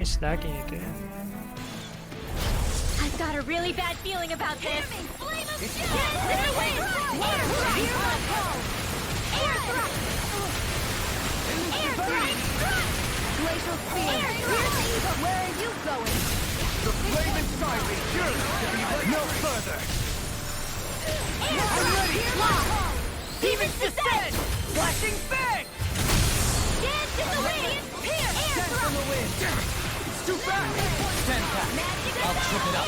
It's lagging again. I've got a really bad feeling about this. Flame of It's Death in the wind! Air thrust! Air thrust! Air thrust! Glacial spear! Here's evil! Where are you going? The flame inside me yearns to be let no further. I'm ready! Demons descend! Flashing bang! Dance in the wind! Here! Air Dance in thrust! the wind! It's too fast! Stand back! I'll trip it up!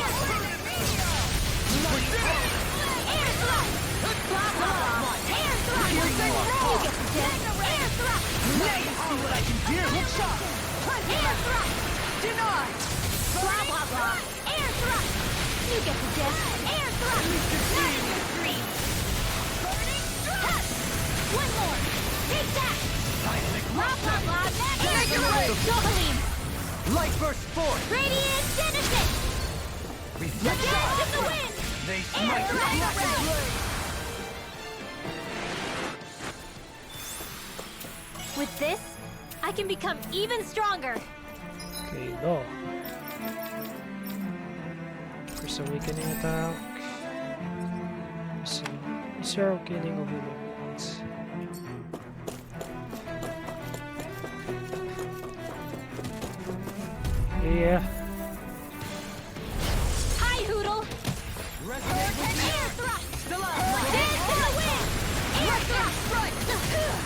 Air thrust! Blah, blah, blah. Air thrust! You get the death! Air thrust! Now you see what I can do! Air thrust! Denied! Blah, blah, blah. Air thrust! You get the death! Air thrust! Not in your dreams! Burning thrust! One more! Take that! Blah, blah, blah. Air thrust! Doubling! Light burst forth! Radiant Genesis! Reflect Dance in the wind! They smite with black and blade! With this, I can become even stronger. Okay, low. First awakening attack. Zero killing of enemies. Yeah. Hi, Hoodle! Resonate with me! Air thrust! Still up! Dance in the wind! Air thrust!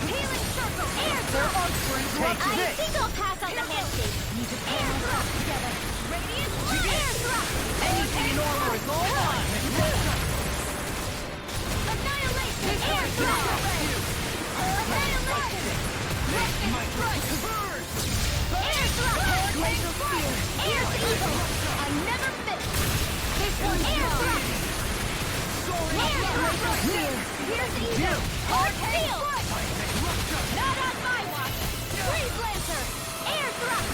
Healing circle! Air thrust! Take I this! think I'll pass on the handshake. Need to air thrust together. Radiant air thrust! Anything in armor is all mine! Annihilation! Air thrust! Annihilation! Lightning strike! Air thrust! Glacial spear! Air evil! I never miss! This one air thrust! Glacial spear! Here's evil! Hard steel! Not on my watch! Freeze Lancer! Air thrust!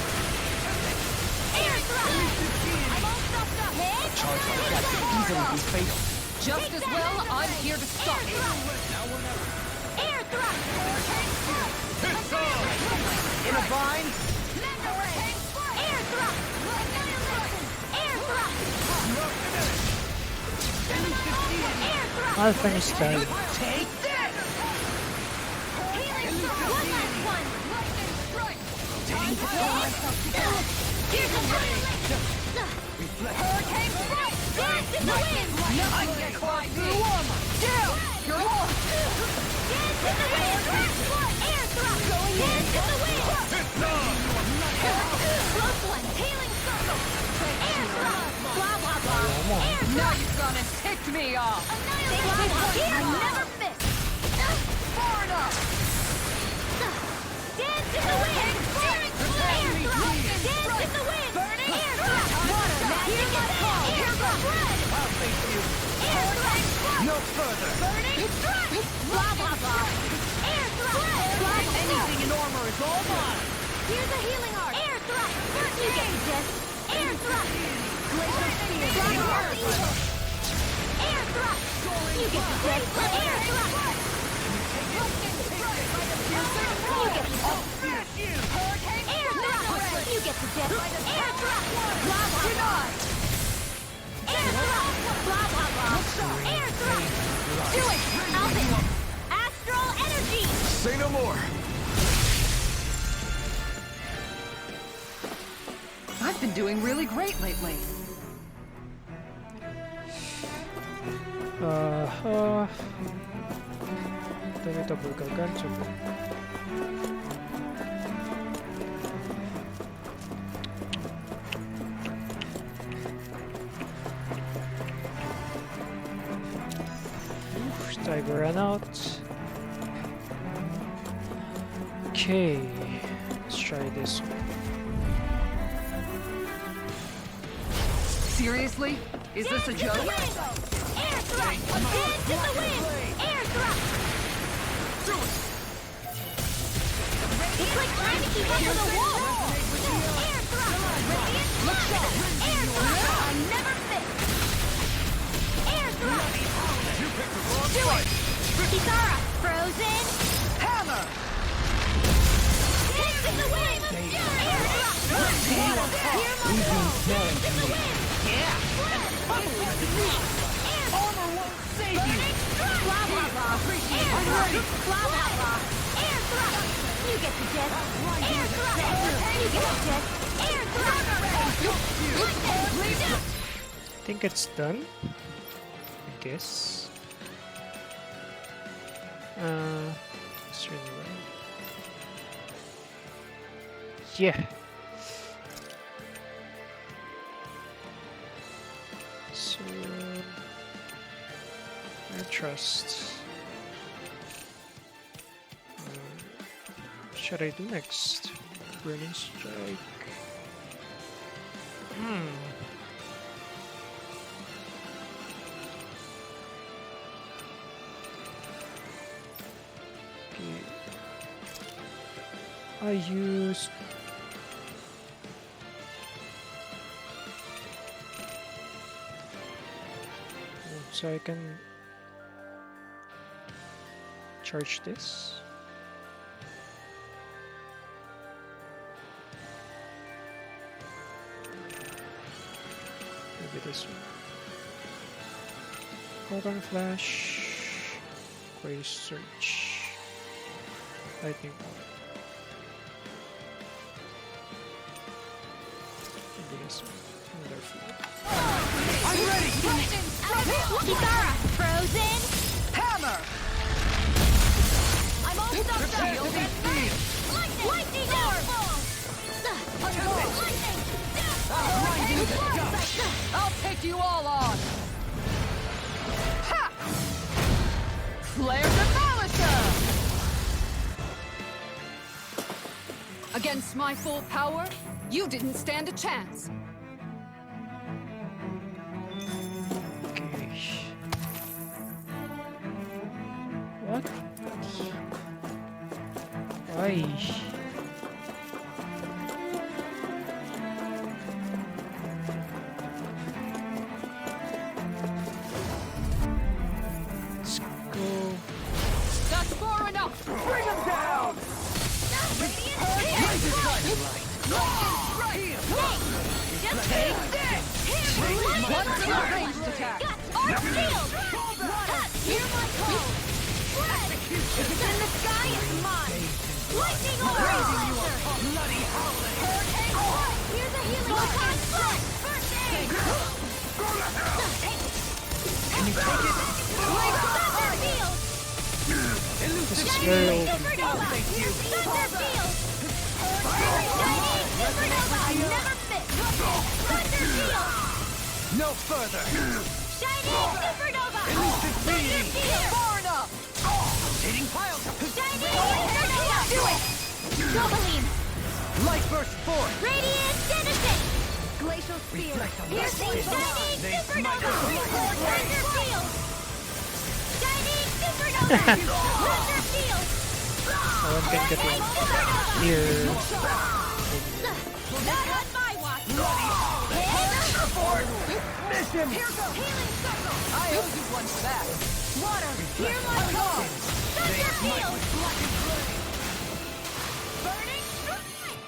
Air thrust! I'm all stuffed up! Charge like that could easily be fatal. Just as well, I'm here to stop it! Air thrust! In a vine? Air thrust! Air thrust! Air thrust! I'll finish that. Take this! Healing circle! One last one! Here's a hurricane strike! Dance in the wind! I can climb through armor! Down! You're lost! Dance in the wind! Air thrust! Dance in the wind! Close one! Healing circle! Air thrust! Blah, blah, blah! Air thrust! Now you've gone and ticked me off! Annihilation! I never miss! Far enough! Dance in the wind! Air thrust! Dance in the wind! Air thrust! Water! Magic attack! Air thrust! I'll face you! Air thrust! No further! Burning thrust! Blah, blah, blah! Air thrust! Anything in armor is all mine! Here's a healing art! Air thrust! You get the gist! Air thrust! Glacial spear! Blah, evil! Air thrust! You get the gist! Air thrust! You get the gist! Air thrust! You get the gist! Air thrust! Blah, blah, blah! Air thrust! Blah, blah, blah! Air thrust! Do it! Alvin! Astral energy! Say no more! I've been doing really great lately. Ito bulgagan coba. Tiger ran out. Okay, let's try this one. Seriously? Is this a joke? Air thrust! Dance in the wind! Air thrust! It's like trying to keep up with a wall! Air thrust! Look sharp! Air thrust! I never miss! Air thrust! Do it! Kisara! Frozen! Hammer! Dance in the wind! Air thrust! in the wind! Yeah! Armor won't save you! Blah blah blah! Air thrust! Blah blah blah! Air thrust! You get the jet! Air thrust! You get the jet! Air thrust! I think it's done. I guess. It's really well. Yeah. So I trust. What should I do next? Burning strike. Okay. I used so I can charge this. Maybe this one. Proton flash. Query search. Lightning bolt. Maybe this one. Wonderful. I'm ready! Kitara! Frozen! Hammer! I'm all stuffed up! Lightning orb! Lightning! I'll take you all on! Ha! Flare Demolisher! Against my full power, you didn't stand a chance. Okay. What? Why? Let's go. That's far enough! Bring him down! Take this! What's your ranged attack? Arc field! Hear my call! Fled! If it's in the sky, it's mine! Lightning orb! Bloody howling! Hurricane orb! Here's a healing attack! First aid! Can you take it? Thunder field! This is very old. Supernova! Thunder field! Shining supernova! Never miss! Thunder field! No further! Shining supernova! Elusive Thunder beam! field! Far enough! Rotating piles! Shining supernova! Do it! Doubling! Light burst forth! Radiant denizen! Glacial spear! Reflect on Piercing that. shining They supernova! smite us. Thunder field! Shining supernova! Thunder field! I don't think that Shining will supernova! here. Not on my watch! Mission! Healing circle! I owe you one for that. Water! Hear my call! Thunder field! Burning strike!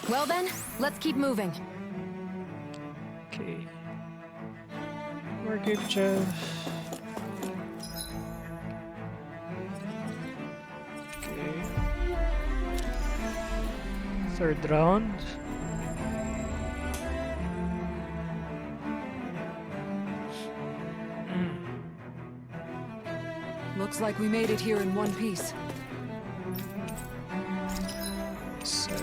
Well then, let's keep moving. Okay. More good job. Okay. Third round. Looks like we made it here in one piece. So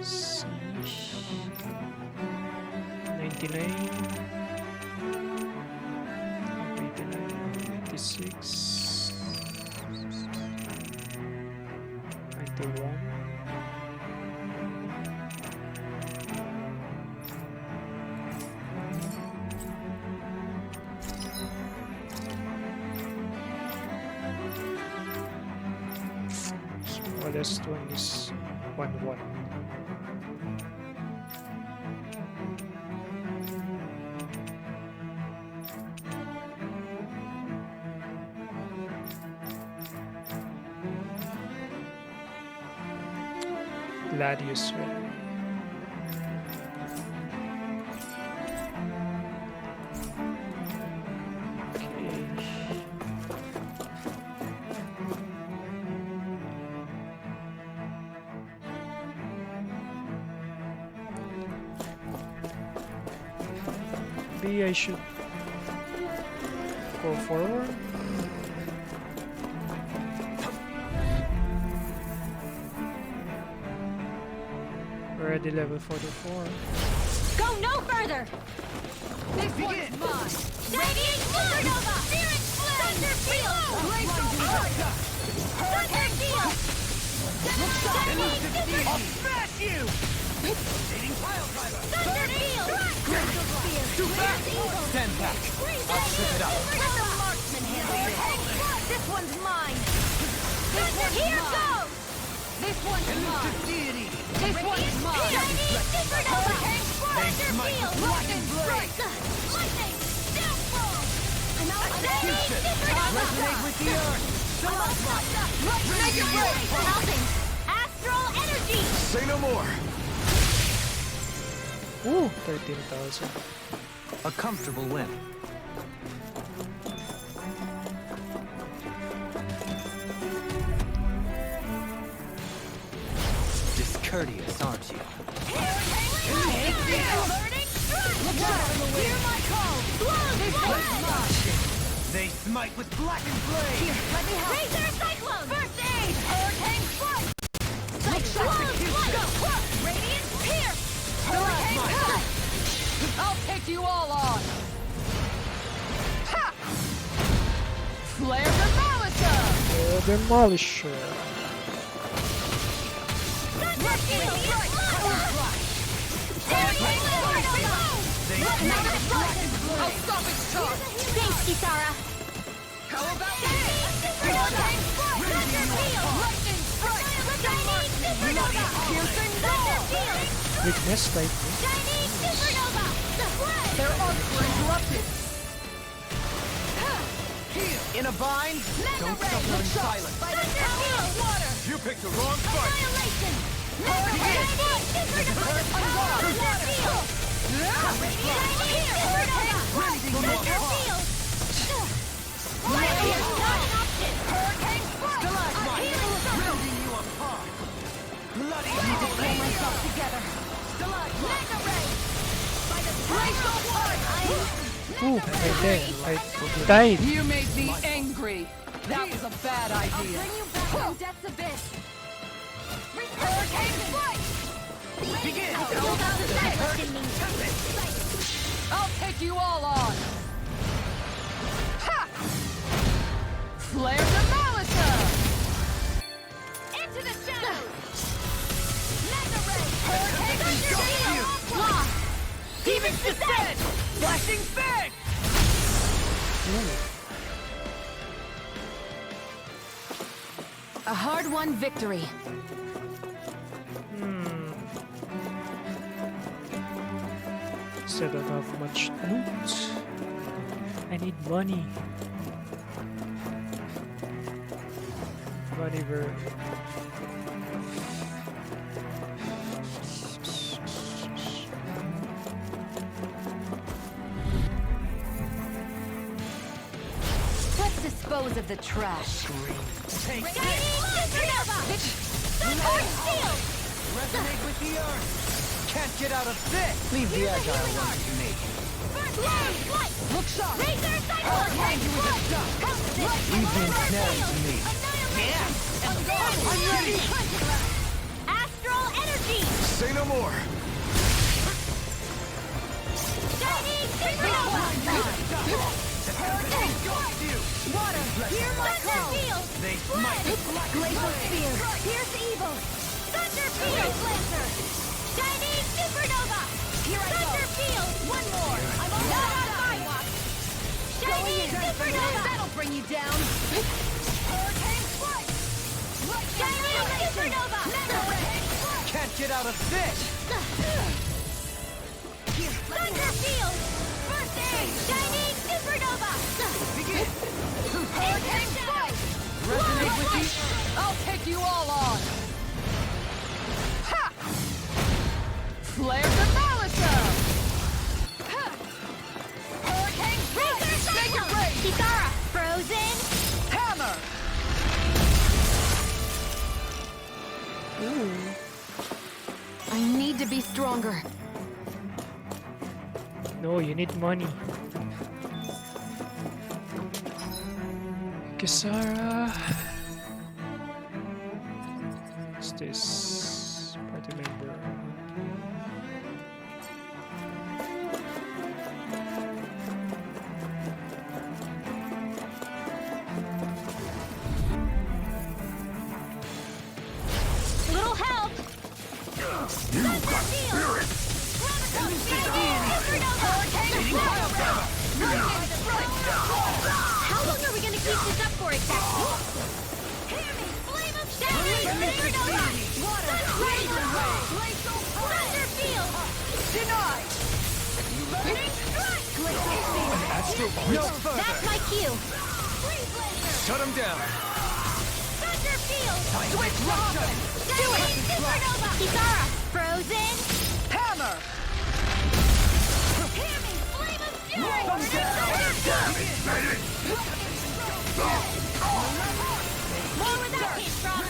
C 99 96 91 smallest one is 1-1. Gladius win. Maybe I should go forward. Already level 44. Go no further! This one's mine! Radiant Supernova! Spirit Flame! Thunder Field! Thunder Field! I'll smash you! Thunder Field! Crystal Spear! Too fast! 10 pack. I'll strip it out. Let the marksman handle this! This one's mine! Here goes! This one's mine! Deity! This one's mine! Chinese Supernova! Thunder Field! Lightning Strike! Lightning! Downfall! Chinese Supernova! Resonate with the earth! Mega Blade! Nothing! Astral Energy! Say no more! Ooh, 13,000. A comfortable win. Discourteous, aren't you? Hear my call! They smite with blackened blade! Let me help! Razor Cyclone! First aid! Hurricane Strike! Cyclone Flight! Radiant Pierce! Hurricane Cut! I'll take you all on! Ha! Flare the Demolisher. Thunder Field! I'll stop its charge! Thanks, Kisara! How about Hurricane Strike! Thunder Field! Lightning Strike! Chinese Supernova! Piercing Thunder ball! Field! Weakness, right? Chinese Supernova! Their arcs were interrupted! In a bind? Don't suffer in silence. Thunder Field! Water! You picked the wrong fight! Annihilation! Chinese Supernova! Thunder Field! Chinese Supernova! Thunder Field! Lightning is not an option! Hurricane Strike! Stalagmite! Healing Circle! Ripping you apart! Bloody I need to pull myself together. Mega Ray! By the glacial heart! Ooh, right there. I died. You made me angry! That was a bad I'll idea! bring you back from Death's Abyss! Hurricane Strike! Begin! I'll take you all on! Ha! Flare the Malisa! Into the shadows! Mega Ray! Hurricane Strike! Demon's Descent! Flashing Fang! A hard-won victory. Still don't have much loot. I need money. Money bird. Let's dispose of the trash. Take Chinese this! Supernova! Thunder Field! Resonate with the earth! Can't get out of this! Leave the agile ones to me. First aid! Flight! Look sharp! Razor Cyclone! Hang you with the duck! Leave the ensnared to me. Yeah! I'm ready! Astral Energy! Say no more! Chinese Supernova! Hurricane Strike! Water! Hear my call! Field! They smite with Glacial Spear! Pierce Evil! Thunder Field! Lancer! Chinese Supernova! Here I go! Thunder Field! One more! I'm on my watch! Chinese Supernova! That'll bring you down! Hurricane Strike! Chinese Supernova! Hurricane Strike! Can't get out of this! Thunder Field! First aid! Chinese Supernova! Begin! Hurricane Strike! Resonate with the I'll take you all on! Ha! be stronger. No, you need money. Kisara. What's this? Party member. Little help! You've got spirit! How long are we gonna keep this up for exactly? Hear me! Flame of Shadow! Thunder Field! Denied! Burning Strike! Astro no further! That's my cue! Freeze Laser! Shut him down! Thunder Field! Switch Russian! Do it! Supernova! Kisara! Frozen! Hammer! Hear me! Flame of Fury! More where that came from!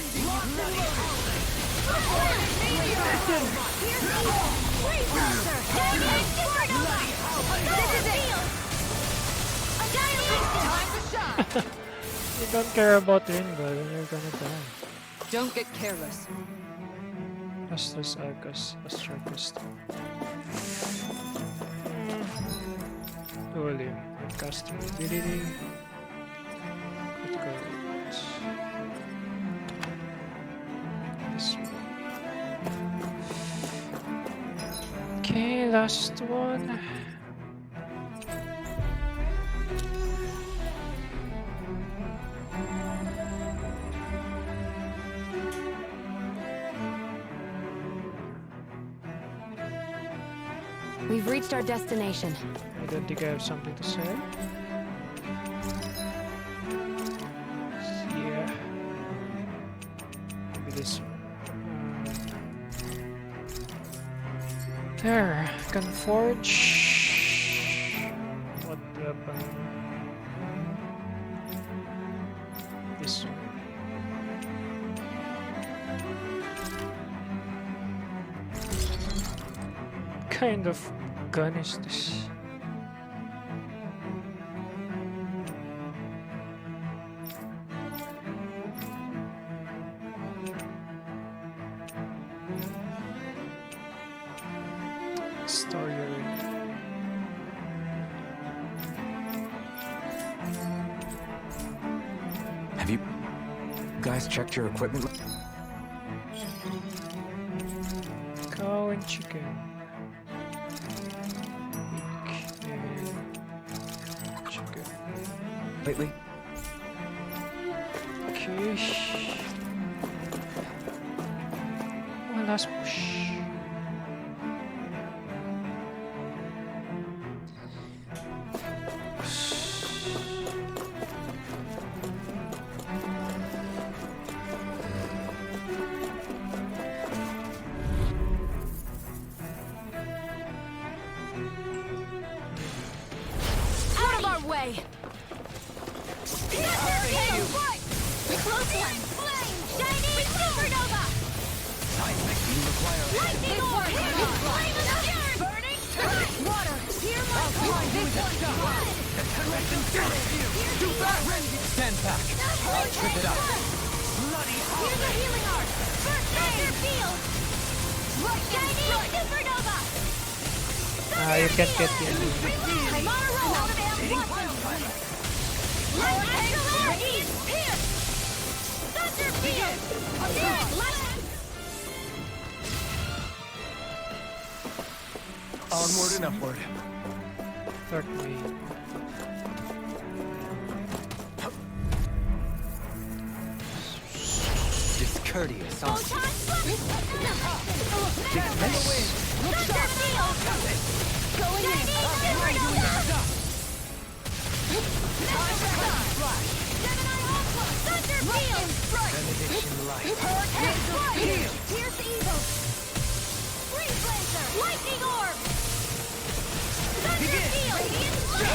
Freeze Laser! Giant Supernova! This is it! Time to shine! You don't care about Ringo, then you're gonna die. Don't get careless. Astra's Arcus, Astrocust. Volume, casting ability. Critical hit. This one. Okay, last one. We've reached our destination. I don't think I have something to say. Yeah. Maybe this one. There. Can forge. What weapon? This one. Kind of gun is this? Story. Have you guys checked your equipment? Cow and chicken. Chicken. Lately? Okay. One last push. Out of our way! Close one! Shining Supernova! Seismic beam require Lightning Orb! Flame of Fury! Burning Strike! Water! Hear my call! This one's blood! Do that! Stand back! I'll trip it up! Here's the healing art! First Thunder Field! Shining Supernova! You can't get the enemy. I'm on a roll! Out of amp! Let Astral Air Pierce! Thunder Field! Onward and upward. Third wave. Discourteous, huh? Photon Thunder Field! Going in! Supernova! Thunder Field! Benediction light. Hurricane Strike! Pierce Evil! Freeze Laser! Lightning Orb! Thunder Field!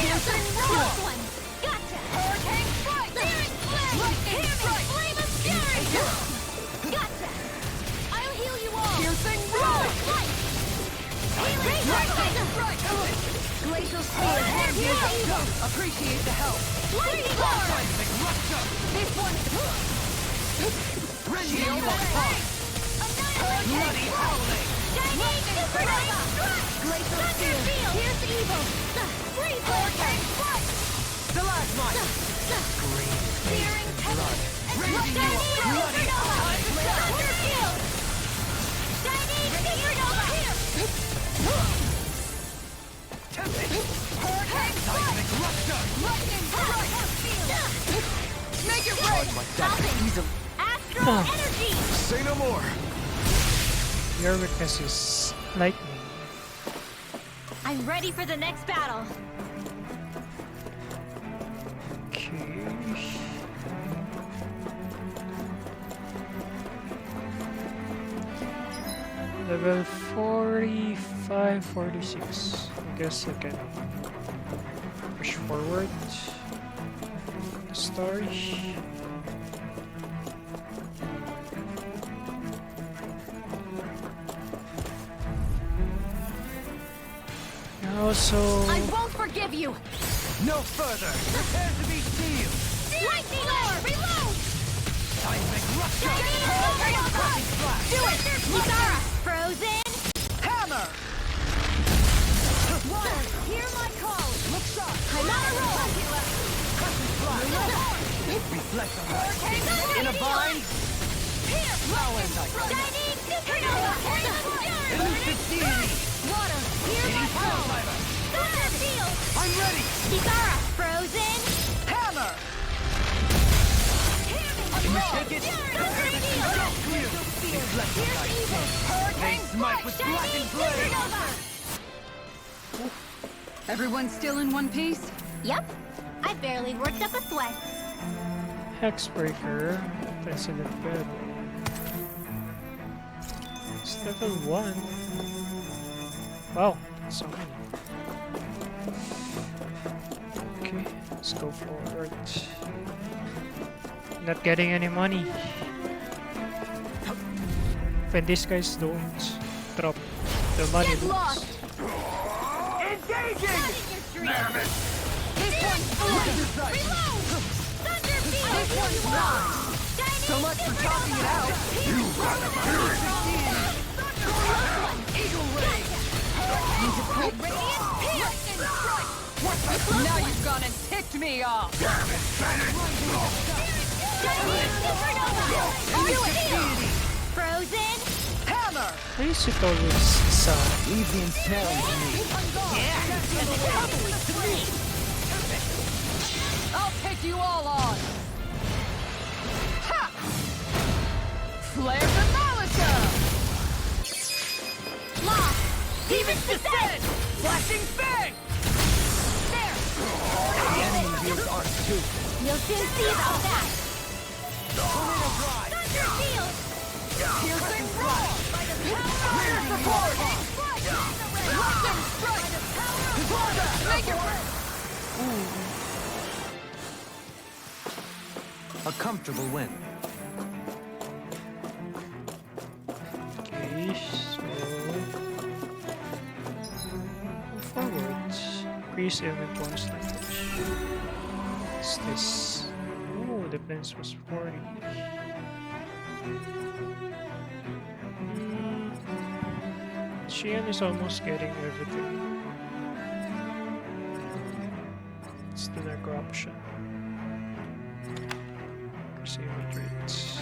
Piercing Close one! Gotcha! Hurricane Strike! Lyric Flame! Lightning Strike! Flame of Fury! Gotcha! I'll heal you all! Piercing Roar! Light! Glacial Spear. Appreciate the help. Lightning Lord! Seismic rupture! This one. Shield on top! Bloody howling! Shining Supernova! Glacial Thunder Spear. Field! Here's evil! Freeze Vortex! Stalagmite! Searing blood. Shining Supernova! Thunder Field! Shining Supernova! Hurricane Seismic rupture! Lightning Strike! Make it Charge rain. like that easily. Astral Energy! Say no more! Your weakness is lightning. I'm ready for the next battle. Okay. Level 45, 46. I guess I can push forward the story. Also, I won't forgive you. No further! Prepare to be sealed! Lightning Lord! Reload! Seismic rupture! Crushing Flash! Do it! Navira! Frozen! Hammer! Water! Hear my call! Look sharp! I'm on a roll! Crushing flash! Reflect on that! In a bind! Flower knight! Shining Supernova! Elusive deity! Water! Hear my Hitting call! Firebiter! Thunder Field! I'm ready! Navira! Frozen! Hammer! Take it! Thunder Field! Reflect on Here's that! evil! They smite with blackened blade! Supernova! Everyone still in one piece? Yep. I barely worked up a sweat. Hexbreaker, President Bed. It's level 1. Wow, so many. Okay, let's go forward. Not getting any money. When these guys don't drop the money. Get lost! Engaging! This one's Reload! Thunder Field! This one's mine! So much for talking it out! Eagle ray! Now you've gone and ticked me off. Frozen! Hammer! Why is it always sun? Leave the ensnaring to me. I'll take you all on. Ha! Flare the Malika! Lost! Demon's descent! Flashing fang! The enemy wields art too. You'll soon see about that! Tornado drive! Thunder Field! Piercing frost! Clear the force! Lightning Strike! Make it A comfortable win. Okay, so move forward. Increase element bonus language. What's this? Oh, the defense was 40. Shion is almost getting everything. It's the Necro option. Perceivement rates.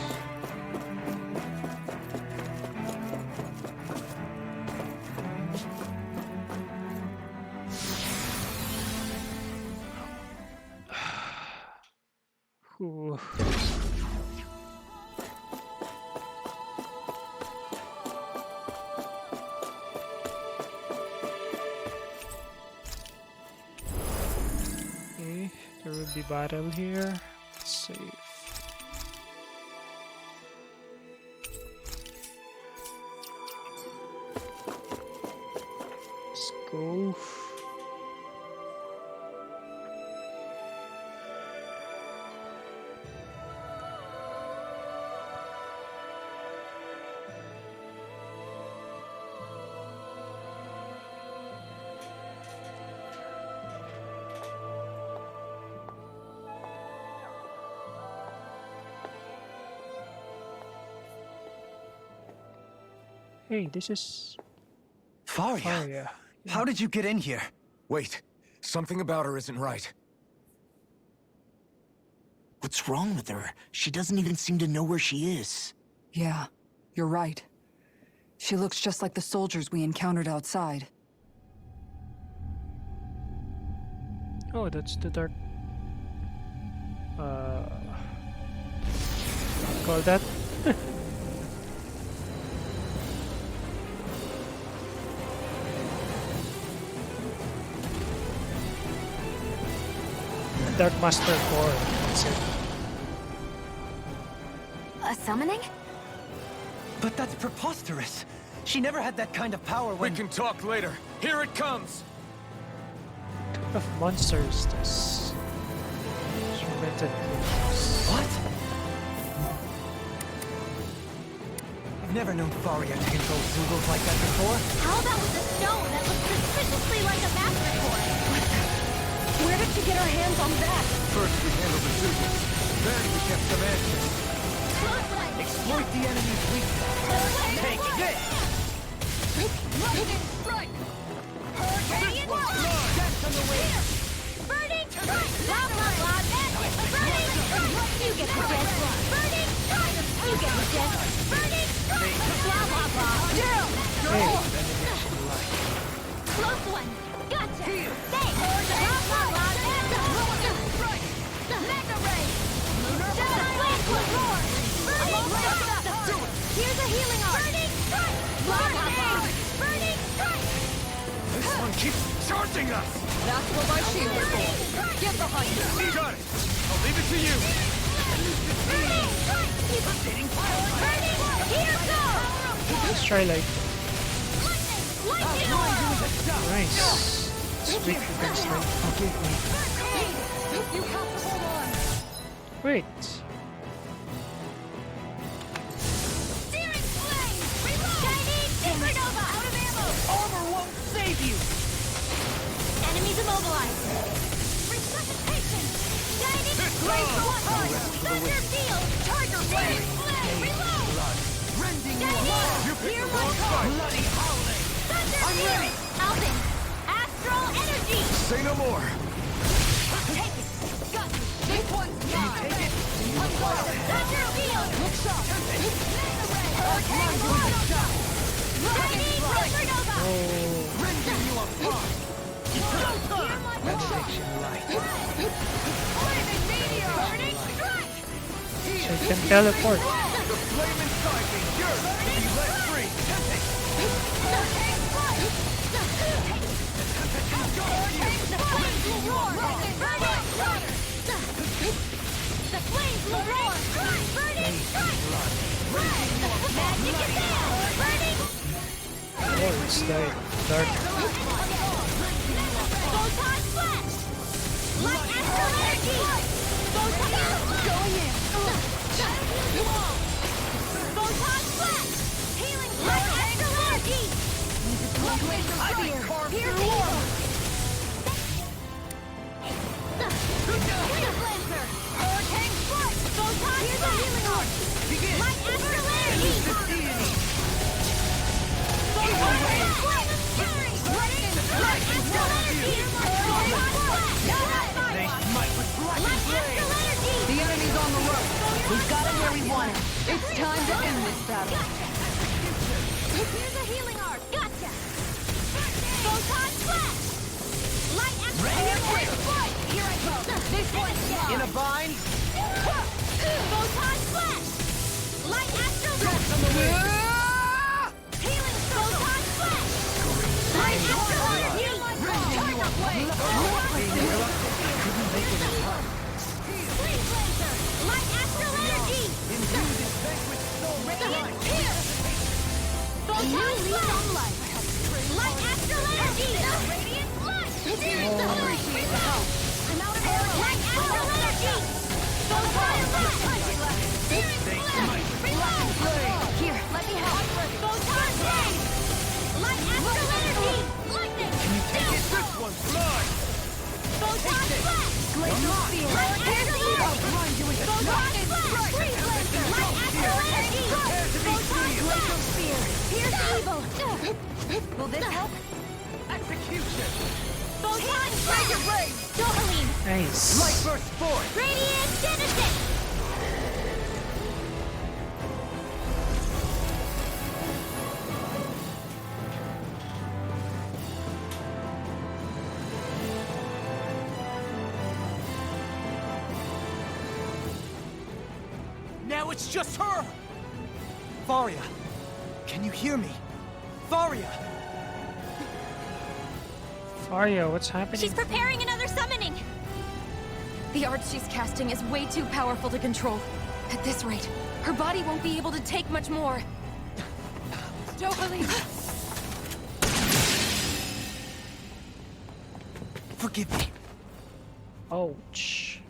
Ooh. Okay, there will be battle here. Save. Let's go. Hey, this is Faria, Faria. how did you get in here? Wait, something about her isn't right. What's wrong with her? She doesn't even seem to know where she is. Yeah, you're right. She looks just like the soldiers we encountered outside. Oh, that's the dark. Call that. Dark Master 4. That's it. A summoning? But that's preposterous. She never had that kind of power We when... can talk later. Here it comes! What type of monster is this? Instrumented creatures. What? I've never known Faria to control Zugos like that before. How about with the stone that looks suspiciously like a master sword? Where did she get her hands on that? First we handled the Zugos, then we kept some answers. Exploit the enemy's weakness. Take this! Lightning strike! Hurricane strike! That's on the way! Burning strike! Blah, blah, blah, magic! Burning strike! You get the death! Burning strike! You get the death! Burning strike! Blah, blah, blah! Down! Close one! Gotcha! Thanks! Blah, blah, blah, magic! Strike! Mega ray! The flames will roar! Burning strike! Here's a healing art! Burning strike! Blah, blah, blah! Burning strike! This one keeps charging us! That's what my shield is for. Get behind me. Got it! I'll leave it to you! Burning strike! Burning! Here goes! Let's try like Lightning orb! nice. Sweet against like forgive me. You have to hold on. Wait. Searing flame! Reload! Chinese supernova! Out of ammo! Armor won't save you! Enemies immobilized! Resuscitation! Chinese blaze one! Thunder field! Tiger flame! Reload! Rending you Chinese! apart! You picked Hear the my wrong call! fight! Bloody howling! Thunder I'm field! ready! Alvin! Astral energy! Say no more! Take it! Got you! This one's mine. Take it! Thunder field! Look sharp. Hurricane blast! Chinese supernova! Rending you apart! Hear my call! Benediction light! Flaming meteor! Burning strike! So I can teleport. The flame inside me yearns to be let free! Hurricane strike! Hurricane strike! Will roar! Burning strike! The flames will roar! Burning strike! Magic is there! Burning! Oh, it's like dark. Photon flash! Light astral energy! Photon going in! Photon flash! Healing light astral energy! Here's the orb! Wave Lancer! Hurricane strike! Photon flash! Healing orb! Light astral energy! Photon flash! Light astral energy! Photon flash! They smite with black Light and flame! astral energy! The enemy's on the run. We've got him where we want him. It's time to end this battle. Here's a healing art. Gotcha. Photon flash. Light astral energy. Here I go. This one's down. In a bind? Photon flash. Light astral That's on the way! healing photon flash. Light astral energy. Tiger blade. Couldn't make it in time. Wave Lancer. Light astral energy. Imbue this vanquished soul with Radiant light! pierce. Photon flash. Light astral energy. Radiant light. Searing flame. Reload. I'm out of arrow. Light astral energy. Photon flash. Searing flame. Reload. Here, let me help. Photon flame. Light astral energy. Lightning. Can you take it? This one's mine! Photon flash. Glacial spear. Light astral energy. Blind you with the Photon flash. Freeze laser. Light astral energy. Photon glacial spear. Here's the evil! Will this help? Execution! Photon Dragon Fire! Rain! Dohalim! Nice. Light Burst Force! Radiant Genesis! Now it's just her! Varia, can you hear me? Varia! Faria, what's happening? She's preparing another summoning! The art she's casting is way too powerful to control. At this rate, her body won't be able to take much more. Dohalim! Forgive me. Ouch.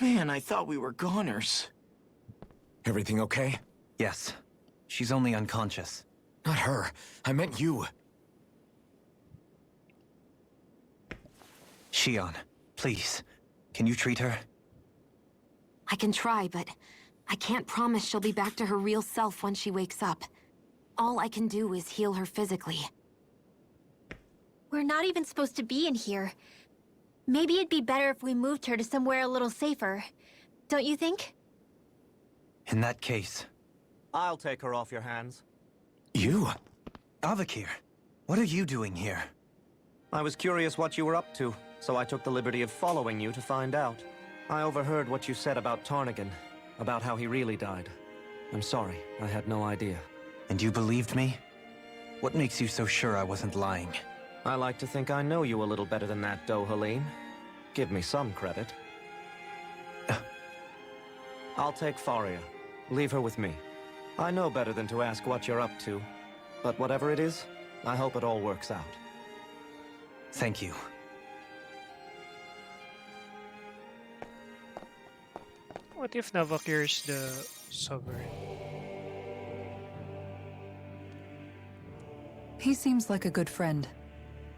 Man, I thought we were goners. Everything okay? Yes. She's only unconscious. Not her. I meant you. Shion, please. Can you treat her? I can try, but I can't promise she'll be back to her real self when she wakes up. All I can do is heal her physically. We're not even supposed to be in here. Maybe it'd be better if we moved her to somewhere a little safer. Don't you think? In that case... I'll take her off your hands. You? Avakir, what are you doing here? I was curious what you were up to, so I took the liberty of following you to find out. I overheard what you said about Tarnigan, about how he really died. I'm sorry, I had no idea. And you believed me? What makes you so sure I wasn't lying? I like to think I know you a little better than that, Dohalim. Give me some credit. I'll take Faria. Leave her with me. I know better than to ask what you're up to. But whatever it is, I hope it all works out. Thank you. What if Navakir's the sovereign? He seems like a good friend.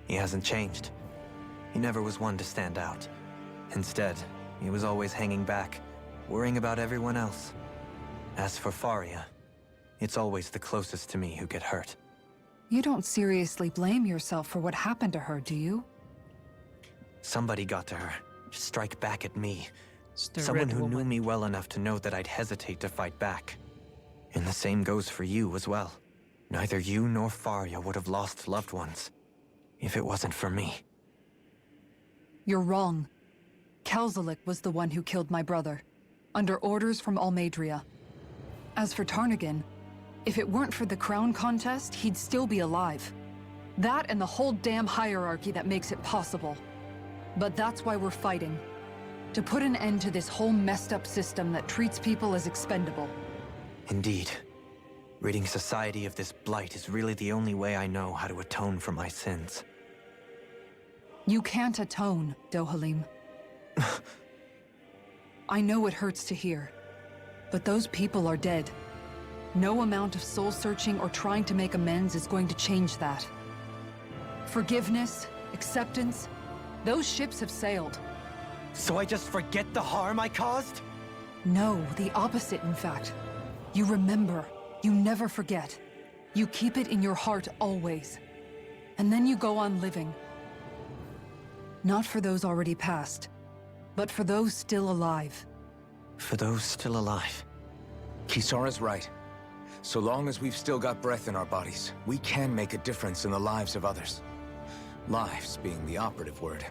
He hasn't changed. He never was one to stand out. Instead, he was always hanging back, worrying about everyone else. As for Faria, it's always the closest to me who get hurt. You don't seriously blame yourself for what happened to her, do you? Somebody got to her, to strike back at me. It's the Someone red who knew woman. me well enough to know that I'd hesitate to fight back. And the same goes for you as well. Neither you nor Faria would have lost loved ones if it wasn't for me. You're wrong. Kelzalik was the one who killed my brother, under orders from Almadria. As for Tarnigan, if it weren't for the crown contest, he'd still be alive. That and the whole damn hierarchy that makes it possible. But that's why we're fighting. To put an end to this whole messed up system that treats people as expendable. Indeed. Ridding society of this blight is really the only way I know how to atone for my sins. You can't atone, Dohalim. I know it hurts to hear, but those people are dead. No amount of soul-searching or trying to make amends is going to change that. Forgiveness, acceptance, those ships have sailed. So I just forget the harm I caused? No, the opposite, in fact. You remember. You never forget. You keep it in your heart always. And then you go on living. Not for those already past, but for those still alive. For those still alive. Kisara's right. So long as we've still got breath in our bodies, we can make a difference in the lives of others. Lives being the operative word.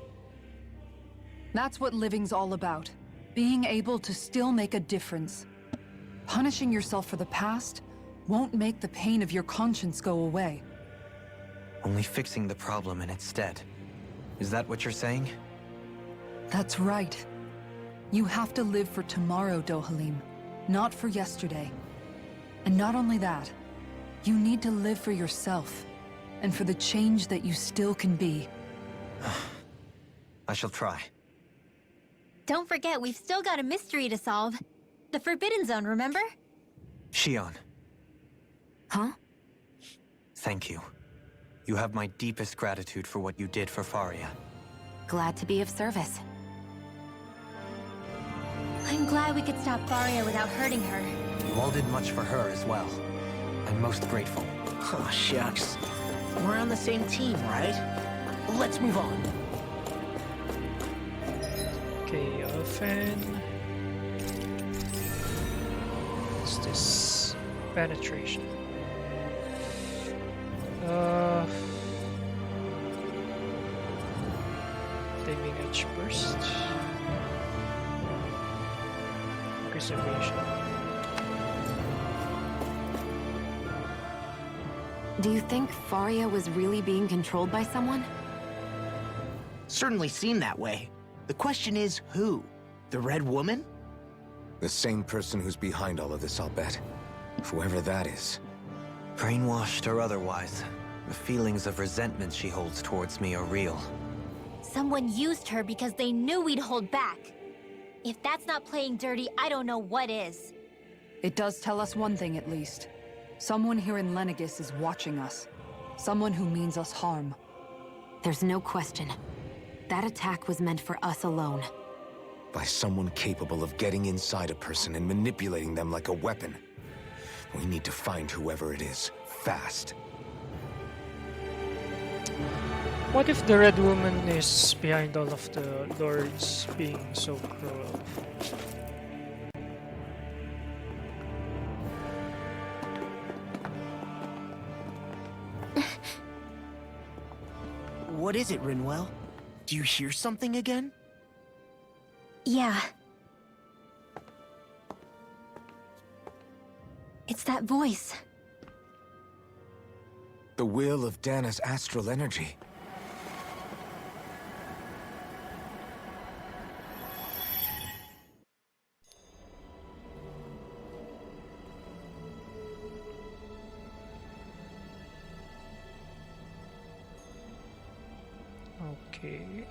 That's what living's all about. Being able to still make a difference. Punishing yourself for the past won't make the pain of your conscience go away. Only fixing the problem in its stead. Is that what you're saying? That's right. You have to live for tomorrow, Dohalim, not for yesterday. And not only that, you need to live for yourself, and for the change that you still can be. I shall try. Don't forget, we've still got a mystery to solve. The Forbidden Zone, remember? Shion, Huh? thank you. You have my deepest gratitude for what you did for Faria. Glad to be of service. I'm glad we could stop Faria without hurting her. You all did much for her as well. I'm most grateful. Oh, shucks. We're on the same team, right? Let's move on. Okay, elephant. What's this? Penetration. Flaming edge burst. Preservation. Do you think Faria was really being controlled by someone? Certainly seemed that way. The question is, who? The Red Woman? The same person who's behind all of this, I'll bet. Whoever that is. Brainwashed or otherwise, the feelings of resentment she holds towards me are real. Someone used her because they knew we'd hold back. If that's not playing dirty, I don't know what is. It does tell us one thing at least. Someone here in Lenegis is watching us. Someone who means us harm. There's no question. That attack was meant for us alone. By someone capable of getting inside a person and manipulating them like a weapon. We need to find whoever it is, fast. What if the Red Woman is behind all of the lords being so cruel? What is it, Rinwell? Do you hear something again? Yeah. It's that voice. The will of Dana's astral energy. Okay.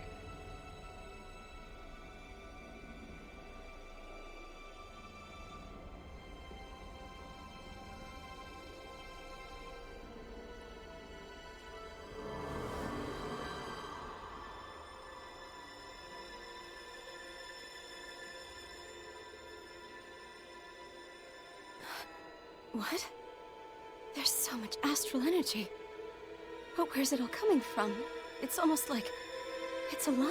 What? There's so much astral energy. But where's it all coming from? It's almost like it's alive.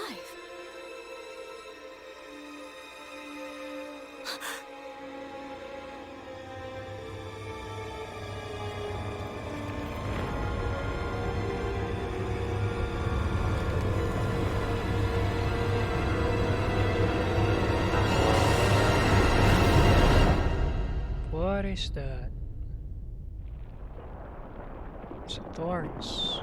What is that? It's thorns.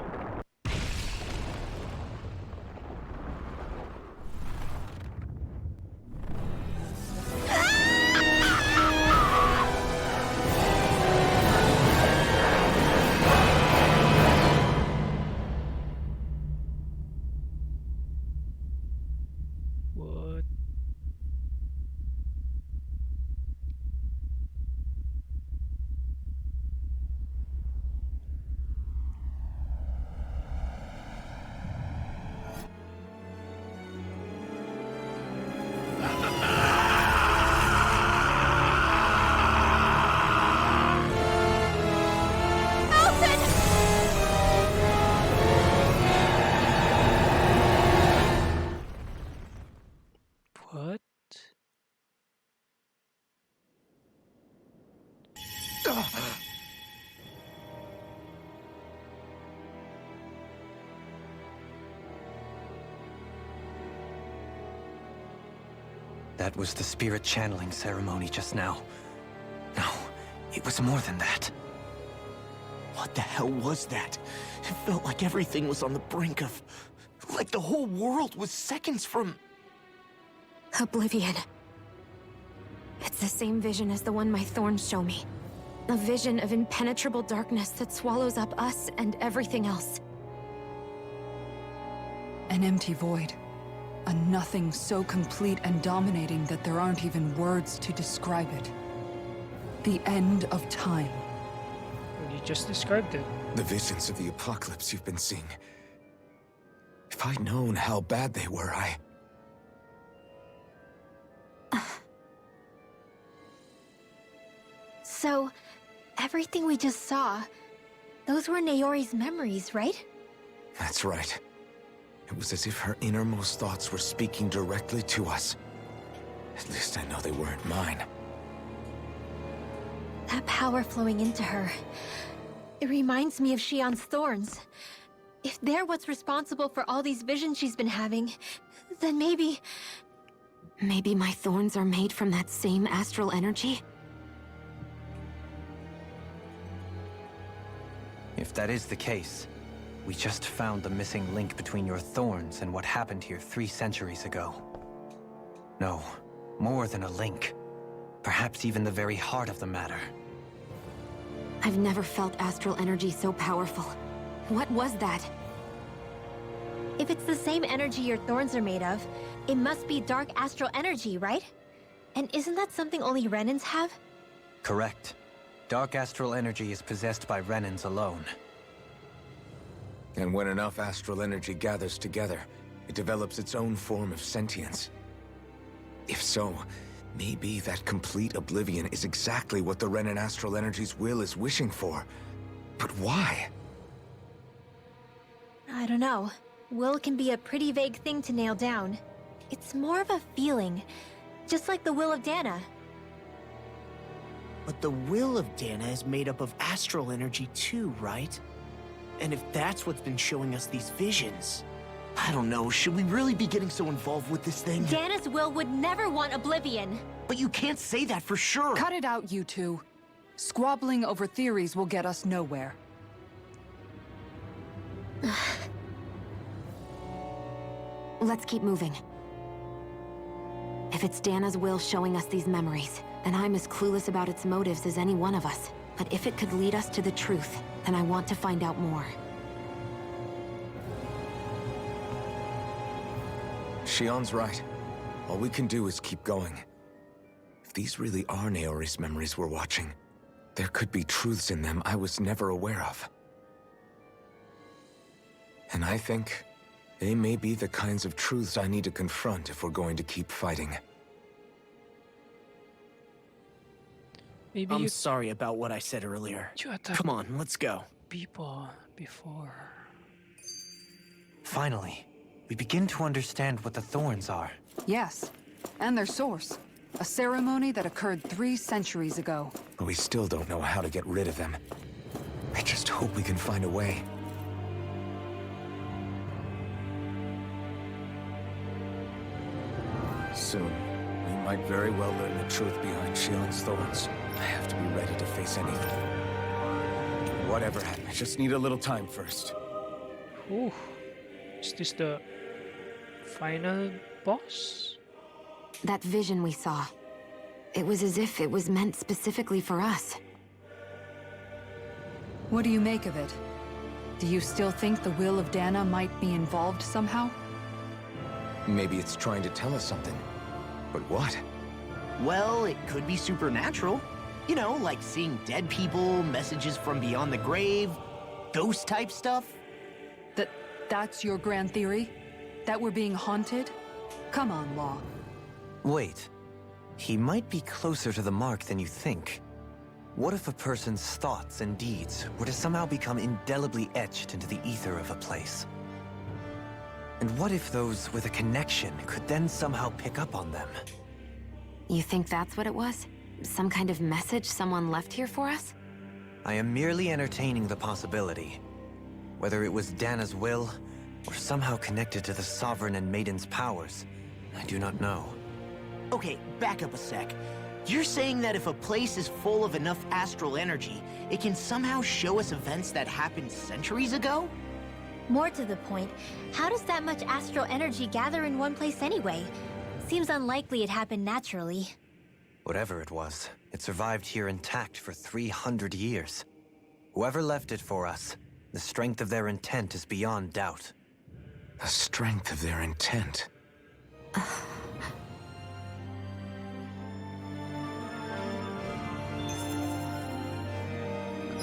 What? What? That was the spirit channeling ceremony just now. No, it was more than that. What the hell was that? It felt like everything was on the brink of... like the whole world was seconds from... Oblivion. It's the same vision as the one my thorns show me. A vision of impenetrable darkness that swallows up us and everything else. An empty void. A nothing so complete and dominating that there aren't even words to describe it. The end of time. We need just described it. The visions of the apocalypse you've been seeing. If I'd known how bad they were, So, everything we just saw, those were Naori's memories, right? That's right. It was as if her innermost thoughts were speaking directly to us. At least I know they weren't mine. That power flowing into her, it reminds me of Xion's thorns. If they're what's responsible for all these visions she's been having, then maybe... Maybe my thorns are made from that same astral energy? If that is the case, we just found the missing link between your thorns and what happened here 3 centuries ago. No, more than a link. Perhaps even the very heart of the matter. I've never felt astral energy so powerful. What was that? If it's the same energy your thorns are made of, it must be dark astral energy, right? And isn't that something only Renans have? Correct. Dark astral energy is possessed by Renans alone. And when enough astral energy gathers together, it develops its own form of sentience. If so, maybe that complete oblivion is exactly what the Renan astral energy's will is wishing for. But why? I don't know. Will can be a pretty vague thing to nail down. It's more of a feeling, just like the will of Dana. But the will of Dana is made up of astral energy too, right? And if that's what's been showing us these visions... I don't know, should we really be getting so involved with this thing? Dana's will would never want oblivion. But you can't say that for sure! Cut it out, you two. Squabbling over theories will get us nowhere. Let's keep moving. If it's Dana's will showing us these memories, then I'm as clueless about its motives as any one of us. But if it could lead us to the truth, then I want to find out more. Xion's right. All we can do is keep going. If these really are Naori's memories we're watching, there could be truths in them I was never aware of. And I think they may be the kinds of truths I need to confront if we're going to keep fighting. Maybe I'm you sorry about what I said earlier. attacked Come on, let's go. people before. Finally, we begin to understand what the thorns are. Yes, and their source. A ceremony that occurred 3 centuries ago. But we still don't know how to get rid of them. I just hope we can find a way. Soon, we might very well learn the truth behind Xion's thorns. I have to be ready to face anything. Whatever happens, I just need a little time first. Ooh. Is this the final boss? That vision we saw. It was as if it was meant specifically for us. What do you make of it? Do you still think the will of Dana might be involved somehow? Maybe it's trying to tell us something. But what? Well, it could be supernatural. You know, like seeing dead people, messages from beyond the grave, ghost type stuff. That's your grand theory? That we're being haunted? Come on, Law. Wait. He might be closer to the mark than you think. What if a person's thoughts and deeds were to somehow become indelibly etched into the ether of a place? And what if those with a connection could then somehow pick up on them? You think that's what it was? Some kind of message someone left here for us? I am merely entertaining the possibility. Whether it was Dana's will, or somehow connected to the Sovereign and Maiden's powers, I do not know. Okay, back up a sec. You're saying that if a place is full of enough astral energy, it can somehow show us events that happened centuries ago? More to the point, how does that much astral energy gather in one place anyway? Seems unlikely it happened naturally. Whatever it was, it survived here intact for 300 years. Whoever left it for us, the strength of their intent is beyond doubt. The strength of their intent.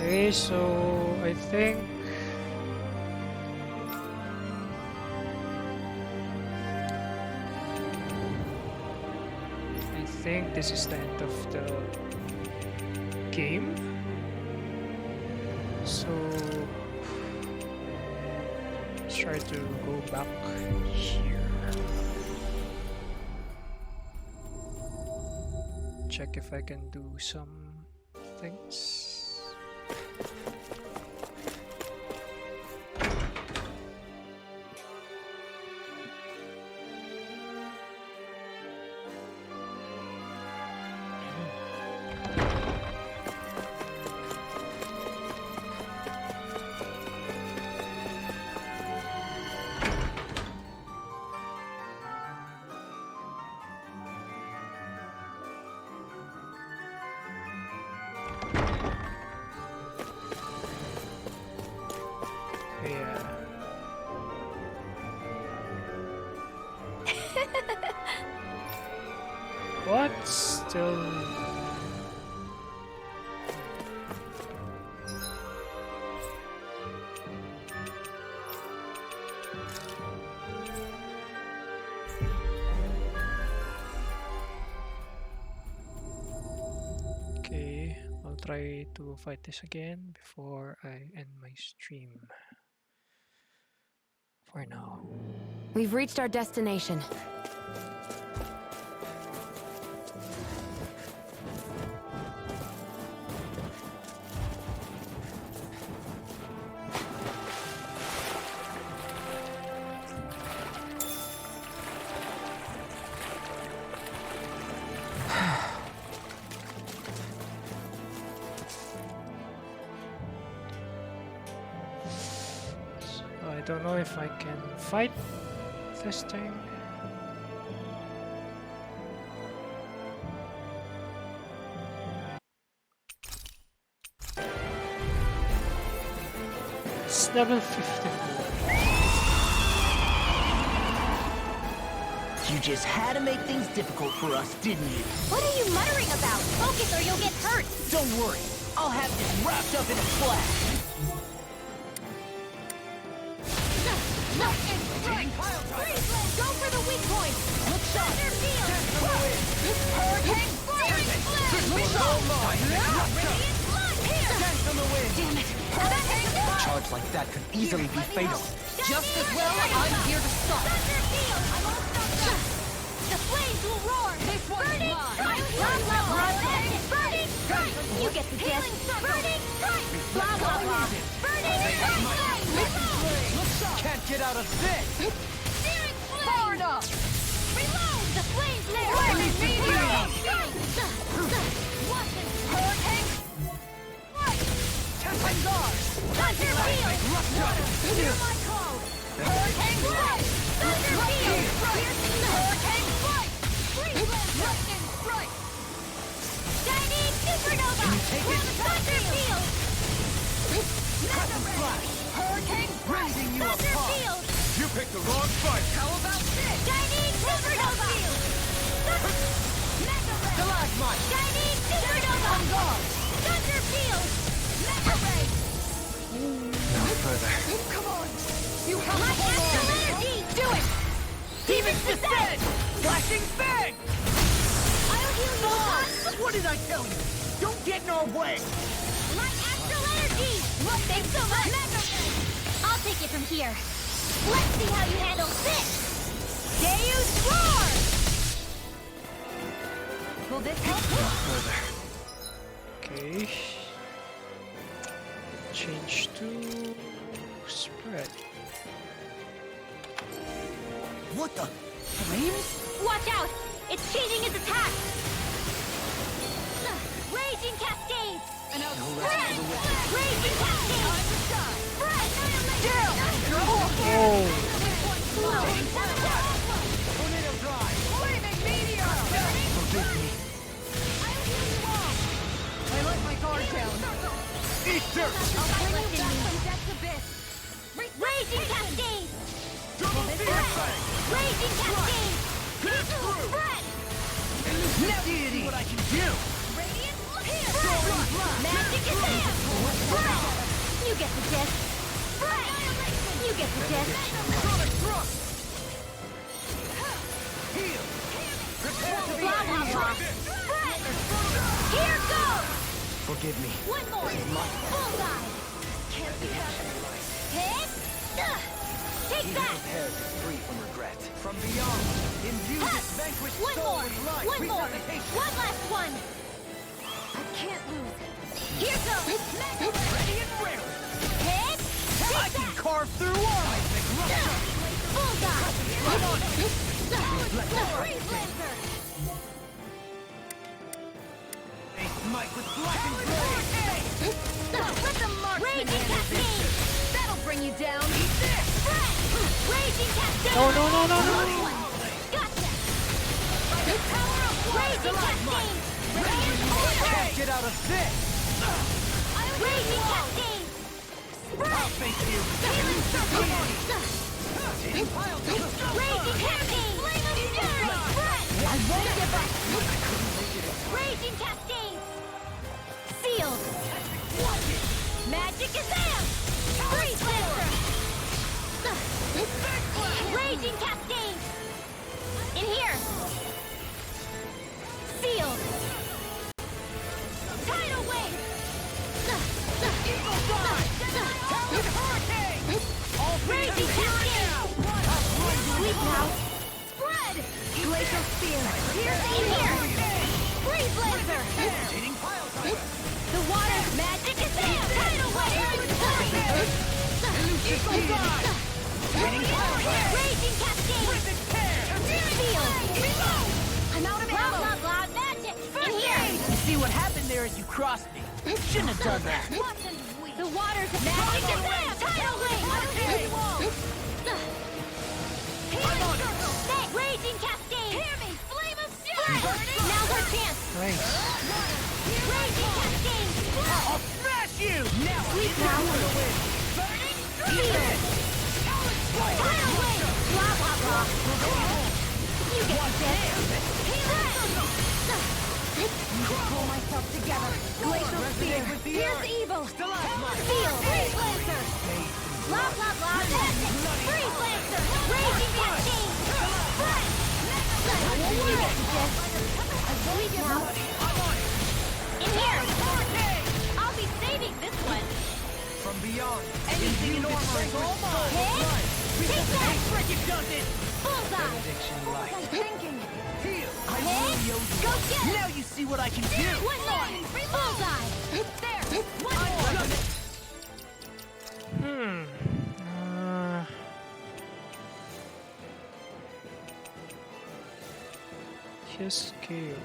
Okay, so I think this is the end of the game. So let's try to go back here. Check if I can do some things. Yeah. What? Still. Okay, I'll try to fight this again before I end my stream. For now. We've reached our destination. I don't know if I can fight this thing. It's level 54. You just had to make things difficult for us, didn't you? What are you muttering about? Focus or you'll get hurt. Don't worry. I'll have this wrapped up in a flash. Go for the weak point. Look shot. Hurricane fire. Damn it. A charge like that could easily be fatal. Just as well, I'm here to stop. The flames will roar. Burning strike. Burning strike. You get the gist. Burning strike. Blah blah blah. Burning strike. Can't get out of this! Searing flame. Far enough. Reload. The flames layer. Burning meteor. Watch it. Hurricane. Tempest ours! Thunder field. Hear my call. Hurricane strike. Thunder field. Hurricane strike. Lightning strike. Shining supernova. Can you take it? Thunder field. Cut and flash! Hurricane Raising you Thunder apart! field. You picked the wrong fight! How about this? Shining supernova. Mega ray. Stalagmite! Shining supernova. On guard! Thunder field. Mega ray. No further. Come on! You have My to hold astral on! energy. Do it. Demon's descent. Flashing bang! I'll heal you up. What did I tell you? Don't get in our way! My astral energy. Thanks so much. Mega ray. I'll take it from here. Let's see how you handle this. Deus roar. Will this help? No further. Okay. Change to spread. What the? Flames? Watch out! It's changing its attack! Raging Cascade! Spread! Raging Cascade! Spread! Down! Oh! Tornado drive! Flaming meteor! Forgive me. I let my guard down. Eat dirt! Raging Cascade! Double Spread! Raging Cascade! Spread! Now see what I can do! Radiant here! Magic is in! You get the gist. You get the gist. Blah, blah, blah. Here goes! Forgive me. One more! Bullseye! Can't be happening. Hit! Take that! Free from regret. From beyond, imbue this vanquished One soul more! with life. One more! One last one! I can't lose. Here goes! Ready and rare. Hit! I Take can that! carve through arms. Bullseye! Freeze Lancer! Mike with black and gray. Let the marksman handle this. That'll bring you down. Eat this! Raging Cascade! No, no, no, no, no! Gotcha! The power of Raging Cascade! Can't get out of this. Raging Cascade! I'll face you. Healing Circle! Raging Cascade! Flame of Fury! I won't give up! Raging Cascade! Sealed! Magic is in! Freeze Lancer! Raging Cascade! In here! Sealed! Tidal Wave! Eagle Ride. Talon Hurricane. All three Raging Cascade! Sweep now! Spread! Glacial Spear! In here! Freeze Lancer! The water magic is in! Tidal Wave! Eagle Ride. Raging Cascade! Sealed! I'm out of ammo! Blah, blah, blah, magic! In here! You see what happened there as you crossed me. Shouldn't have done that. The water's magic is in! Tidal Wave! Raging Cascade! Hear me! Flame of Fury! Now's our chance! Nice. Raging Cascade! I'll smash you. Now Sweep now! Sealed! Tidal Wave! Blah, blah, blah! You get this! Pull myself together! Glacial Spear! Here's evil! Seal! Freeze Lancer! Blah, blah, blah! Magic! Freeze Lancer! Raging Cascade! You get the gist! Sweep now! In here! I'll be saving this one! From beyond, anything in armor is all mine. Hit! Take that! Frickin' does it. Bullseye! Light. Thinking! Here. I Hit! really owe you. Go get it! Now you see what I can do. One more! Bullseye! There! One more! Cascade.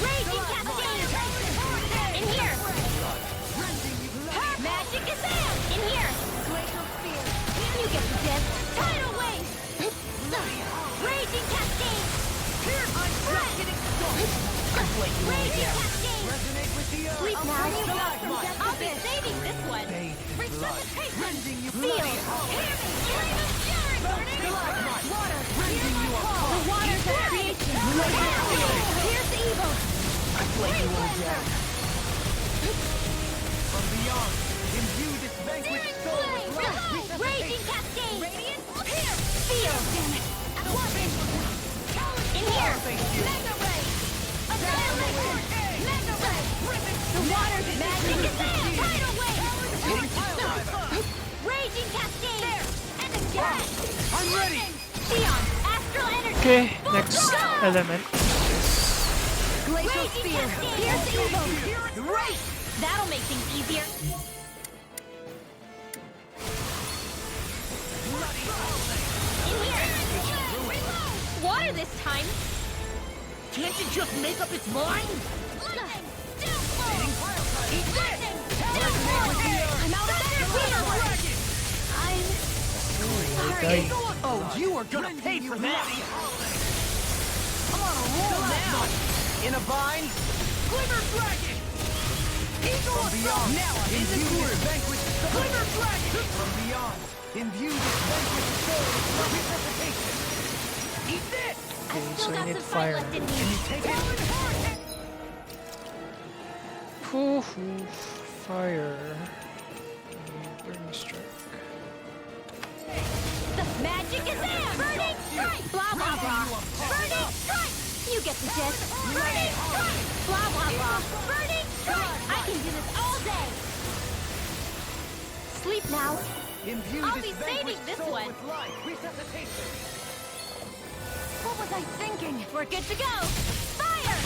Raging Cascade! In here! Magic is in here! Glacial Spear! You get the gist! Tidal Wave! Raging Cascade! I'm just getting started! Raging Cascade! Sleep now! I'll be saving this one! Resuscitation! Seal! Flame of Fury! Water! The water's of creation! Here's the evil! Freeze Lancer! From beyond, imbue this vanquished soul with life. Raging Cascade! Radiant! Here! Seal! Damn it! In here! Mega Ray! Annihilation! Mega Ray! The water's magic is in! Tidal Wave! Raging Cascade! There! And again! I'm ready! Theon! Astral Energy! Okay, next element. Glacial Spear! Here's the evil! Great! That'll make things easier. In here! Water this time! Can't you just make up its mind? Lightning! Downfall! Lightning! Downfall! I'm out of energy! I'm sorry. Oh, you are gonna pay for that! I'm on a roll now! In a bind? Glimmer Dragon! Eagle From beyond, now I'm in the vanquished Flinger Dragon! From beyond, imbue this vanquished soul with resuscitation! Eat this! Okay, so Still I got need some fight fire. left in me. Can you take it? Fire. Burning strike. The magic is there! Burning strike! Blah blah blah! Burning strike! You get the gist! Burning strike! Blah blah blah! Burning strike! I can do this all day! Sleep now. Imbue I'll this be saving vanquished this soul one. with life. Resuscitation! What was I thinking? We're good to go! Fire!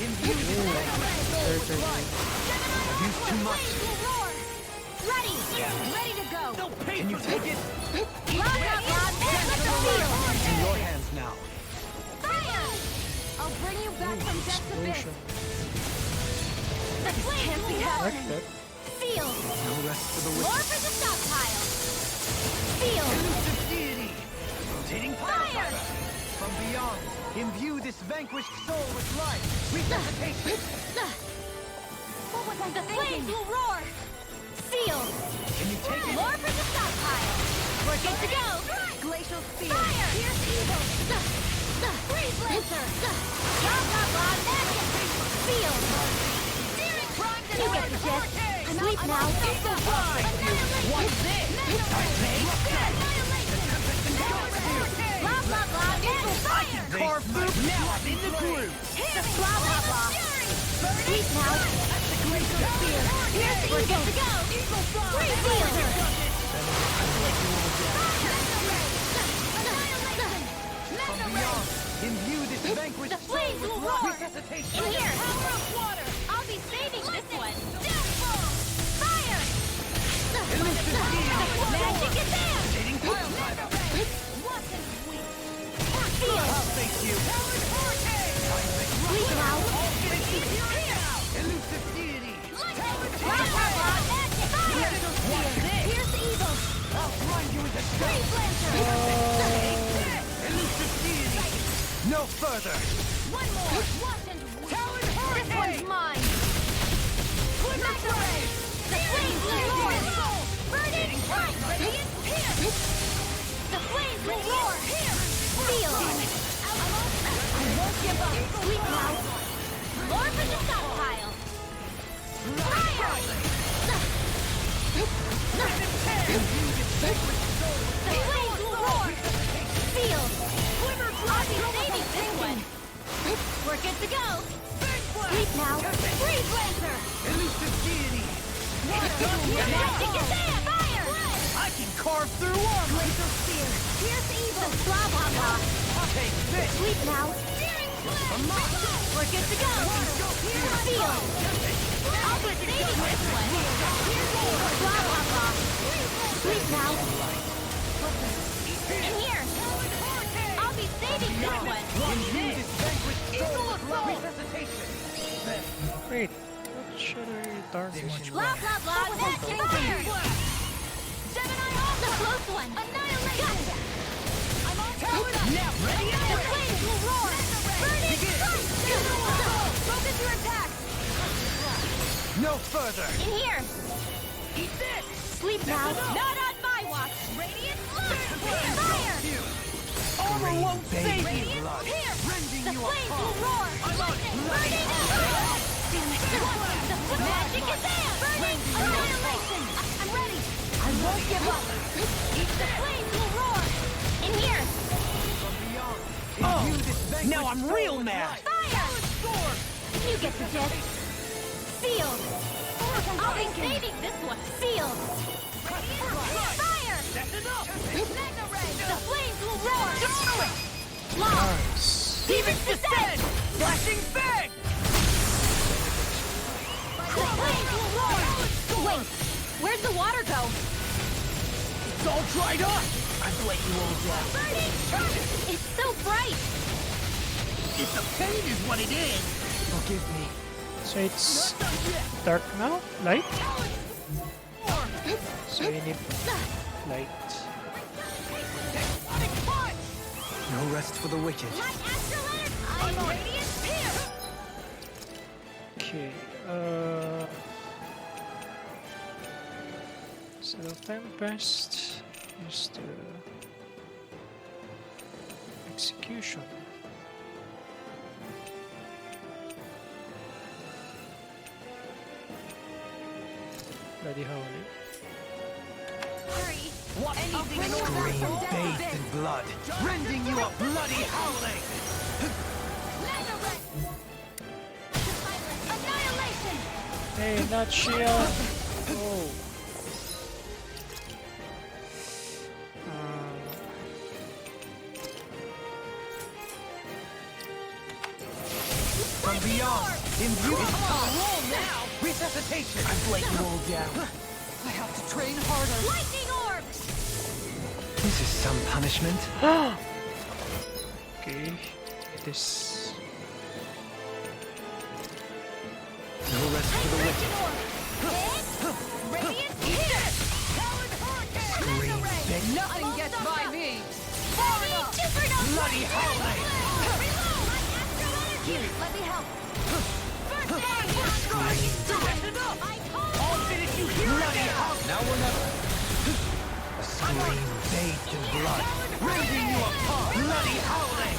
Imbue this vanquished soul with life. I've used too much. Ready! Ready to go! Can you take it? Blah blah blah! Let the field! It's in your hands now. Fire! I'll bring you back from death's abyss. Explosion. The flames will Like burn! that. Feel! No rest for the More wicked. for the stockpile! Feel! Elusive deity! Rotating Fire! From beyond, imbue this vanquished soul with life. Resuscitation! What was I thinking? The flames will roar! Feel! Can you take it? More for the stockpile! We're good to go! Glacial spear! Fire! Here's evil! Freeze lancer! Blah blah blah! Magic! Feel! You get the gist! Sleep now! What's this? Blah blah blah! Magic! Fire! Carve through. Now I'm in the groove. Blah blah blah! Sleep now! Glacial spear! We're good to go! Freeze lancer! From beyond, imbue this vanquished The soul flames with will life. roar! Resuscitation! In here! I'll be saving this one! Fire! Magic is there! Rotating pile driver. Feel! I'll face you. Sleep now! Elusive deity. Blah blah blah! Magic! Fire! Here's evil! I'll grind you into Freeze stone. lancer! Elusive deity. No further. One more! Watch and wait! This one's mine! Mega ray! The flames will roar! Burning strike! The flames will roar! Feel! I won't give up! Sleep now! More for the stockpile! Fire! The flames will roar! Feel! I'll be saving this one! We're good to go! Sleep now! Freeze lancer! Elusive deity. Magic is there! Fire! I can carve through armor. Glacial spear! Here's evil! Blah blah blah! Take this. Sleep now! We're good to go! Feel! I'll be saving this one! Blah blah blah! Sleep now! In here! I'll be saving this one! Imbue this vanquished soul with life. Resuscitation. Wait, what should I target? Blah blah blah! Magic! Fire! The close one! Annihilation! I'm on top! Now ready The up. flames will roar! Burning strike! Focus your attack! No further. In here! Eat this. Sleep now! Not on my watch! Radiant blood! Fire! Armor won't save you. Radiant here! Rending The you flames will apart. roar! Burning strike! The magic is there! Burning annihilation! I'm ready! I won't give up! The flames will roar! In here! Imbue this vanquished now I'm soul real with mad. life. Fire! You get the gist. Feel! I'll be saving this one. Feel! Fire! That's enough. The flames will roar! Long! Nice. Demons descend! Flashing bang. The flames will roar! Wait! Where's the water go? It's all dried up. I've let you all down. Burning strike! It's so bright! It's a pain is what it is. Forgive me. So it's dark now? Light? So you need light. No rest for the wicked. My astral energy! I'm radiant here! Okay, Little time passed. Use the execution. Bloody holy. Hurry! What Anything a in order scream from death to bathed this. in blood, rending you a bloody howling! Annihilation! Hey, not shield! Oh. From beyond, imbue roll now! Resuscitation! I'm letting you all down. I have to train harder. Lightning orb! This is some punishment. Okay, this. No rest for the wicked. Lightning orb! Radiant hit! Coward hurricane! Scream big. Nothing gets by me. Radiant supernova! Bloody howling! Reload! My astral energy! Let me help! First aid! That's enough! I call I'll finish you here! Bloody howling! Now or never! A scream bathed in blood. Rending you apart! Bloody howling!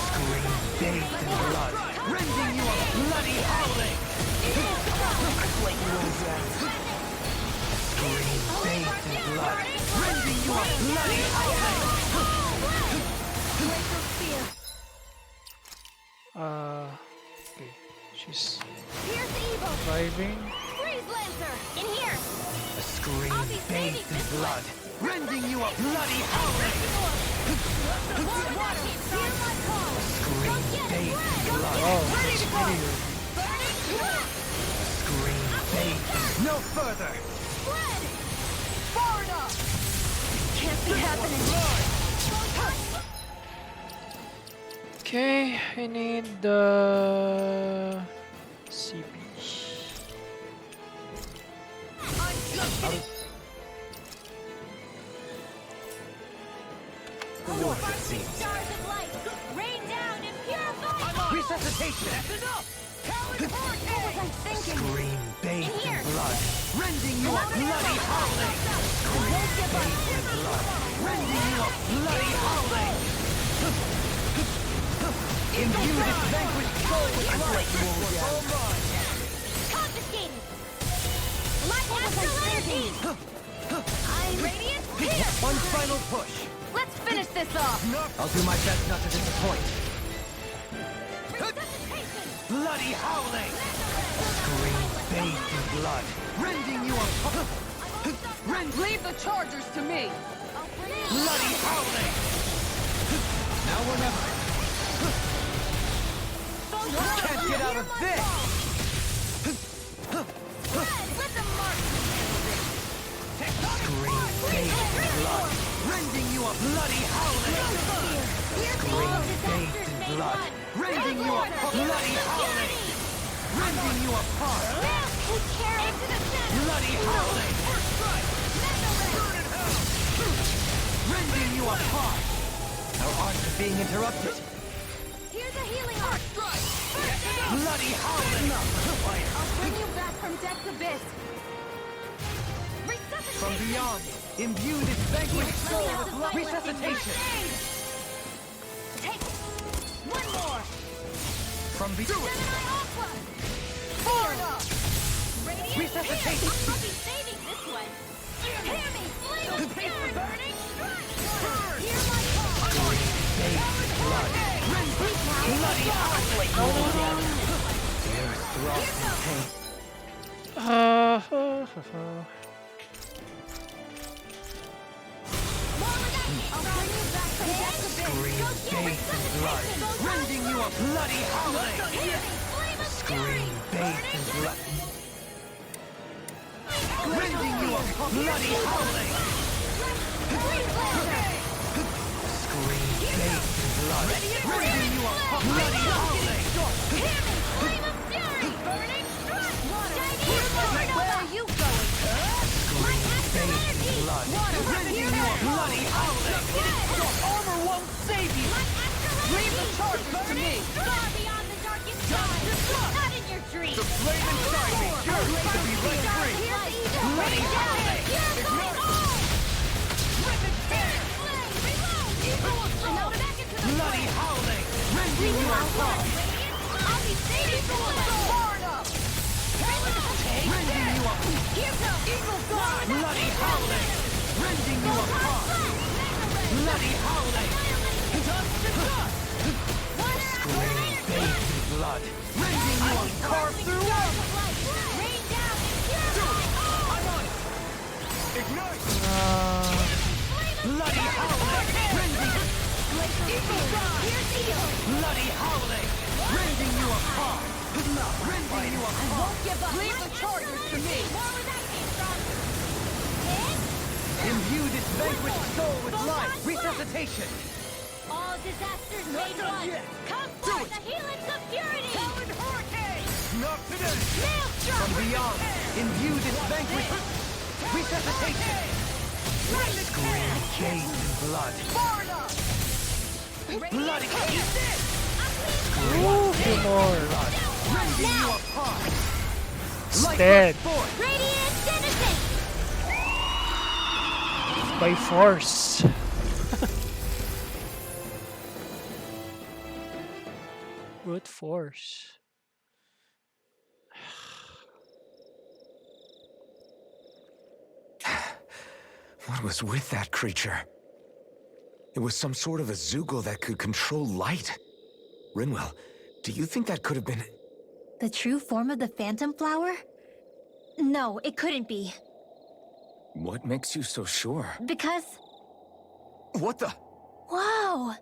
Scream bathed in blood. Rending you a bloody howling! I'm letting you all down. Scream bathed in blood. Rending you a bloody howling! Break your fear! Okay, she's Pierce evil! surviving. Freeze Lancer! In here! A scream I'll be saving bathed in this blood. Rending you a bloody howling! Water! Hear my call! Scream bathed in blood. Oh, Ready it's to go! video. Burning trap! Scream bathed. No further! Spread! Far enough! Can't be happening! Okay, I need the CP. I'm just getting... Sparkling stars of light! Rain down and purify! Resuscitation! That's enough! Coward hurricane! What was I thinking? Scream bathed Here. in blood. Rending you a bloody howling! Won't give up! Rending you a bloody howling! Imbue this vanquished soul with blood! Confiscated! My astral energy! I'm radiant here! One final push! Let's finish this off! I'll do my best not to disappoint. Resuscitation! Bloody howling! Scream bathed in blood. Rending you a Leave the chargers to me. bloody howling! Now or never! Can't get out of this! Let them mark! Scream bathed in blood. Rending you a bloody howling! Scream bathed in blood. Rending you a bloody howling! Rending you apart! Who cares? Into the center! Bloody howling! Rending you apart! Our arts are being interrupted. Here's a healing arc! Bloody howling! I'll bring you back from death's abyss! Resuscitation! From beyond, imbue this vanquished soul with blood. Resuscitation! Take one more! From beyond, Gemini Aqua! Radiant Resuscitation. I'll be saving this one! Hear me! Flame of fury! Burning strike! Hear my call! bloody howling! Dear thrust in pain. I'll bring you back from death's abyss! Scream Go get bathed in blood. resuscitation! Rending you a bloody howling! Hear me! Flame of fury! Scream bathed in blood. Rending you a bloody howling! Freeze Lancer! Scream bathed in blood. Rending you a bloody howling! Hear me! Flame of fury! Burning strike! Shiny supernova! Where are you going? My astral energy! blood. Water! Rending Hear you a me! bloody howling! Your armor won't save you! My astral energy! Leave the chargers to me. Far beyond the darkest sky! Not in your dreams! The flame inside me yearns to be let free! Bloody howling! Rending you are caught. I'll be saving the one. Far enough. Rending you up. Here's no Eagle God. Bloody howling. Rending you apart. Bloody howling. Screaming baby blood. Rending you up. Carved through up. Rain down and purify. I'm on. Ignite. Bloody howling. Rending. Eagle God. Bloody howling. Rending you apart. Rending you apart. I won't give up. Leave the chargers to me. Imbue this vanquished soul with life. Resuscitation. All disasters made one. Come forth, the helix of purity. Talon hurricane. Not today! Maelstrom. From beyond, imbue this vanquished. Resuscitation. Scream Bathed in blood. far enough. Bloody Ooh, two more. rending you apart. It's dead. Forth. Radiant citizen. By force. Brute force. What was with that creature? It was some sort of a Zoogle that could control light. Rinwell, do you think that could have been... The true form of the Phantom Flower? No, it couldn't be. What makes you so sure? Because... What the... Whoa!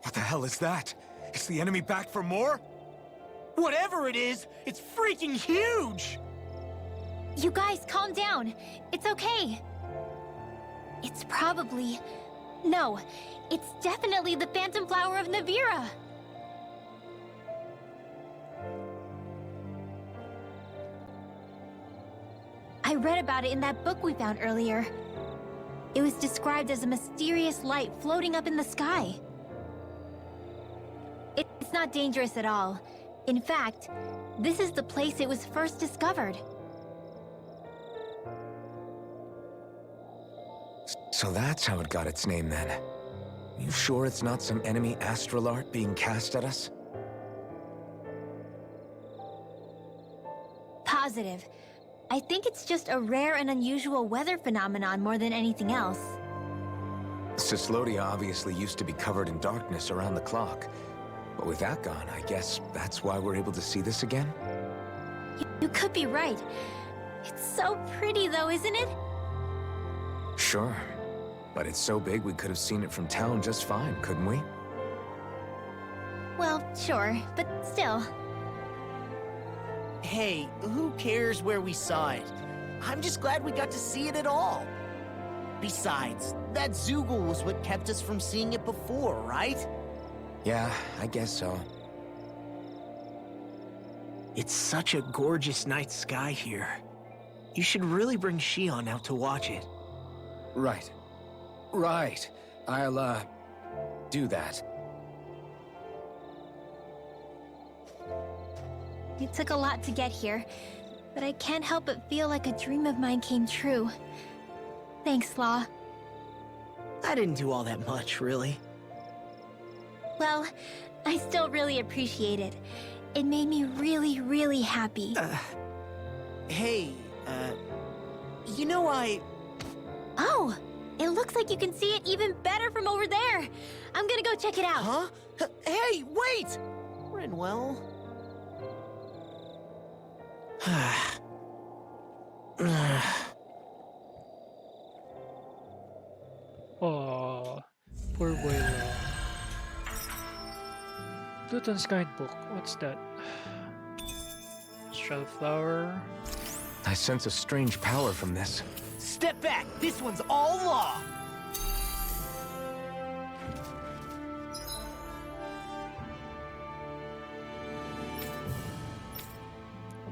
What the hell is that? Is the enemy back for more? Whatever it is, it's freaking huge! You guys, calm down. It's okay. It's probably... No, it's definitely the Phantom Flower of Navira. I read about it in that book we found earlier. It was described as a mysterious light floating up in the sky. It's not dangerous at all. In fact, this is the place it was first discovered. So that's how it got its name then. You sure it's not some enemy astral art being cast at us? Positive. I think it's just a rare and unusual weather phenomenon more than anything else. Cislodia obviously used to be covered in darkness around the clock. But with that gone, I guess that's why we're able to see this again? You could be right. It's so pretty though, isn't it? Sure. But it's so big we could have seen it from town just fine, couldn't we? Well, sure, but still. Hey, who cares where we saw it? I'm just glad we got to see it at all. Besides, that Zoogle was what kept us from seeing it before, right? Yeah, I guess so. It's such a gorgeous night sky here. You should really bring Shion out to watch it. Right. Right. I'll, do that. It took a lot to get here, but I can't help but feel like a dream of mine came true. Thanks, Law. I didn't do all that much, really. Well, I still really appreciate it. It made me really, really happy. Hey, you know Oh! It looks like you can see it even better from over there! I'm gonna go check it out! Huh? Hey, wait! Rinwell... Oh, poor boy. Pluton's guidebook. What's that? Astral flower. I sense a strange power from this. Step back! This one's all law!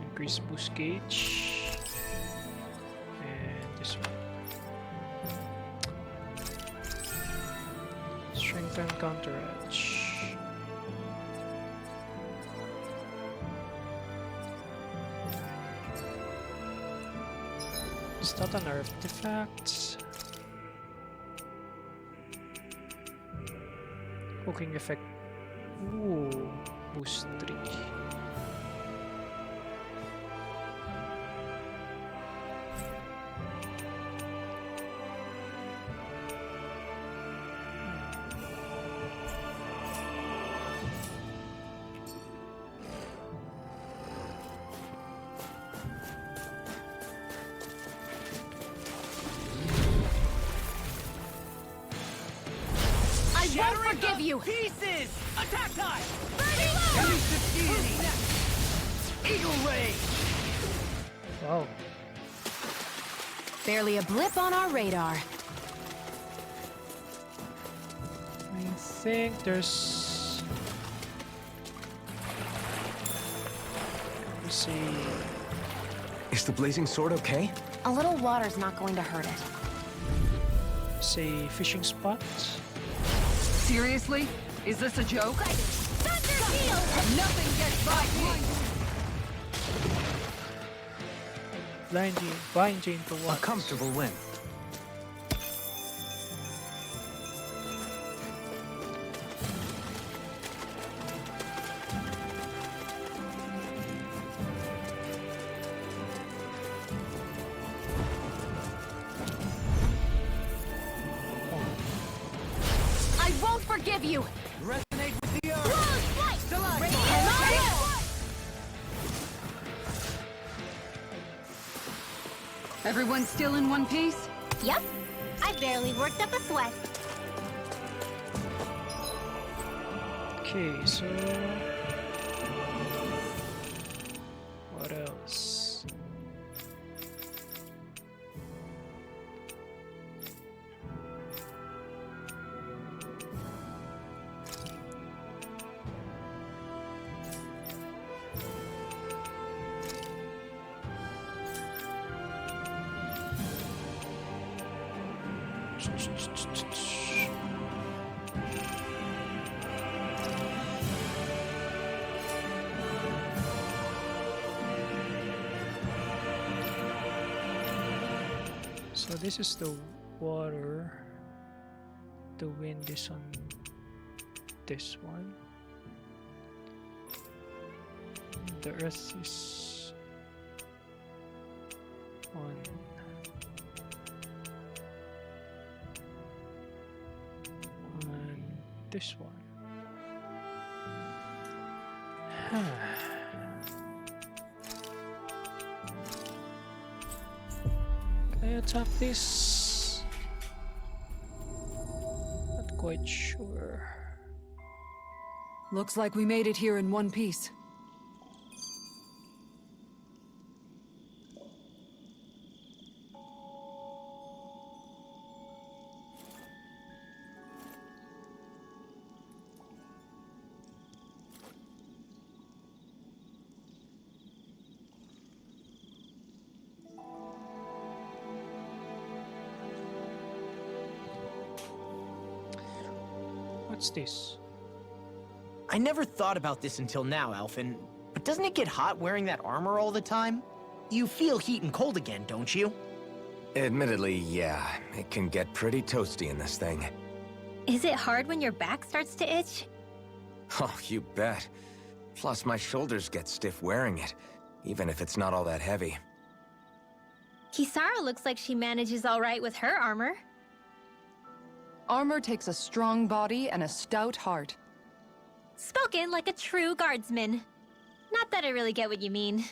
Increase boost gauge. And this one. Strengthen counter edge. Is that an artifact? Hooking effect Ooh, boost 3. I won't forgive you! Pieces! Attack time! Burning low! Eagle Ray! Wow. Barely a blip on our radar. I think there's... Let's see... Is the blazing sword okay? A little water's not going to hurt it. Say fishing spot. Seriously? Is this a joke? Thunder Shield! Nothing gets by me! Blind Jane to A what? comfortable win. I won't forgive you! Resonate with the earth! Close flight! Select! Everyone still in one piece? Yep. I barely worked up a sweat. Okay, so... What else? So this is the water. The wind is on this one. The earth is on this one. Can I attack this? Not quite sure. Looks like we made it here in one piece. What's this? I never thought about this until now, Alphen, but doesn't it get hot wearing that armor all the time? You feel heat and cold again, don't you? Admittedly, yeah. It can get pretty toasty in this thing. Is it hard when your back starts to itch? Oh, you bet. Plus, my shoulders get stiff wearing it, even if it's not all that heavy. Kisara looks like she manages all right with her armor. Armor takes a strong body and a stout heart. Spoken like a true guardsman. Not that I really get what you mean.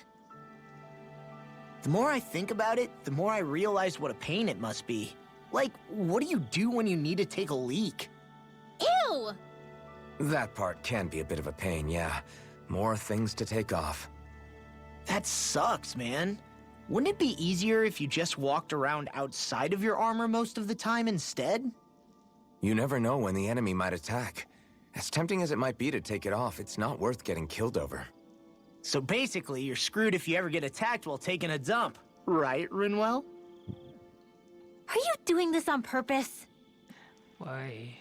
The more I think about it, the more I realize what a pain it must be. Like, what do you do when you need to take a leak? Ew! That part can be a bit of a pain, yeah. More things to take off. That sucks, man. Wouldn't it be easier if you just walked around outside of your armor most of the time instead? You never know when the enemy might attack. As tempting as it might be to take it off, it's not worth getting killed over. So basically, you're screwed if you ever get attacked while taking a dump. Right, Rinwell? Are you doing this on purpose? Why?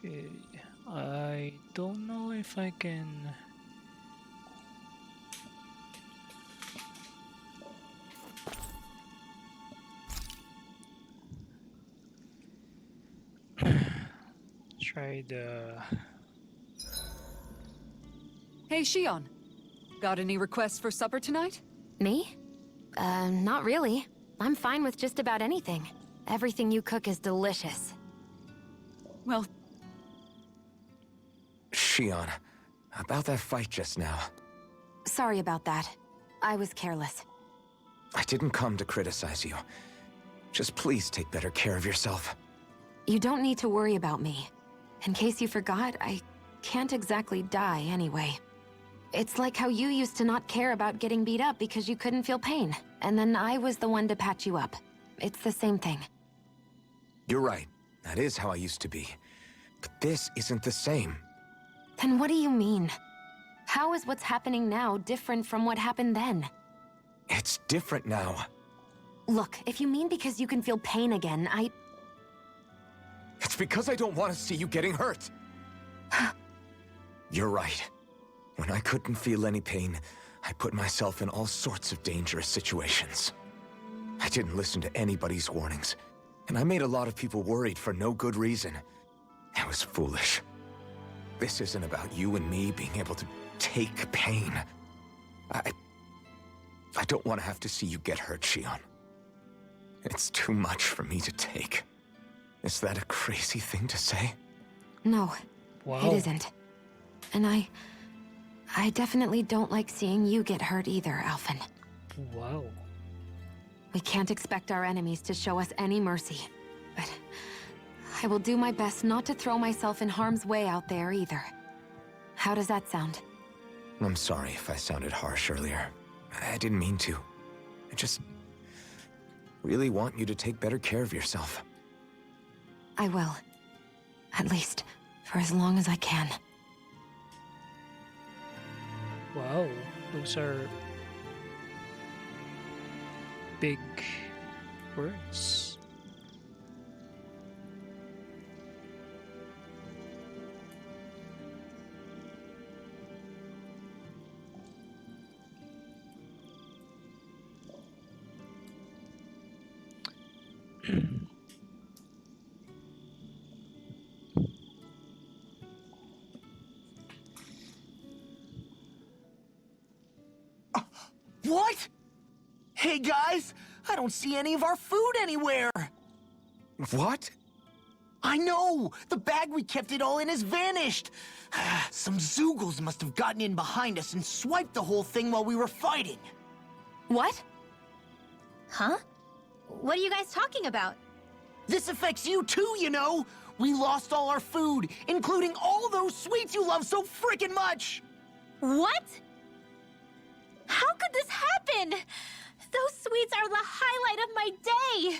Okay, I don't know if I can. Try the. Hey, Shion. Got any requests for supper tonight? Me? Not really. I'm fine with just about anything. Everything you cook is delicious. Well, Shion, about that fight just now. Sorry about that. I was careless. I didn't come to criticize you. Just please take better care of yourself. You don't need to worry about me. In case you forgot, I can't exactly die anyway. It's like how you used to not care about getting beat up because you couldn't feel pain, and then I was the one to patch you up. It's the same thing. You're right. That is how I used to be. But this isn't the same. Then what do you mean? How is what's happening now different from what happened then? It's different now. Look, if you mean because you can feel pain again, It's because I don't want to see you getting hurt. You're right. When I couldn't feel any pain, I put myself in all sorts of dangerous situations. I didn't listen to anybody's warnings, and I made a lot of people worried for no good reason. I was foolish. This isn't about you and me being able to take pain. I don't want to have to see you get hurt, Shion. It's too much for me to take. Is that a crazy thing to say? No, Wow. it isn't. And I definitely don't like seeing you get hurt either, Alphen. Wow. We can't expect our enemies to show us any mercy. But I will do my best not to throw myself in harm's way out there either. How does that sound? I'm sorry if I sounded harsh earlier. I didn't mean to. I just really want you to take better care of yourself. I will. At least, for as long as I can. Wow. Those are big words. What? Hey guys, I don't see any of our food anywhere. What? I know! The bag we kept it all in has vanished! Some Zoogles must have gotten in behind us and swiped the whole thing while we were fighting. What? Huh? What are you guys talking about? This affects you too, you know! We lost all our food, including all those sweets you love so frickin' much! What? How could this happen? Those sweets are the highlight of my day!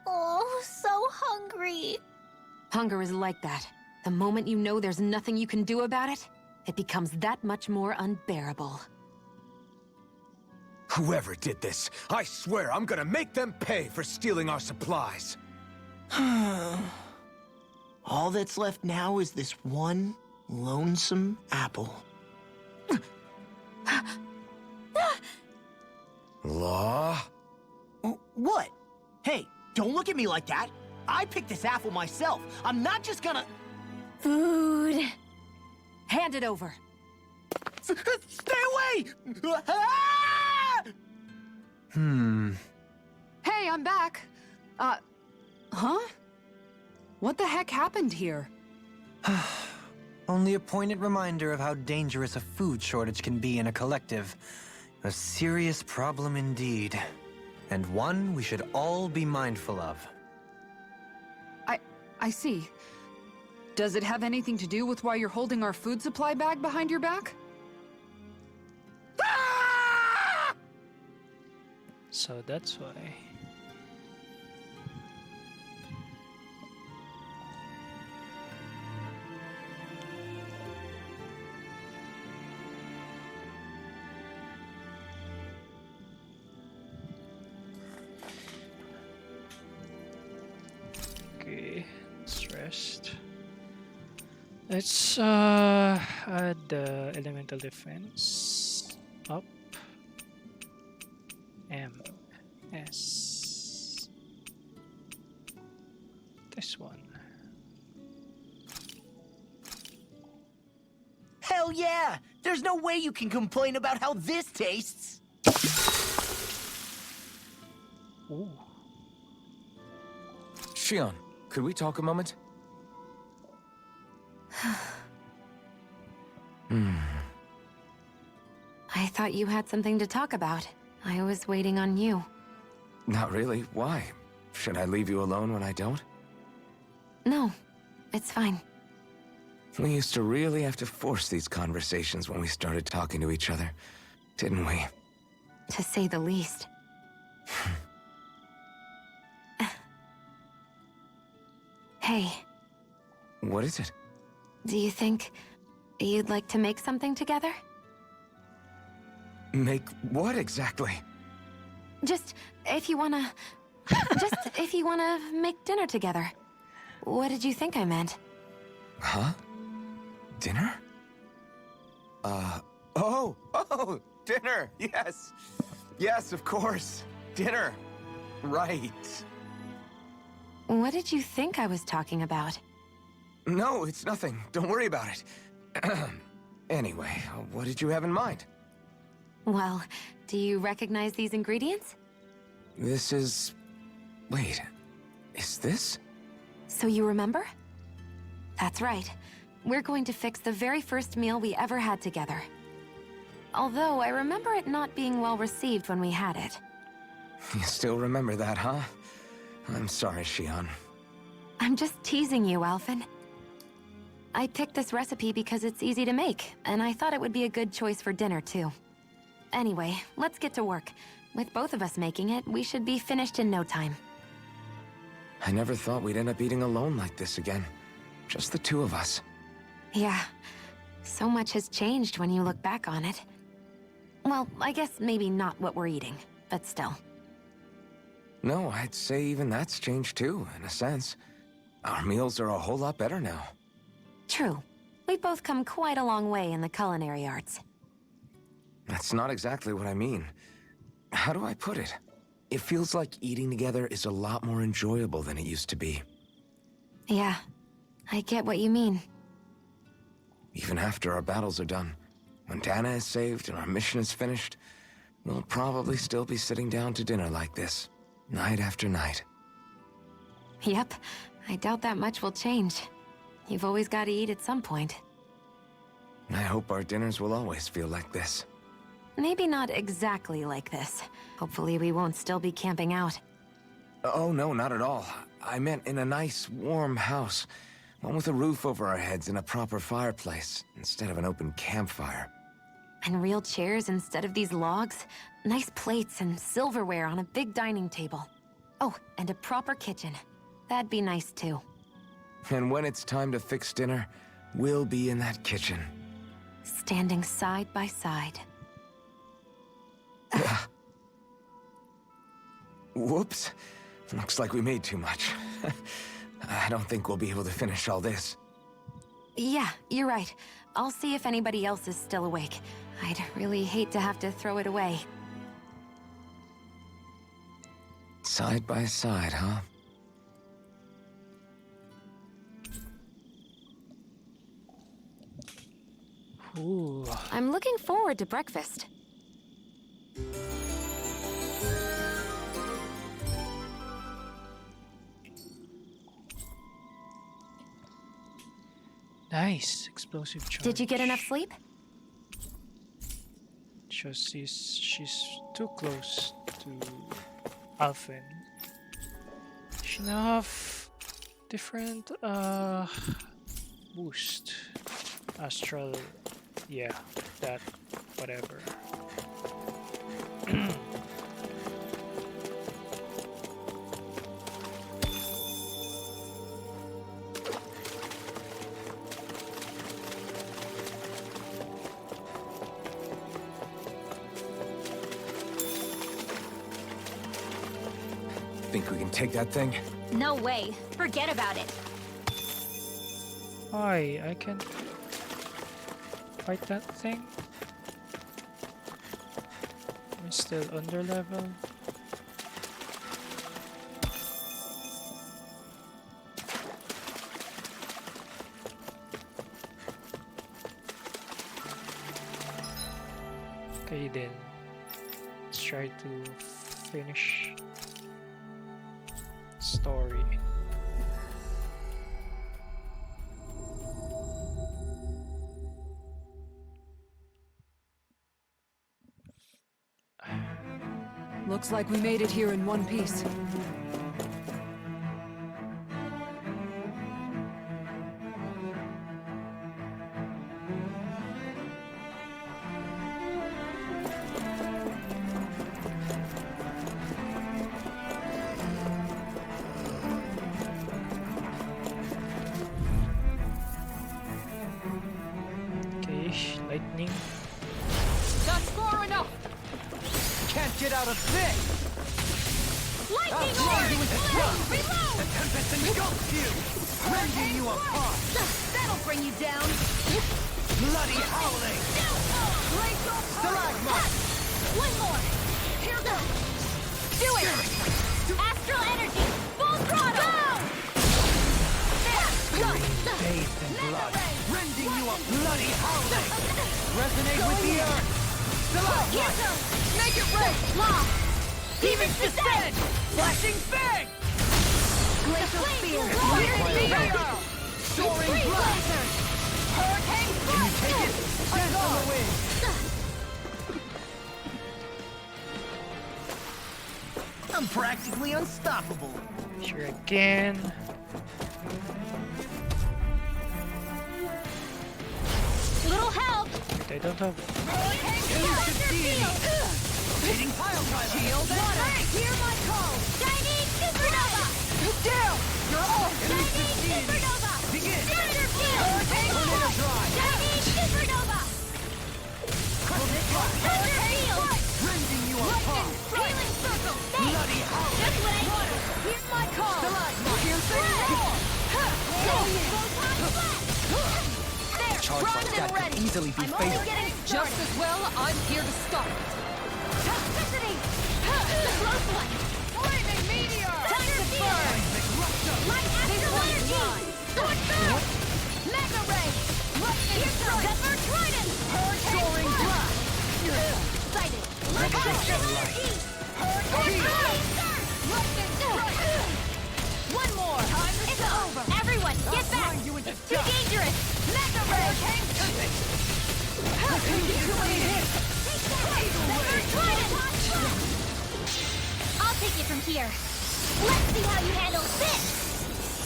Oh, so hungry. Hunger is like that. The moment you know there's nothing you can do about it, it becomes that much more unbearable. Whoever did this, I swear I'm gonna make them pay for stealing our supplies. All that's left now is this one lonesome apple. Law? What? Hey, don't look at me like that. I picked this apple myself. I'm not just gonna... Food. Hand it over. Stay away! Ah! hey, I'm back. Huh? What the heck happened here? Only a poignant reminder of how dangerous a food shortage can be in a collective. A serious problem indeed. And one we should all be mindful of. I see. Does it have anything to do with why you're holding our food supply bag behind your back? So that's why. Okay, let's rest. Let's add the elemental defense up. M S. This one. Hell yeah! There's no way you can complain about how this tastes! Ooh. Shion, could we talk a moment? I thought you had something to talk about. I was waiting on you. Not really. Why? Should I leave you alone when I don't? No, it's fine. We used to really have to force these conversations when we started talking to each other, didn't we? To say the least. Hey, What is it? do you think you'd like to make something together? Make what exactly? Just if you wanna... just if you wanna make dinner together. What did you think I meant? Huh? Dinner? Oh, dinner! Yes! Yes, of course! Dinner! Right. What did you think I was talking about? No, it's nothing. Don't worry about it. Anyway, what did you have in mind? Well, do you recognize these ingredients? This is... Wait, is this? So you remember? That's right. We're going to fix the very first meal we ever had together. Although I remember it not being well received when we had it. You still remember that, huh? I'm sorry, Shion. I'm just teasing you, Alphen. I picked this recipe because it's easy to make, and I thought it would be a good choice for dinner, too. Anyway, let's get to work. With both of us making it, we should be finished in no time. I never thought we'd end up eating alone like this again. Just the two of us. Yeah, so much has changed when you look back on it. Well, I guess maybe not what we're eating, but still. No, I'd say even that's changed too, in a sense. Our meals are a whole lot better now. True. We've both come quite a long way in the culinary arts. That's not exactly what I mean. How do I put it? It feels like eating together is a lot more enjoyable than it used to be. Yeah, I get what you mean. Even after our battles are done, when Dana is saved and our mission is finished, we'll probably still be sitting down to dinner like this, night after night. Yep, I doubt that much will change. You've always got to eat at some point. I hope our dinners will always feel like this. Maybe not exactly like this. Hopefully we won't still be camping out. Oh, no, not at all. I meant in a nice, warm house. One with a roof over our heads and a proper fireplace, instead of an open campfire. And real chairs instead of these logs. Nice plates and silverware on a big dining table. Oh, and a proper kitchen. That'd be nice too. And when it's time to fix dinner, we'll be in that kitchen. Standing side by side. Whoops. Looks like we made too much. I don't think we'll be able to finish all this. Yeah, you're right. I'll see if anybody else is still awake. I'd really hate to have to throw it away. Side by side, huh? Ooh. I'm looking forward to breakfast. Nice. Explosive charge. Did you get enough sleep? Shows she's too close to Alphen. She now have different boost. Astral, yeah, that, whatever. Think we can take that thing? No way. Forget about it. Hi, I can fight that thing? I'm still under level. Okay then, let's try to finish story. Looks like we made it here in one piece. Okay, lightning. That's far enough! Can't get out of this! Lightning orb! Reload! The tempest engulfs you! Rending you apart! That'll bring you down! Bloody howling! Stalagmite! One more! Here goes! Do it! Astral energy! Full throttle! Go! Bathed in blood, rending you a bloody howling! Resonate with the earth! Here Stalagmite! goes! Make it rain! Law! Demons descend! Flashing fang! Glacial spear! Meteor! Soaring Freeze blast! laser! Hurricane Can you take it? Stand on the wing! I'm practically unstoppable. Sure again. Little help! Wait, I don't have. Hitting pile driver! Shield and strength! Hear my call! Chinese supernova! Down! You're off! Chinese supernova! Begin! Predator field! Tornado drive! Chinese supernova! Crescent blast! Predator field! Rending you apart! Healing circle! Bloody howling! Just what I wanted! Here's my call! Stalagmite! Piercing roar! There! Charge like Bronze that and could ready! easily be I'm only fatal. getting Just started! as well, I'm here to stop it. Toxicity! The close one! Flaming meteor! Time to burn! Light astral energy! Sword through! Mega ray! Lightning strike! Zephyr trident! Hurricane blast! Excited! Light astral energy! Hurricane blast! Lightning strike! One more! It's over! Everyone, get back! It's too dangerous! Mega ray! Hurricane I'll take it from here. Let's see how you handle this.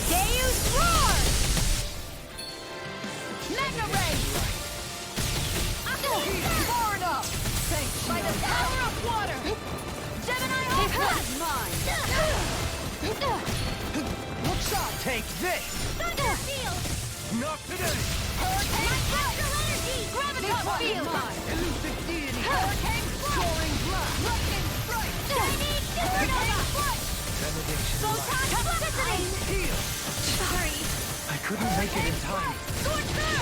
Deus roar! Mega ray! Far enough! By the power of water! Gemini Ultra! Look shot! Take this! Thunder field! Not today! Hurricane astral energy! Graviton field! Elusive deity! Hurricane Soaring blast! Lightning strike! Chinese supernova! Photon toxicity! Heal! Sorry. I couldn't make it in time. Sword through!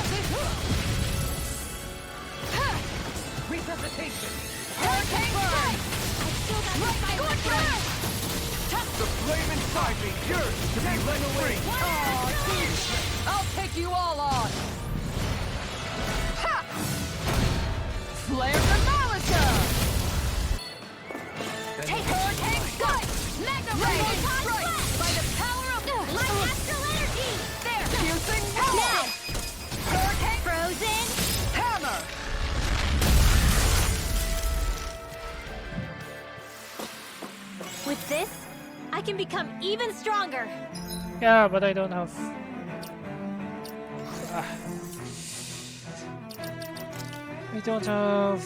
Resuscitation! Hurricane strike! I still got my sword through! The flame inside me yearns to be let free! I'll take you all on! Ha! Flare the Malika! Take hurricane strike! Mega ray! Photon blast! By the power of light astral energy! There! Piercing Now! roar! Hurricane frozen! Hammer! With this, I can become even stronger! Yeah, but I don't have. I don't have.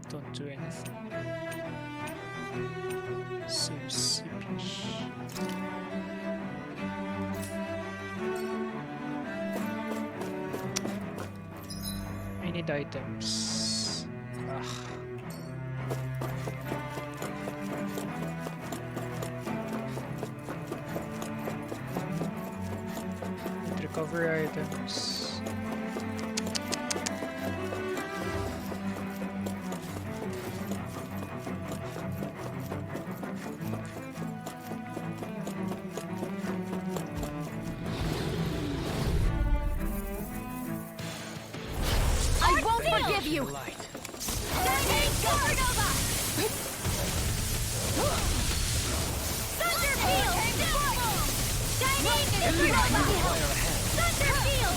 Don't do anything. Save CP. I need items. library items. I won't forgive you! Shining Supernova! Thunder Field! Shining Supernova! Thunder Field!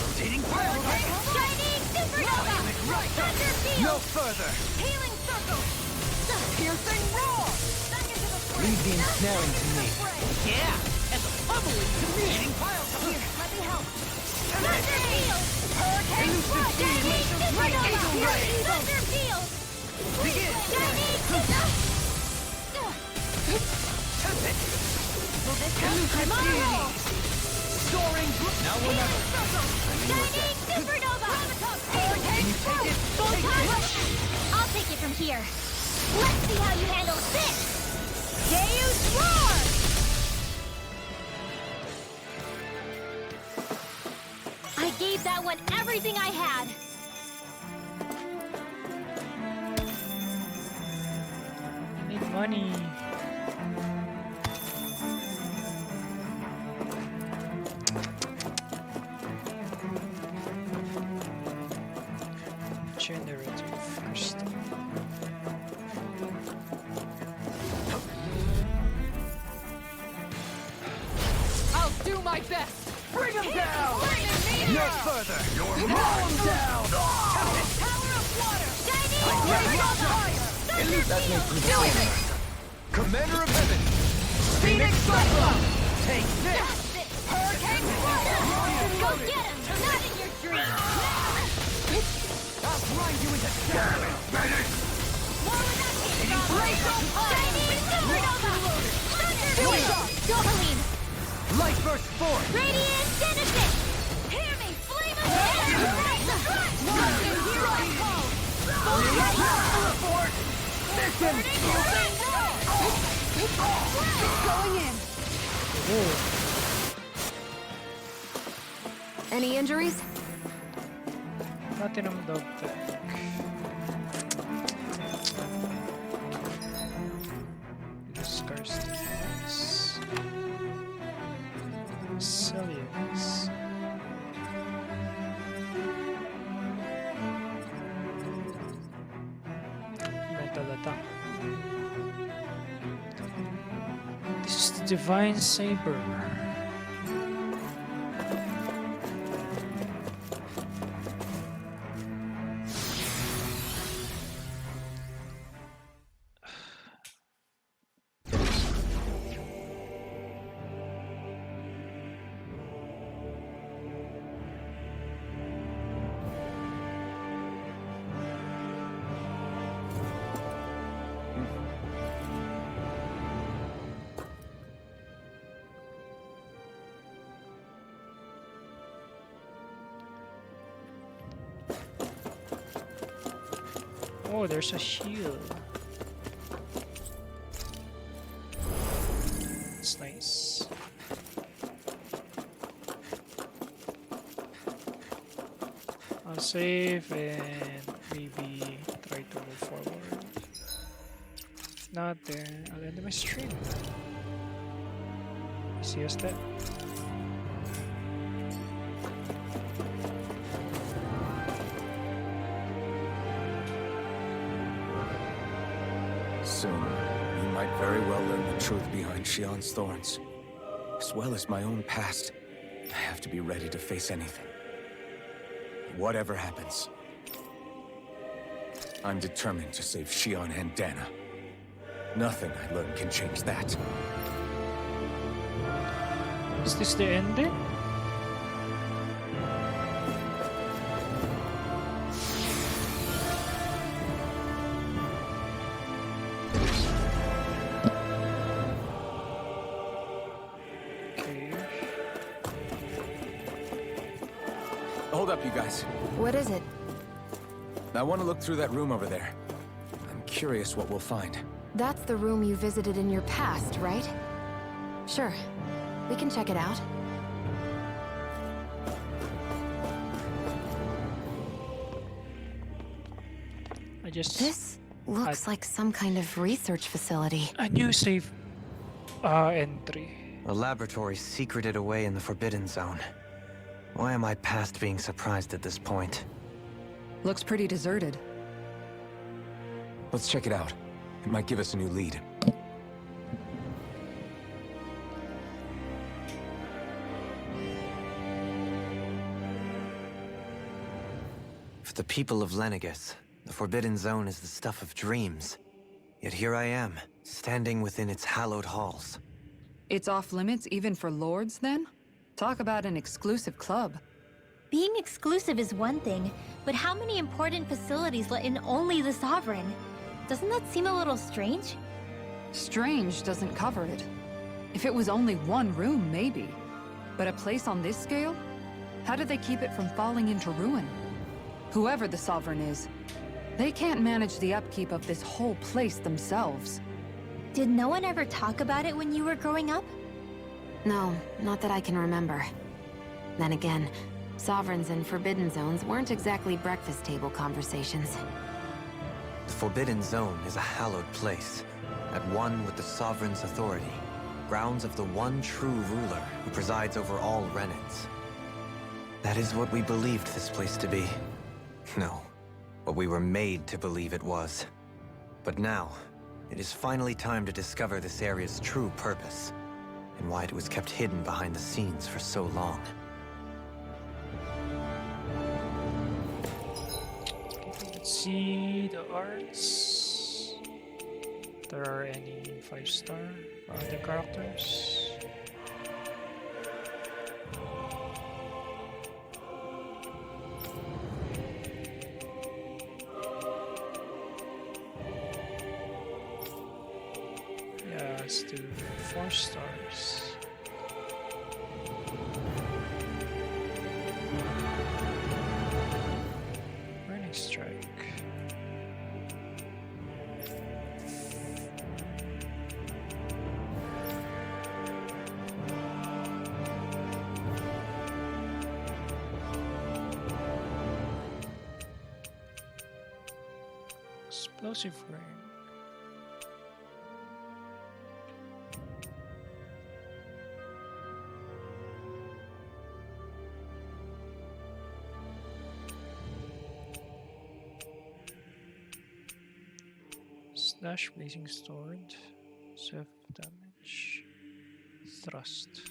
Shining Supernova! Thunder Field! No further! Healing Circle! Piercing Roar! Leave the ensnaring to me. Yeah! And the pummeling to me! Here, let me help! Thunder Field! Hurricane Flood! Shining Supernova! Thunder Field! Begin! Shining Supernova! I'm on a roll! Soaring! Now or never! Shining Supernova! Hurricane Flood! Full touch! I'll take it from here. Let's see how you handle this! Deus Roar! I gave that one everything I had. I need money. Generator first. I'll do my best! Bring him down! No further! You're mine down! Power of water! Shining Supernova! That makes me Do it! Commander of Heaven! Phoenix Cyclone! Take this! That's it! Hurricane Flood! Go get him! Not in your dreams! I'll grind you into dust! More with that Shining Supernova! Thunder Field! Dohaline! Light burst forth! Radiant Genesis! Hear me! Flame of Heaven! Watching Hero Call! Report! Mission! Going in! Any injuries? Platinum dog tag. Scarcity. Resilience. Metal attack. This is the Divine Saber. Oh, there's a shield. It's nice. I'll save and maybe try to move forward. Not there. I'll end my stream. See us there. Soon, you might very well learn the truth behind Xion's thorns. As well as my own past, I have to be ready to face anything. Whatever happens, I'm determined to save Xion and Dana. Nothing I learn can change that. Is this the ending? Hold up, you guys. What is it? I want to look through that room over there. I'm curious what we'll find. That's the room you visited in your past, right? Sure. We can check it out. I just This looks like some kind of research facility. a new save entry. A laboratory secreted away in the Forbidden Zone. Why am I past being surprised at this point? Looks pretty deserted. Let's check it out. It might give us a new lead. For the people of Lenegus, the Forbidden Zone is the stuff of dreams. Yet here I am, standing within its hallowed halls. It's off limits even for lords, then? Talk about an exclusive club. Being exclusive is one thing, but how many important facilities let in only the Sovereign? Doesn't that seem a little strange? Strange doesn't cover it. If it was only one room, maybe. But a place on this scale? How did they keep it from falling into ruin? Whoever the Sovereign is, they can't manage the upkeep of this whole place themselves. Did no one ever talk about it when you were growing up? No, not that I can remember. Then again, Sovereigns and Forbidden Zones weren't exactly breakfast table conversations. The Forbidden Zone is a hallowed place, at one with the Sovereign's authority, grounds of the one true ruler who presides over all Renans. That is what we believed this place to be. No, what we were made to believe it was. But now, it is finally time to discover this area's true purpose, and why it was kept hidden behind the scenes for so long. Let's see the arts. If there are any 5-star other characters. Yeah, let's do 4 stars. Burning Strike. Explosive Rain. Slash Blazing Sword, self damage, thrust.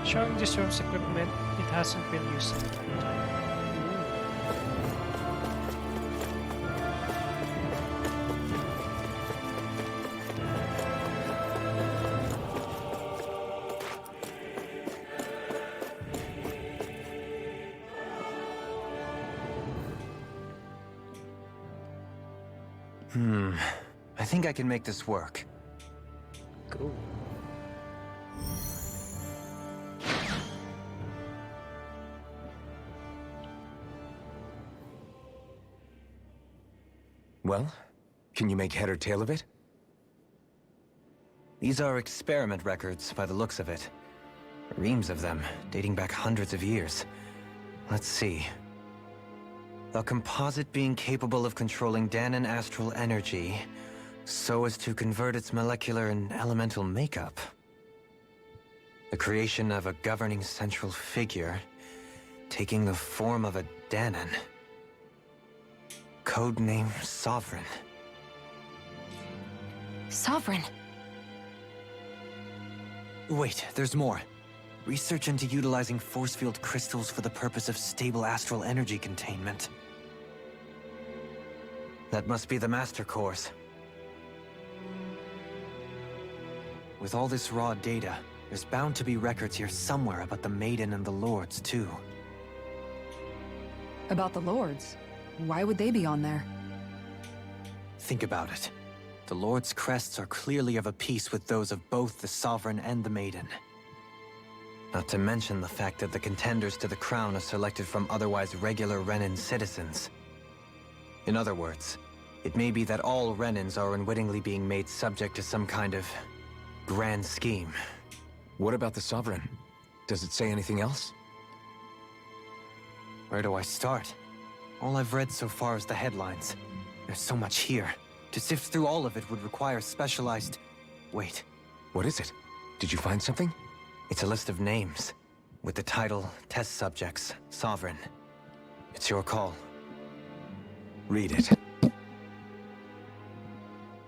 Showing this room's equipment, it hasn't been used in a long time. I think I can make this work. Cool. Well, can you make head or tail of it? These are experiment records, by the looks of it. Reams of them, dating back hundreds of years. Let's see. A composite being capable of controlling Danon astral energy, so as to convert its molecular and elemental makeup. The creation of a governing central figure, taking the form of a Danon. Codename Sovereign. Sovereign! Wait, there's more. Research into utilizing force field crystals for the purpose of stable astral energy containment. That must be the master course. With all this raw data, There's bound to be records here somewhere about the Maiden and the Lords, too. About the Lords? Why would they be on there? Think about it. The Lord's crests are clearly of a piece with those of both the Sovereign and the Maiden. Not to mention the fact that the contenders to the crown are selected from otherwise regular Renan citizens. In other words, it may be that all Renans are unwittingly being made subject to some kind of grand scheme. What about the Sovereign? Does it say anything else? Where do I start? All I've read so far is the headlines. There's so much here. To sift through all of it would require specialized... Wait. What is it? Did you find something? It's a list of names, with the title, Test Subjects, Sovereign. It's your call. Read it.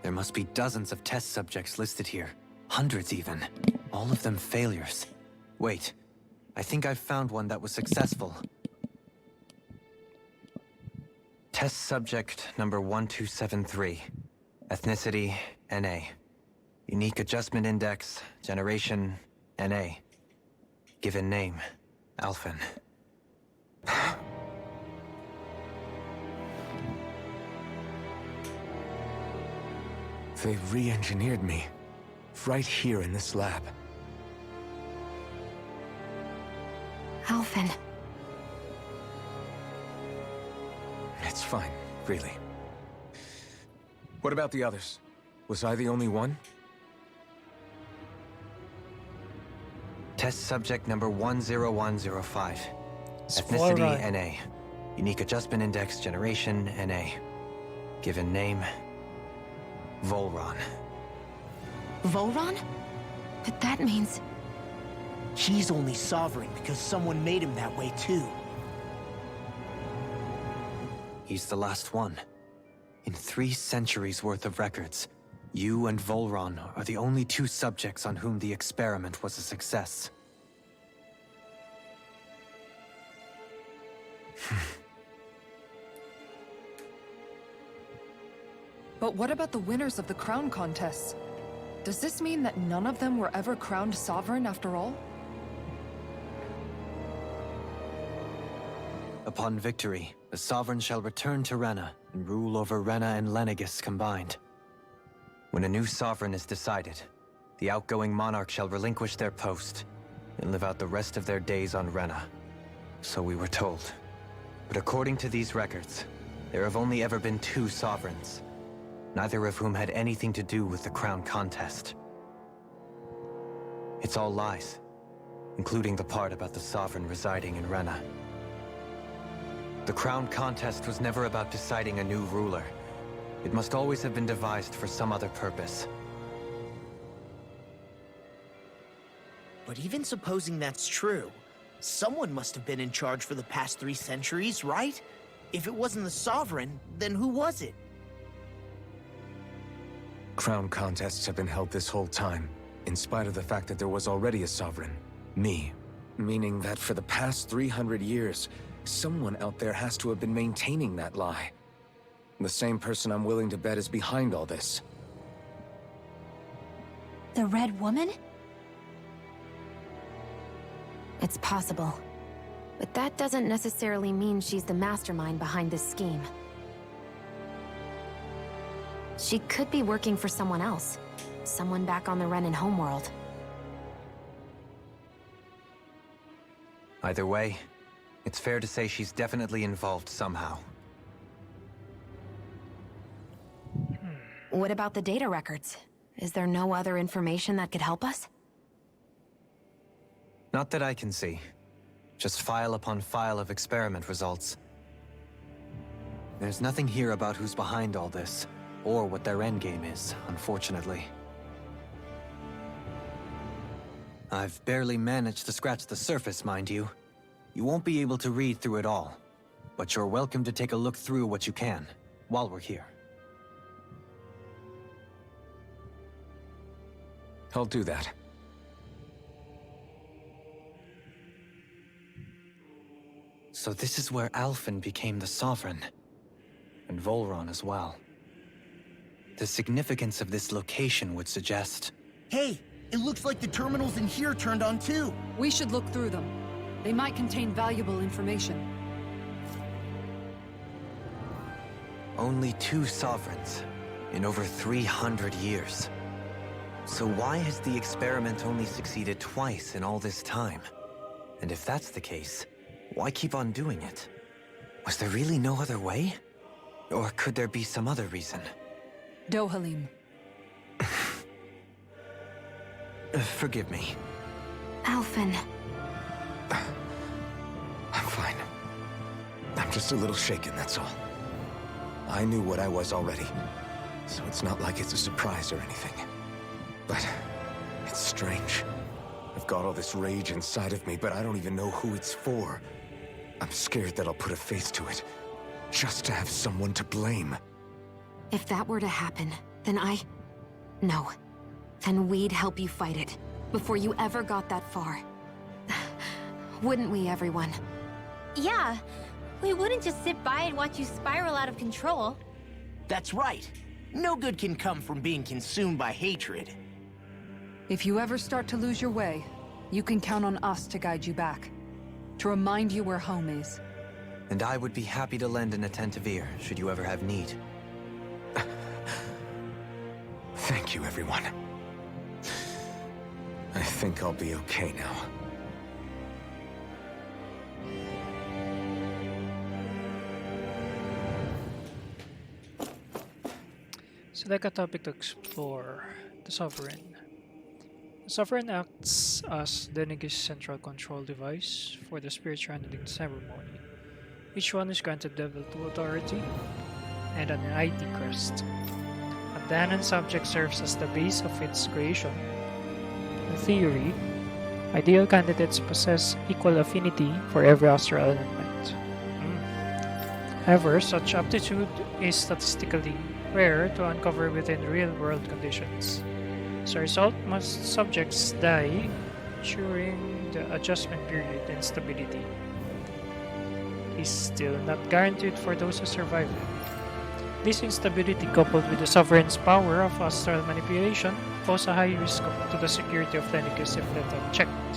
There must be dozens of test subjects listed here. Hundreds even. All of them failures. Wait, I think I've found one that was successful. Test subject number 1273. Ethnicity, NA. Unique adjustment index, generation, NA. Given name, Alphen. They re-engineered me. Right here in this lab. Alphen. It's fine, really. What about the others? Was I the only one? Test subject number 10105. It's Ethnicity, fluoride. NA. Unique adjustment index, generation, NA. Given name, Volron. Volron? But that means... He's only sovereign because someone made him that way too. He's the last one. In 3 centuries worth of records, you and Volron are the only 2 subjects on whom the experiment was a success. But what about the winners of the crown contests? Does this mean that none of them were ever crowned sovereign after all? Upon victory, the Sovereign shall return to Rena and rule over Rena and Lenegis combined. When a new Sovereign is decided, the outgoing monarch shall relinquish their post and live out the rest of their days on Rena. So we were told. But according to these records, there have only ever been 2 Sovereigns, neither of whom had anything to do with the crown contest. It's all lies, including the part about the Sovereign residing in Rena. The crown contest was never about deciding a new ruler. It must always have been devised for some other purpose. But even supposing that's true, someone must have been in charge for the past 3 centuries, right? If it wasn't the Sovereign, then who was it? Crown contests have been held this whole time, in spite of the fact that there was already a Sovereign. Me. Meaning that for the past 300 years, someone out there has to have been maintaining that lie. The same person I'm willing to bet is behind all this. The Red Woman? It's possible. But that doesn't necessarily mean she's the mastermind behind this scheme. She could be working for someone else. Someone back on the Renan homeworld. Either way, it's fair to say she's definitely involved somehow. What about the data records? Is there no other information that could help us? Not that I can see. Just file upon file of experiment results. There's nothing here about who's behind all this, or what their endgame is, unfortunately. I've barely managed to scratch the surface, mind you. You won't be able to read through it all, but you're welcome to take a look through what you can, while we're here. I'll do that. So this is where Alphen became the Sovereign, and Volron as well. The significance of this location would suggest... Hey, It looks like the terminals in here turned on too. We should look through them. They might contain valuable information. Only 2 sovereigns in over 300 years. So why has the experiment only succeeded twice in all this time? And if that's the case, why keep on doing it? Was there really no other way? Or could there be some other reason? Dohalim. Forgive me. Alphen. I'm fine. I'm just a little shaken, that's all. I knew what I was already, so it's not like it's a surprise or anything. But it's strange. I've got all this rage inside of me, but I don't even know who it's for. I'm scared that I'll put a face to it, just to have someone to blame. If that were to happen, then No. Then we'd help you fight it, before you ever got that far. Wouldn't we, everyone? Yeah, we wouldn't just sit by and watch you spiral out of control. That's right. No good can come from being consumed by hatred. If you ever start to lose your way, you can count on us to guide you back. To remind you where home is. And I would be happy to lend an attentive ear, should you ever have need. Thank you, everyone. I think I'll be okay now. Select a topic to explore. The Sovereign. The Sovereign acts as Denigi's central control device for the spirit channeling ceremony. Each one is granted level 2 authority and an ID crest. A Danon subject serves as the base of its creation. In theory, ideal candidates possess equal affinity for every astral element. However, such aptitude is statistically rare to uncover within real-world conditions. As a result, most subjects die during the adjustment period and stability is still not guaranteed for those who survive it. This instability, coupled with the Sovereign's power of astral manipulation, pose a high risk to the security of Lennicus if left unchecked.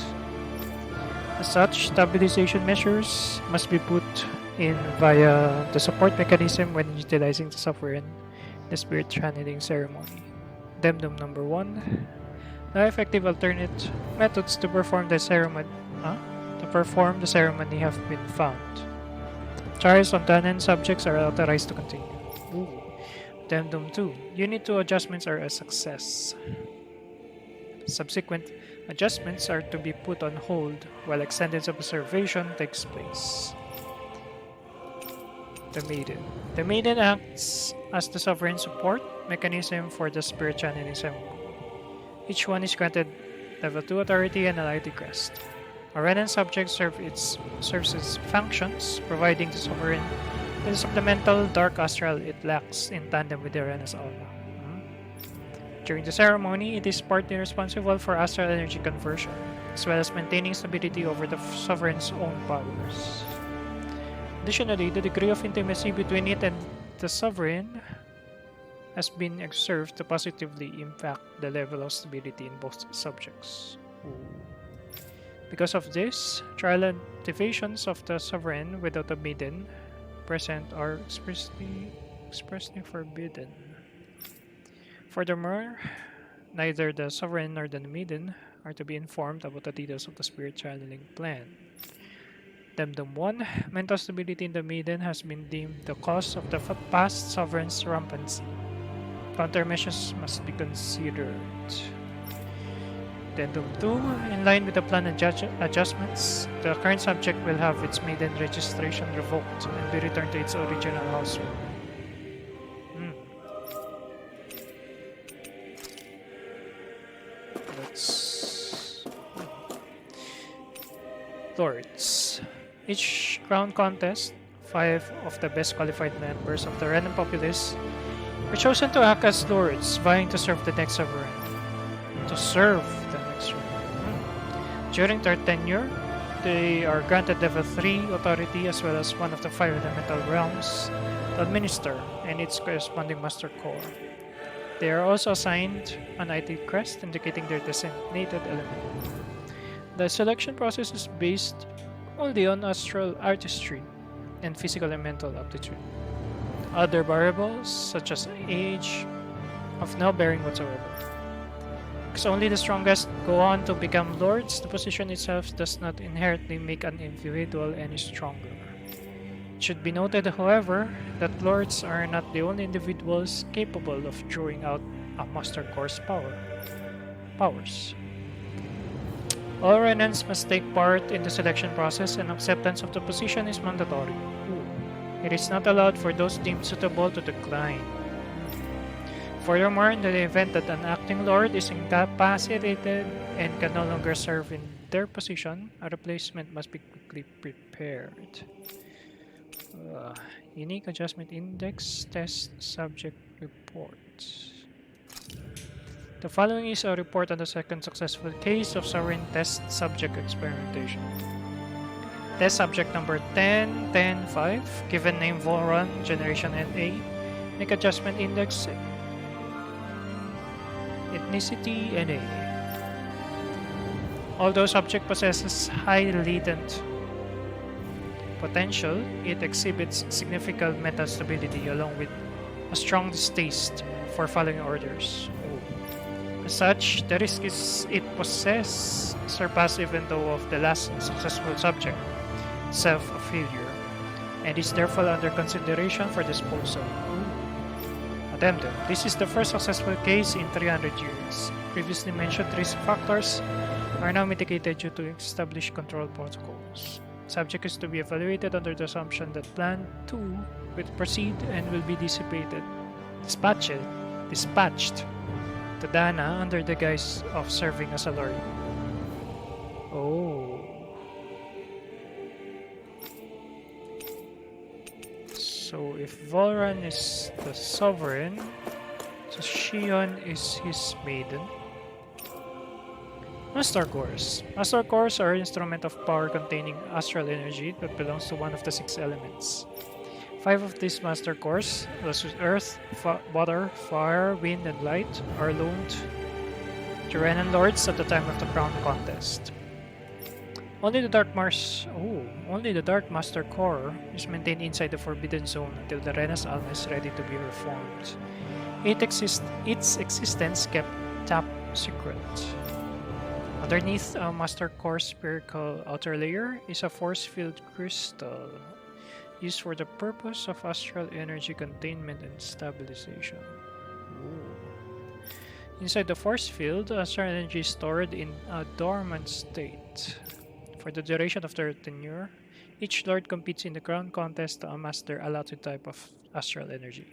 As such, stabilization measures must be put in via the support mechanism when utilizing the Sovereign in the Spirit Channeling Ceremony. Addendum number 1. No effective alternate methods to perform the ceremony have been found. Trials on Danon subjects are authorized to continue. Addendum 2. Unit 2 adjustments are a success. Subsequent adjustments are to be put on hold while extended observation takes place. The Maiden. The Maiden acts as the sovereign support mechanism for the spirit channeling ceremony. Each one is granted level 2 authority and an ID crest. A Renan subject serves its functions, providing the sovereign with a supplemental dark astral it lacks in tandem with the Rena's aura. During the ceremony, it is partly responsible for astral energy conversion, as well as maintaining stability over the sovereign's own powers. Additionally, the degree of intimacy between it and the sovereign has been observed to positively impact the level of stability in both subjects. Because of this, trial activations of the sovereign without a maiden present are expressly forbidden. Furthermore, neither the sovereign nor the maiden are to be informed about the details of the spirit channeling plan. Addendum 1. Mental stability in the maiden has been deemed the cause of the past sovereign's rampancy. Countermeasures must be considered. Addendum 2. In line with the plan adjustments, the current subject will have its maiden registration revoked and be returned to its original household. Lords. Each round contest, 5 of the best qualified members of the random populace are chosen to act as lords, vying to serve the next sovereign. During their tenure, they are granted level 3 authority as well as one of the 5 elemental realms to administer and its corresponding master core. They are also assigned an ID crest indicating their designated element. The selection process is based only on astral artistry and physical and mental aptitude. Other variables, such as age, have no bearing whatsoever. Because only the strongest go on to become lords, the position itself does not inherently make an individual any stronger. It should be noted, however, that lords are not the only individuals capable of drawing out a Master Course powers. All Renans must take part in the selection process, and acceptance of the position is mandatory. It is not allowed for those deemed suitable to decline. Furthermore, in the event that an acting lord is incapacitated and can no longer serve in their position, a replacement must be quickly prepared. Unique Adjustment Index Test Subject Report. The following is a report on the second successful case of Sovereign Test Subject Experimentation. Test Subject number 10-10-5, given name Voron, Generation NA, Unique Adjustment Index, Ethnicity NA. Although subject possesses high latent potential, it exhibits significant mental stability along with a strong distaste for following orders. As such, the risk it possesses surpass even though of the last successful subject, self a failure, and is therefore under consideration for disposal. Addendum. This is the first successful case in 300 years. Previously mentioned risk factors are now mitigated due to established control protocols. Subject is to be evaluated under the assumption that Plan 2 will proceed and will be dispatched to Dana under the guise of serving as a lord. Oh. So if Volran is the sovereign, so Shion is his maiden. Master Cores. Master Cores are instruments of power containing astral energy that belongs to one of the 6 elements. 5 of these Master Cores, those with Earth, Water, Fire, Wind, and Light, are loaned to Renan Lords at the time of the Crown Contest. Only the Dark Master Core is maintained inside the Forbidden Zone until the Renas Alma is ready to be reformed. Its existence kept top secret. Underneath a Master Core's spherical outer layer is a force field crystal used for the purpose of astral energy containment and stabilization. Inside the force field, astral energy is stored in a dormant state. For the duration of their tenure, each lord competes in the crown contest to amass their allotted type of astral energy.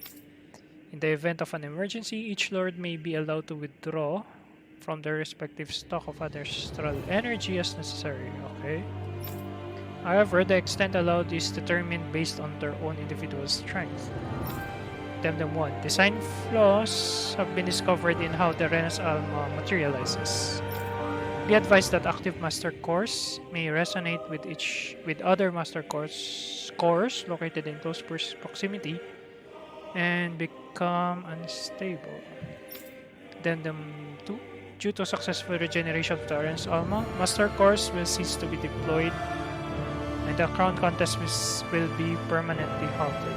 In the event of an emergency, each lord may be allowed to withdraw from their respective stock of astral energy as necessary. Okay. However, the extent allowed is determined based on their own individual strength. Addendum 1. Design flaws have been discovered in how the Renas Alma materializes. Be advised that active Master Cores may resonate with other Master Cores located in close proximity and become unstable. Addendum 2. Due to successful regeneration of the Renas Alma, Master Cores will cease to be deployed and the crown contest will be permanently halted.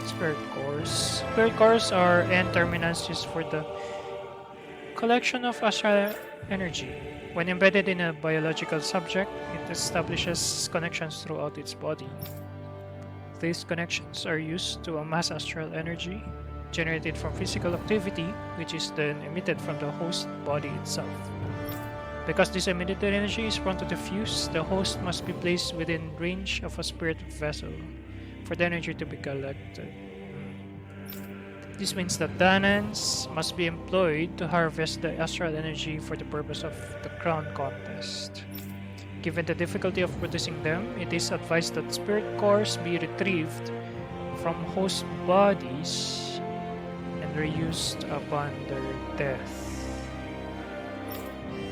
Spirit Cores. Spirit Cores are N-terminals used for the collection of astral energy. When embedded in a biological subject, it establishes connections throughout its body. These connections are used to amass astral energy generated from physical activity, which is then emitted from the host body itself. Because this emitted energy is prone to diffuse, the host must be placed within range of a spirit vessel for the energy to be collected. This means that Danans must be employed to harvest the astral energy for the purpose of the crown contest. Given the difficulty of producing them, it is advised that spirit cores be retrieved from host bodies and reused upon their death.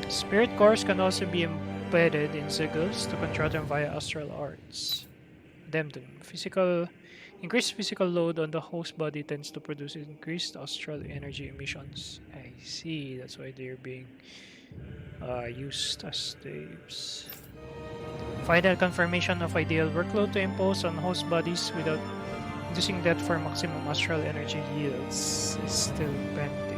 Spirit cores can also be embedded in sigils to control them via astral arts. Addendum. Increased physical load on the host body tends to produce increased astral energy emissions. I see, that's why they're being used as slaves. Final confirmation of ideal workload to impose on host bodies without inducing that for maximum astral energy yields is still pending.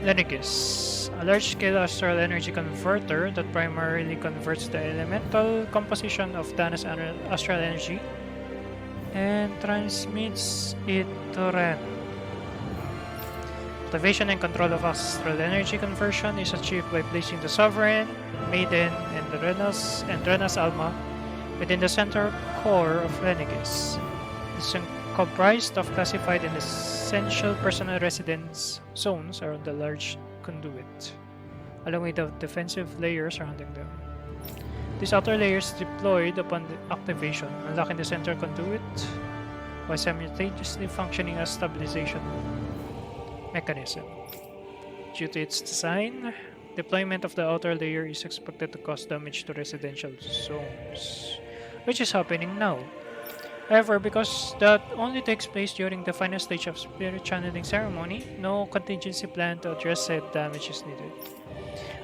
Lenigis, a large-scale astral energy converter that primarily converts the elemental composition of Dana's astral energy and transmits it to Ren. Activation and control of astral energy conversion is achieved by placing the Sovereign, Maiden, and Rena's Alma within the center core of Lenigis. This is comprised of classified and essential personal residence zones around the large conduit, along with the defensive layers surrounding them. These outer layers deployed upon the activation, unlocking the center conduit while simultaneously functioning as stabilization mechanism. Due to its design, deployment of the outer layer is expected to cause damage to residential zones, which is happening now. However, because that only takes place during the final stage of spirit channeling ceremony, no contingency plan to address said damage is needed.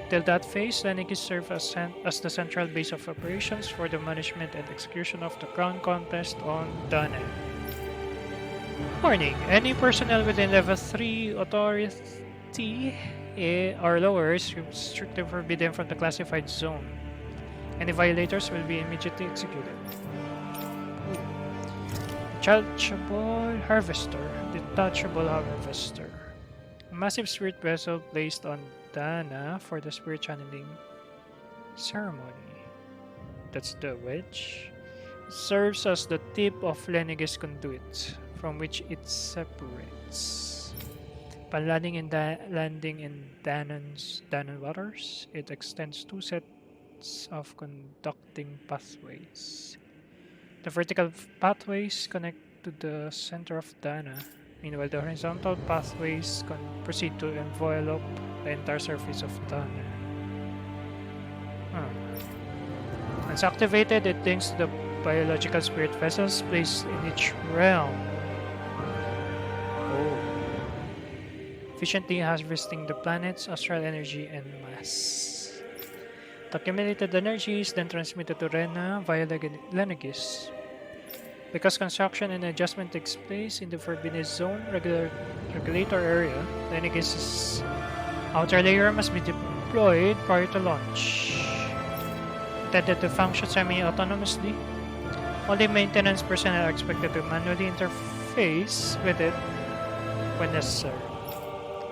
Till that phase, Lenigis serves as the central base of operations for the management and execution of the crown contest on Dana. Warning: any personnel within level 3 authority or lower is strictly forbidden from the classified zone. Any violators will be immediately executed. Detachable Harvester. A massive spirit vessel placed on Dana for the spirit channeling ceremony. That's the wedge. It serves as the tip of Lenigis conduit, from which it separates. Upon landing in Danan waters, it extends two sets of conducting pathways. The vertical pathways connect to the center of Dana, meanwhile the horizontal pathways proceed to envelop the entire surface of Dana. Once activated, it links to the biological spirit vessels placed in each realm. Efficiently harvesting the planet's astral energy and mass. The accumulated energy is then transmitted to Rena via Lenigis. Because construction and adjustment takes place in the Forbidden Zone regulator area, Lenigis' outer layer must be deployed prior to launch. Intended to function semi-autonomously, only maintenance personnel are expected to manually interface with it when necessary.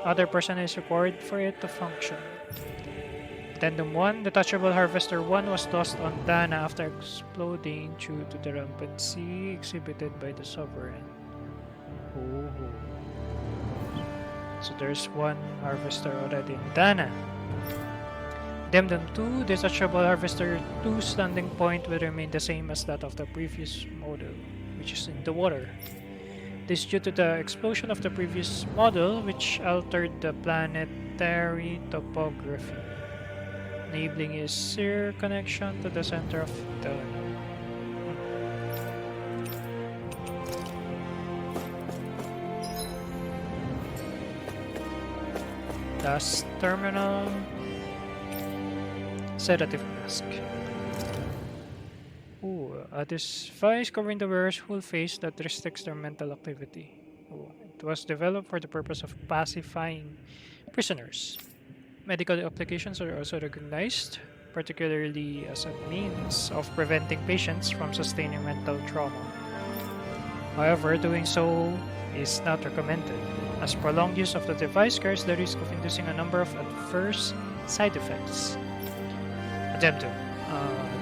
Other personnel is required for it to function. Addendum 1, Detachable Harvester 1 was lost on Dana after exploding due to the rampancy exhibited by the Sovereign. So there's one Harvester already in Dana. Addendum 2, Detachable Harvester 2's landing point will remain the same as that of the previous model, which is in the water. This is due to the explosion of the previous model, which altered the planetary topography, enabling a sheer connection to the center of the last terminal. Sedative mask. This device covering the wearer's whole face that restricts their mental activity. It was developed for the purpose of pacifying prisoners. Medical applications are also recognized, particularly as a means of preventing patients from sustaining mental trauma. However, doing so is not recommended, as prolonged use of the device carries the risk of inducing a number of adverse side effects. Addendum.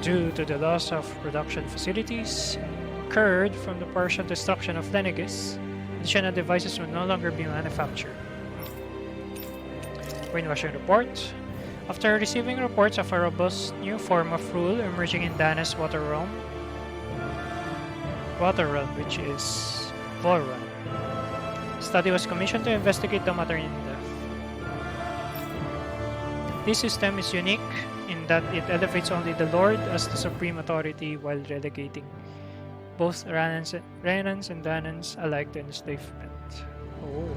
Due to the loss of production facilities incurred from the partial destruction of Lenigis, additional devices will no longer be manufactured. Brainwashing report. After receiving reports of a robust new form of rule emerging in Dana's water realm, which is Volran, study was commissioned to investigate the matter in depth. This system is unique in that it elevates only the Lord as the supreme authority while relegating both Renans and Danans alike to enslavement. Oh.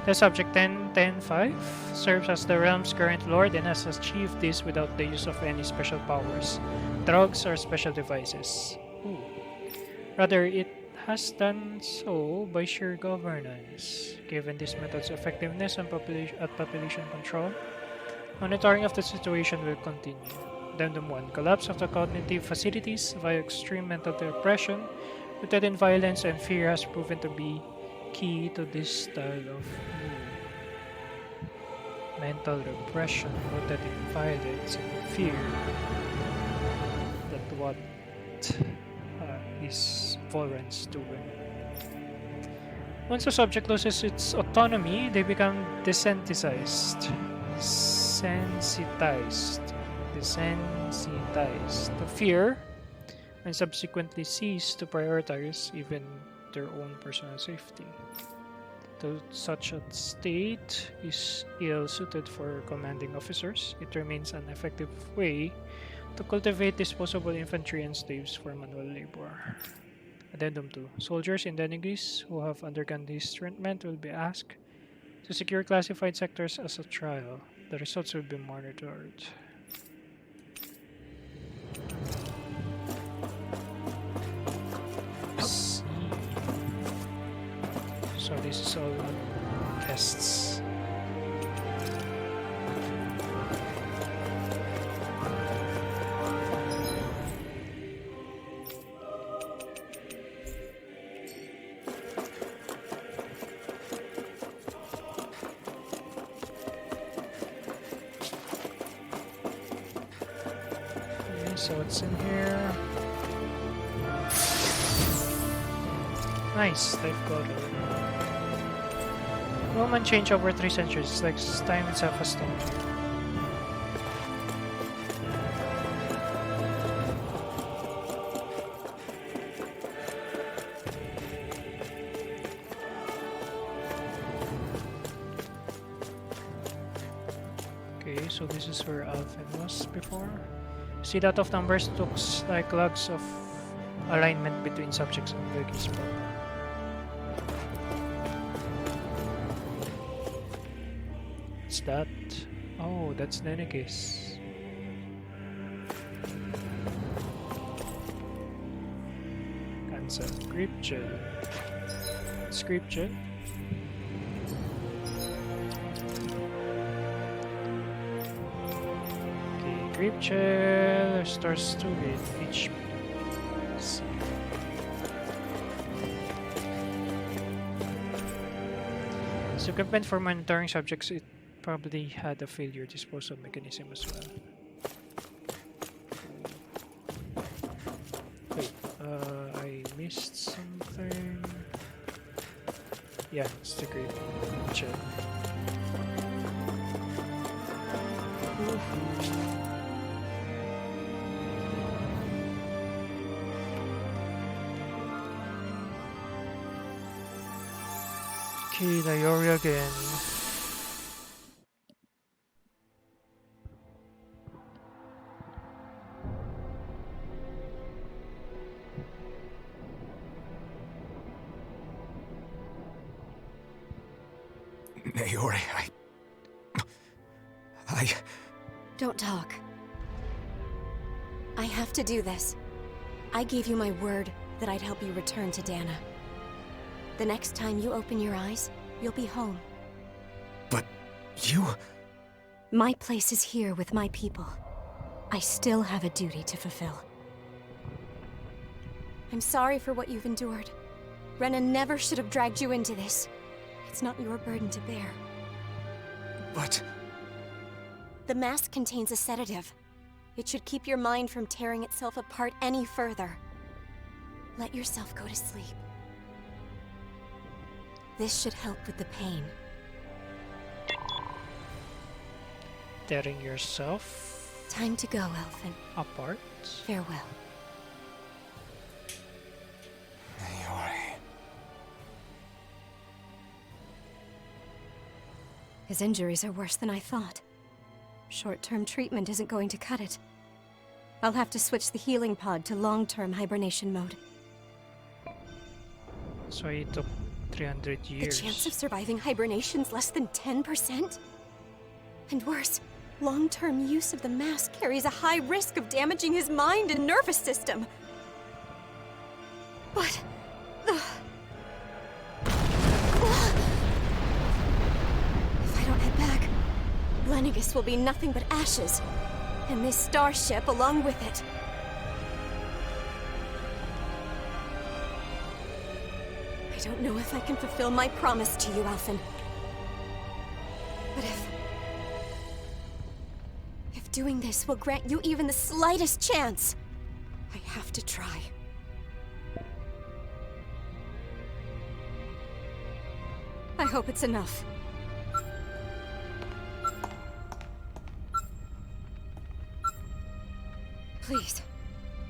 The subject 10.10.5 serves as the realm's current lord and has achieved this without the use of any special powers, drugs, or special devices. Ooh. Rather, it has done so by sheer governance. Given this method's effectiveness and population control, monitoring of the situation will continue. Addendum 1. Collapse of the cognitive facilities via extreme mental repression rooted in violence and fear has proven to be key to this style of mental repression rooted in violence and fear. That what is Volrens doing. Once a subject loses its autonomy, they become desensitized to fear and subsequently cease to prioritize even their own personal safety. Though such a state is ill-suited for commanding officers, it remains an effective way to cultivate disposable infantry and slaves for manual labor. Addendum 2. Soldiers in Denegis who have undergone this treatment will be asked to secure classified sectors as a trial. The results will be monitored. See. So this is all tests. So what's in here? Nice, life bottle. Roman change over 3 centuries, like time itself has stopped. Okay, so this is where Alphen was before. See that of numbers looks like logs of alignment between subjects and Vegas proper. What's that? Oh, that's Nenekis. Cancel. Grip gel. It's grip gel. Grip gel restores 2 HP. Let's see. So equipment for monitoring subjects, it probably had a failure disposal mechanism as well. Wait, I missed something. Yeah, it's the grip gel. Okay, Nayori again. Nayori, I... Don't talk. I have to do this. I gave you my word that I'd help you return to Dana. The next time you open your eyes, you'll be home. But you... My place is here with my people. I still have a duty to fulfill. I'm sorry for what you've endured. Renan never should have dragged you into this. It's not your burden to bear. But... The mask contains a sedative. It should keep your mind from tearing itself apart any further. Let yourself go to sleep. This should help with the pain. Tearing yourself Time to go, Elfin. apart. Farewell. Nayori... His injuries are worse than I thought. Short-term treatment isn't going to cut it. I'll have to switch the healing pod to long-term hibernation mode. So it took 300 The years. chance of surviving hibernation's less than 10%? And worse, long-term use of the mask carries a high risk of damaging his mind and nervous system. But... If I don't head back, Lennigus will be nothing but ashes. And this starship along with it. I don't know if I can fulfill my promise to you, Alphen. But if doing this will grant you even the slightest chance, I have to try. I hope it's enough. Please,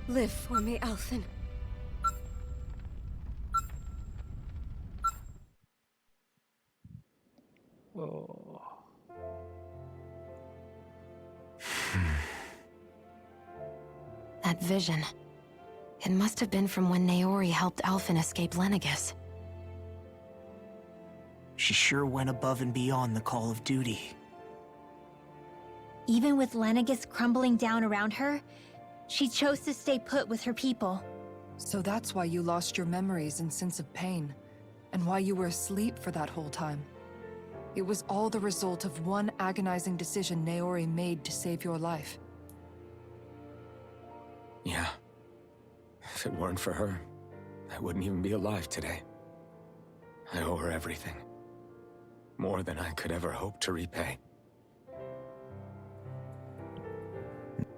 live for me, Alphen. Whoa. That vision. It must have been from when Naori helped Alphen escape Lennigus. She sure went above and beyond the call of duty. Even with Lennigus crumbling down around her, she chose to stay put with her people. So that's why you lost your memories and sense of pain, and why you were asleep for that whole time. It was all the result of one agonizing decision Naori made to save your life. Yeah. If it weren't for her, I wouldn't even be alive today. I owe her everything. More than I could ever hope to repay.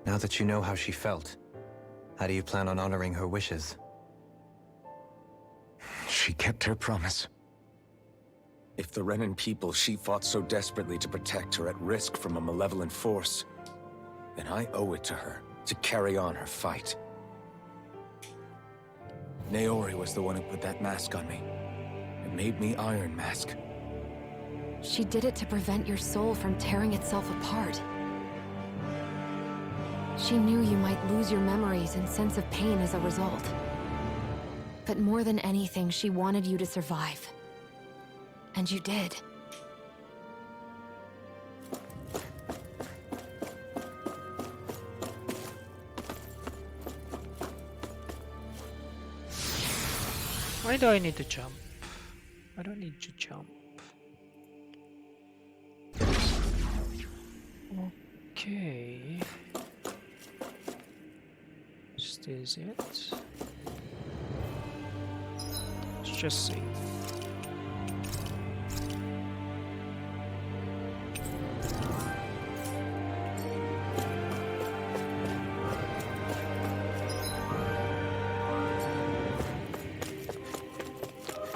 Now that you know how she felt, how do you plan on honoring her wishes? She kept her promise. If the Renan people she fought so desperately to protect are at risk from a malevolent force, then I owe it to her to carry on her fight. Naori was the one who put that mask on me. It made me Iron Mask. She did it to prevent your soul from tearing itself apart. She knew you might lose your memories and sense of pain as a result. But more than anything, she wanted you to survive. And you did. Why do I need to jump? I don't need to jump. Okay. Is this it? Let's just save.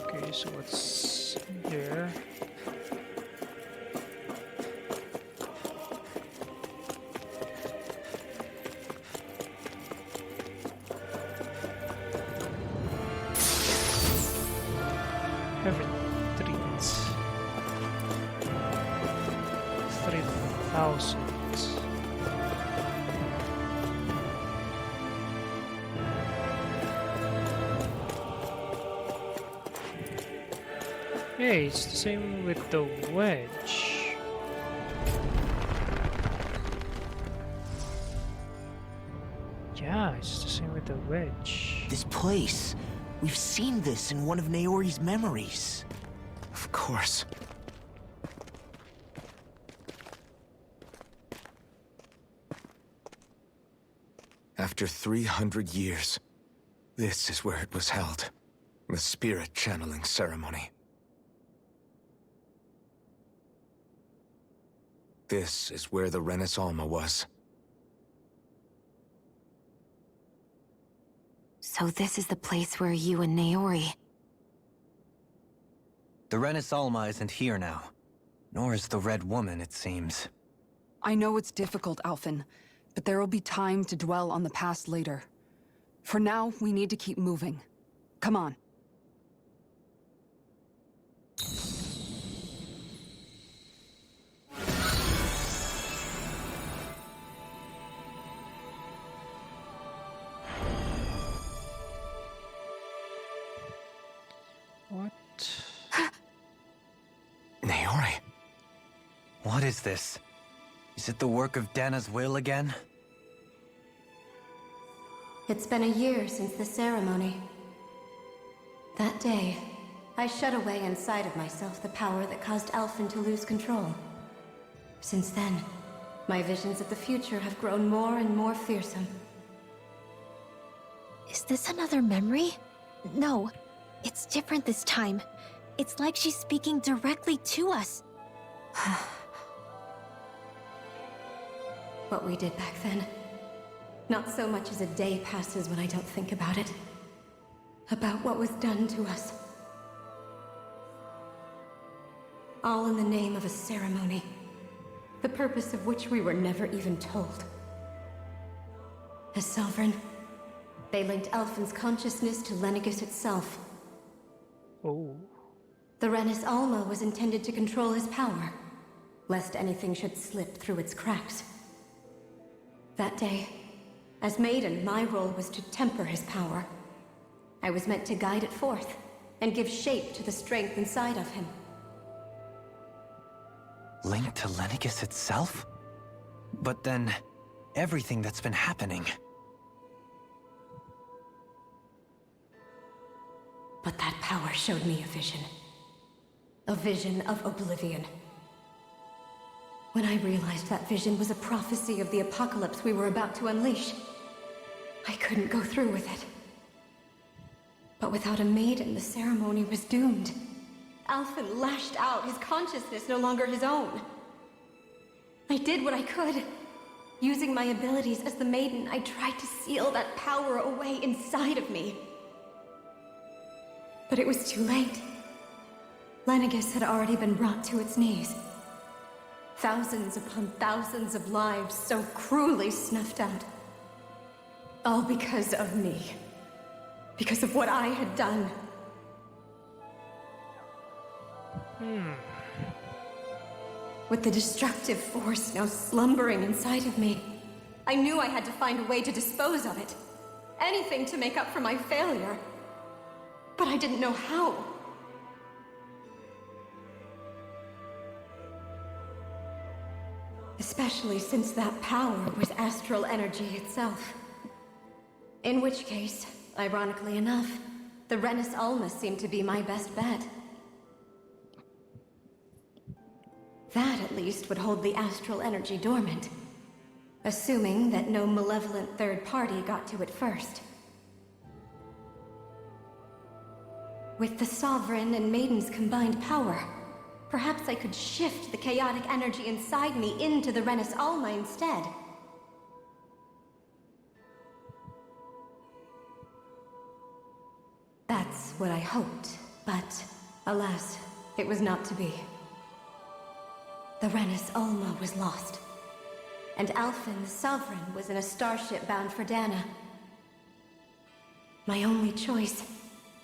Okay, so what's here? Every 3,000. Hey, it's the same with the wedge. Yeah, it's the same with the wedge. This place. We've seen this in one of Naori's memories. Of course. After 300 years, this is where it was held. The spirit channeling ceremony. This is where the Renis Alma was. So this is the place where you and Naori... The Renis Alma isn't here now. Nor is the Red Woman, it seems. I know it's difficult, Alphen, but there will be time to dwell on the past later. For now, we need to keep moving. Come on. Naori. What is this? Is it the work of Dana's will again? It's been a year since the ceremony. That day, I shut away inside of myself the power that caused Alphen to lose control. Since then, my visions of the future have grown more and more fearsome. Is this another memory? No, it's different this time. It's like she's speaking directly to us. What we did back then. Not so much as a day passes when I don't think about it. About what was done to us. All in the name of a ceremony. The purpose of which we were never even told. As Sovereign, they linked Alphen's consciousness to Lenegis itself. Oh. The Renis Alma was intended to control his power, lest anything should slip through its cracks. That day, as Maiden, my role was to temper his power. I was meant to guide it forth, and give shape to the strength inside of him. Linked to Lenegis itself? But then, everything that's been happening. But that power showed me a vision. A vision of oblivion. When I realized that vision was a prophecy of the apocalypse we were about to unleash, I couldn't go through with it. But without a maiden, the ceremony was doomed. Alphen lashed out, his consciousness no longer his own. I did what I could. Using my abilities as the maiden, I tried to seal that power away inside of me. But it was too late. Lenegis had already been brought to its knees. Thousands upon thousands of lives so cruelly snuffed out. All because of me. Because of what I had done. With the destructive force now slumbering inside of me, I knew I had to find a way to dispose of it. Anything to make up for my failure. But I didn't know how. Especially since that power was astral energy itself. In which case, ironically enough, the Renis Alma seemed to be my best bet. That, at least, would hold the astral energy dormant. Assuming that no malevolent third party got to it first. With the Sovereign and Maiden's combined power, perhaps I could shift the chaotic energy inside me into the Renis Alma instead. That's what I hoped, but alas, it was not to be. The Renis Alma was lost, and Alphen, the Sovereign, was in a starship bound for Dana. My only choice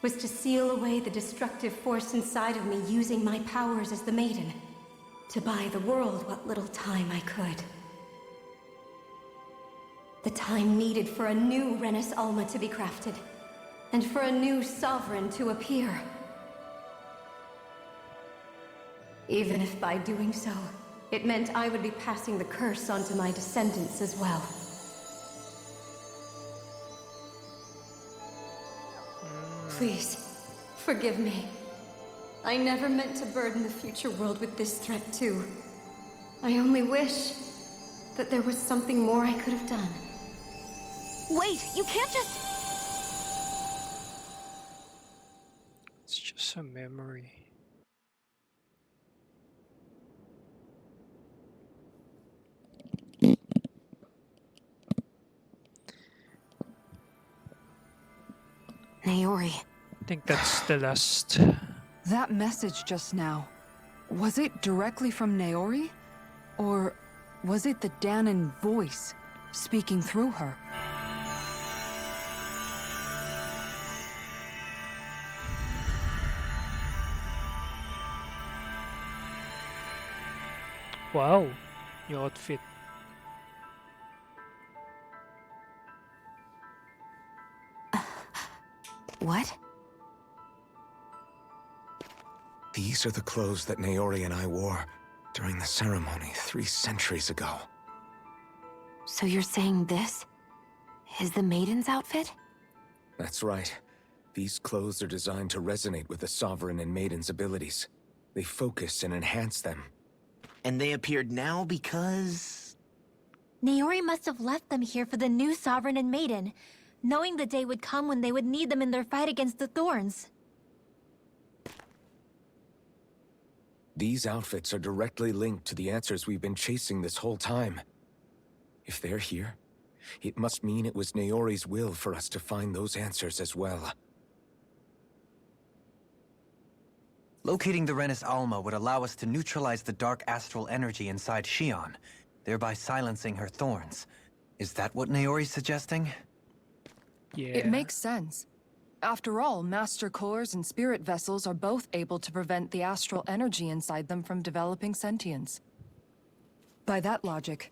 was to seal away the destructive force inside of me using my powers as the Maiden, to buy the world what little time I could. The time needed for a new Renis Alma to be crafted, and for a new Sovereign to appear. Even if by doing so, it meant I would be passing the curse onto my descendants as well. Please, forgive me. I never meant to burden the future world with this threat too. I only wish that there was something more I could have done. Wait, you can't just... It's just a memory. Naori. I think that's the last. That message just now, was it directly from Naori? Or was it the Danan voice speaking through her? Wow, your outfit. What? These are the clothes that Naori and I wore during the ceremony 3 centuries ago. So you're saying this is the maiden's outfit? That's right. These clothes are designed to resonate with the Sovereign and Maiden's abilities. They focus and enhance them. And they appeared now because... Naori must have left them here for the new Sovereign and Maiden, knowing the day would come when they would need them in their fight against the Thorns. These outfits are directly linked to the answers we've been chasing this whole time. If they're here, it must mean it was Naori's will for us to find those answers as well. Locating the Renis Alma would allow us to neutralize the dark astral energy inside Shion, thereby silencing her thorns. Is that what Naori's suggesting? Yeah. It makes sense. After all, Master Cores and Spirit Vessels are both able to prevent the astral energy inside them from developing sentience. By that logic,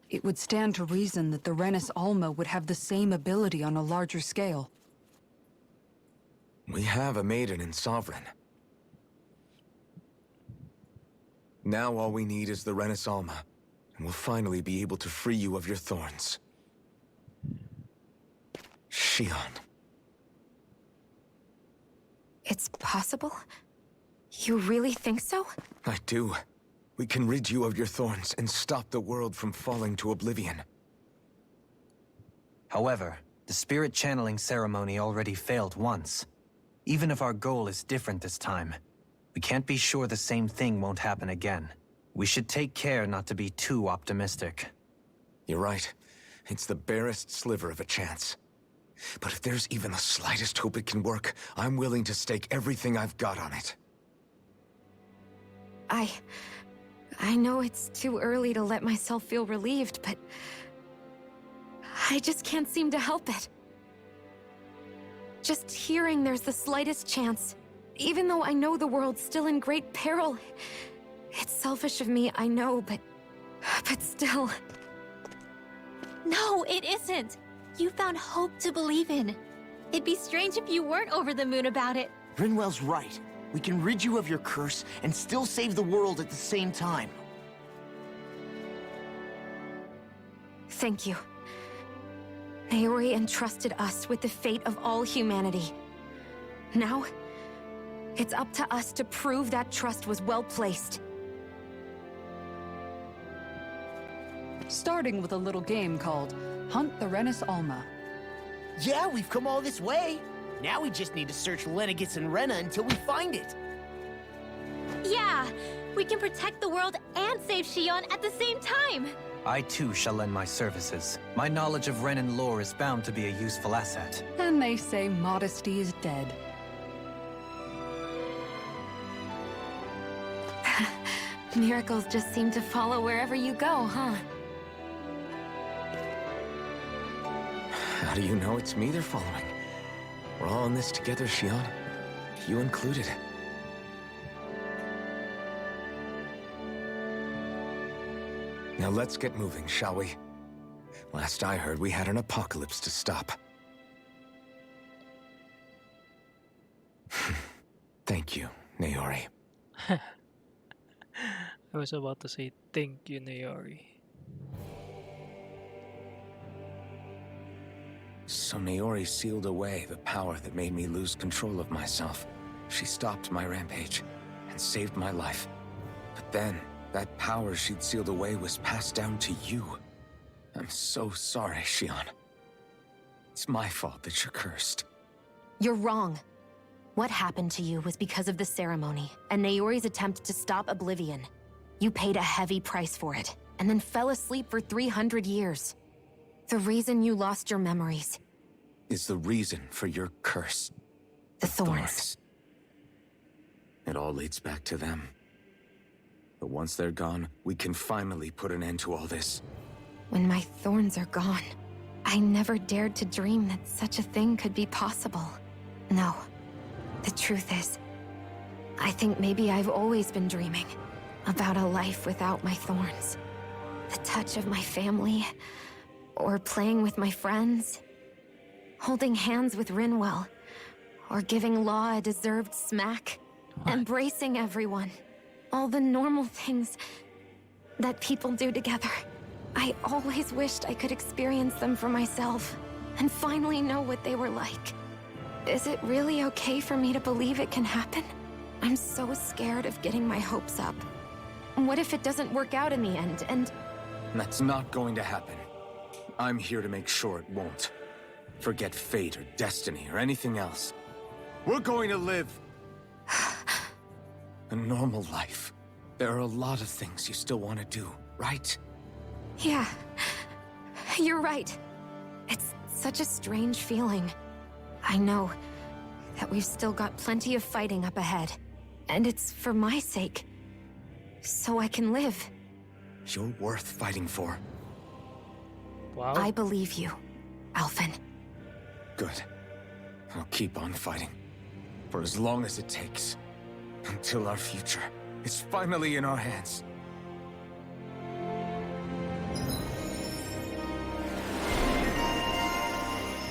it would stand to reason that the Renis Alma would have the same ability on a larger scale. We have a Maiden and Sovereign. Now all we need is the Renis Alma, and we'll finally be able to free you of your thorns. Shion. It's possible? You really think so? I do. We can rid you of your thorns and stop the world from falling to oblivion. However, the spirit channeling ceremony already failed once. Even if our goal is different this time, we can't be sure the same thing won't happen again. We should take care not to be too optimistic. You're right. It's the barest sliver of a chance. But if there's even the slightest hope it can work, I'm willing to stake everything I've got on it. I know it's too early to let myself feel relieved, but I just can't seem to help it. Just hearing there's the slightest chance, even though I know the world's still in great peril. It's selfish of me, I know, but still. No, it isn't! You found hope to believe in. It'd be strange if you weren't over the moon about it. Rinwell's right. We can rid you of your curse and still save the world at the same time. Thank you. Naori entrusted us with the fate of all humanity. Now, it's up to us to prove that trust was well placed. Starting with a little game called Hunt the Renis Alma. Yeah, we've come all this way. Now we just need to search Lenegis and Rena until we find it. Yeah! We can protect the world and save Shion at the same time! I too shall lend my services. My knowledge of Renin lore is bound to be a useful asset. And they say modesty is dead. Miracles just seem to follow wherever you go, huh? How do you know it's me they're following? We're all in this together, Shion. You included. Now let's get moving, shall we? Last I heard, we had an apocalypse to stop. Thank you, Naori. I was about to say thank you, Naori. So Naori sealed away the power that made me lose control of myself. She stopped my rampage and saved my life. But then, that power she'd sealed away was passed down to you. I'm so sorry, Shion. It's my fault that you're cursed. You're wrong. What happened to you was because of the ceremony and Naori's attempt to stop Oblivion. You paid a heavy price for it, and then fell asleep for 300 years. The reason you lost your memories Is the reason for your curse. the thorns. It all leads back to them. But once they're gone, we can finally put an end to all this. When my thorns are gone, I never dared to dream that such a thing could be possible. No. The truth is, I think maybe I've always been dreaming about a life without my thorns. The touch of my family, or playing with my friends, holding hands with Rinwell, or giving Law a deserved smack. embracing everyone. All the normal things that people do together. I always wished I could experience them for myself and finally know what they were like. Is it really okay for me to believe it can happen? I'm so scared of getting my hopes up. What if it doesn't work out in the end, and... That's not going to happen. I'm here to make sure it won't. Forget fate or destiny or anything else. We're going to live a normal life. There are a lot of things you still want to do, right? Yeah, you're right. It's such a strange feeling. I know that we've still got plenty of fighting up ahead. And it's for my sake. So I can live. You're worth fighting for. Wow. I believe you, Alphen. Good. I'll keep on fighting. For as long as it takes. Until our future is finally in our hands.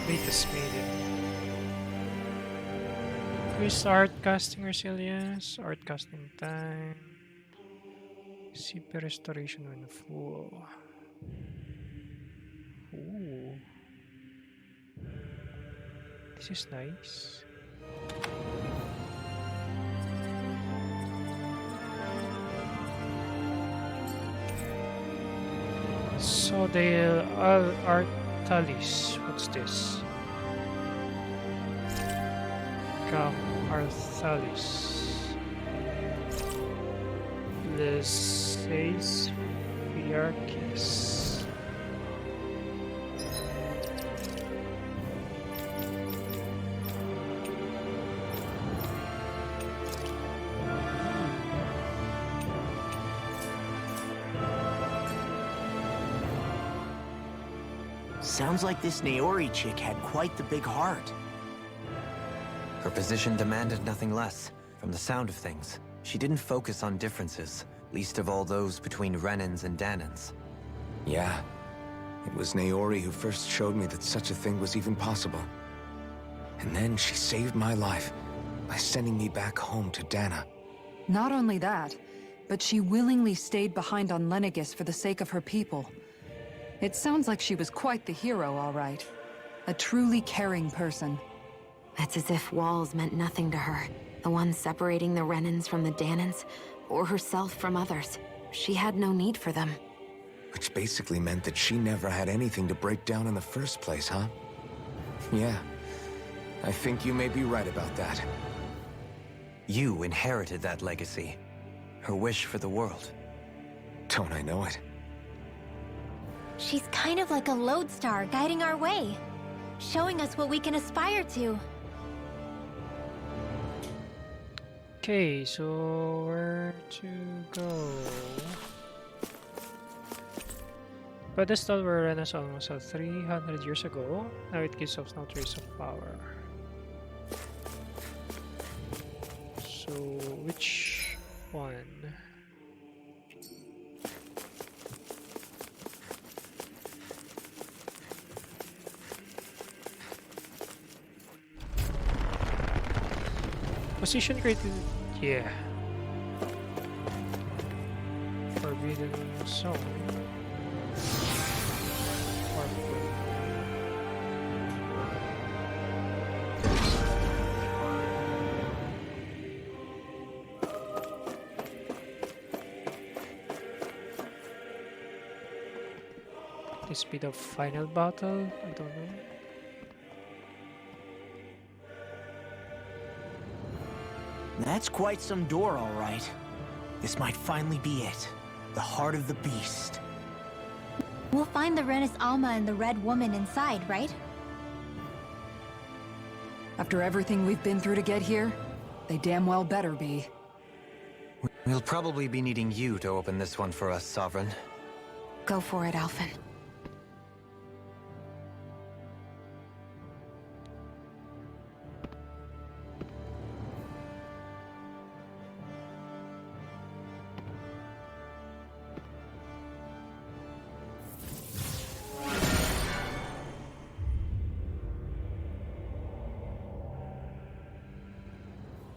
Latest maiden. Increase art casting resilience, art casting time, CP restoration when full. Ooh. This is nice. So the Artalis, what's this? Arthalis. Lysae's Hierarchies. Sounds like this Naori chick had quite the big heart. Her position demanded nothing less. From the sound of things, she didn't focus on differences, least of all those between Renans and Danans. Yeah. It was Naori who first showed me that such a thing was even possible. And then she saved my life by sending me back home to Dana. Not only that, but she willingly stayed behind on Lenegis for the sake of her people. It sounds like she was quite the hero, all right. A truly caring person. It's as if walls meant nothing to her. The ones separating the Renans from the Danans, or herself from others. She had no need for them. Which basically meant that she never had anything to break down in the first place, huh? Yeah. I think you may be right about that. You inherited that legacy. Her wish for the world. Don't I know it? She's kind of like a lodestar guiding our way, showing us what we can aspire to. Okay, so where to go? Pedestal were Renaissance almost 300 years ago. Now it gives us no trace of power. So which one? Position created, yeah. Forbidden Zone. The speed of final battle, I don't know. That's quite some door, all right. This might finally be it. The heart of the beast. We'll find the Renis Alma and the Red Woman inside, right? After everything we've been through to get here, they damn well better be. We'll probably be needing you to open this one for us, Sovereign. Go for it, Alphen.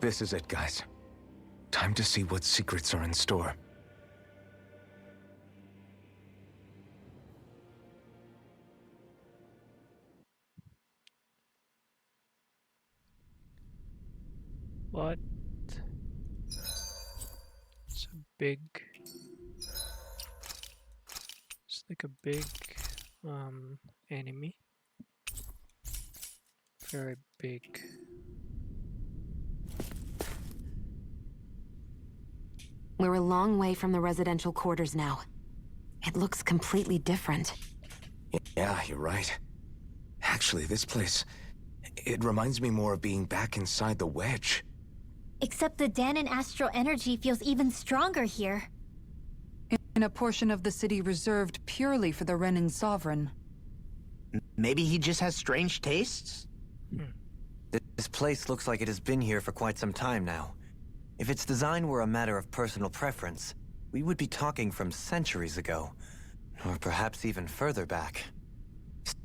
This is it, guys. Time to see what secrets are in store. What? It's a big. It's like a big enemy. Very big. We're a long way from the residential quarters now. It looks completely different. Yeah, you're right. Actually, this place... it reminds me more of being back inside the wedge. Except the Danon astral energy feels even stronger here. In a portion of the city reserved purely for the Renin Sovereign. Maybe he just has strange tastes? This place looks like it has been here for quite some time now. If its design were a matter of personal preference, we would be talking from centuries ago. Or perhaps even further back.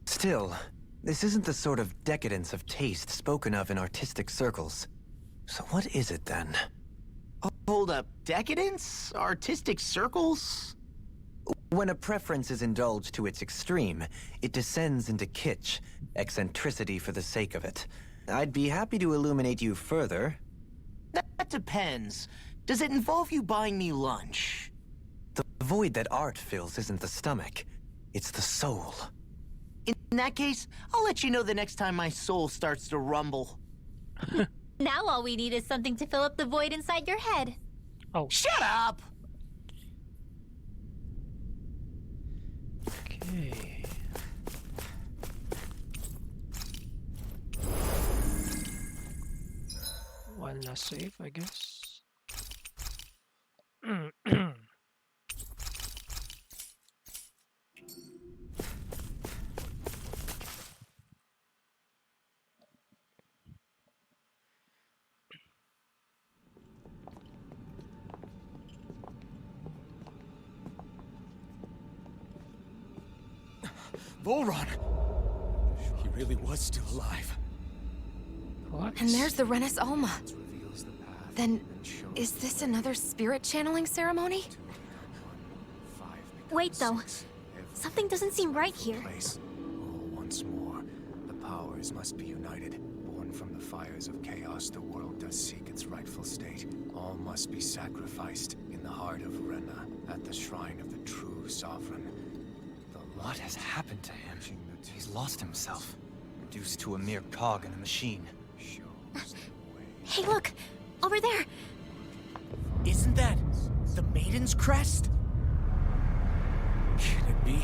Still, this isn't the sort of decadence of taste spoken of in artistic circles. So what is it then? Hold up, decadence? Artistic circles? When a preference is indulged to its extreme, it descends into kitsch, eccentricity for the sake of it. I'd be happy to illuminate you further. That depends. Does it involve you buying me lunch? The void that art fills isn't the stomach, it's the soul. In that case, I'll let you know the next time my soul starts to rumble. Now all we need is something to fill up the void inside your head. Oh, Shut up! okay. One last save, I guess. Volron! He really was still alive. What? And there's the Renis Alma. Then, is this another spirit channeling ceremony? Wait though, something doesn't seem right here. Place. Oh, once more, the powers must be united. Born from the fires of chaos, the world does seek its rightful state. All must be sacrificed in the heart of Rena, at the shrine of the true sovereign. What has happened to him? He's lost himself, reduced to a mere cog in a machine. Hey look, over there. Isn't that the Maiden's crest? Can it be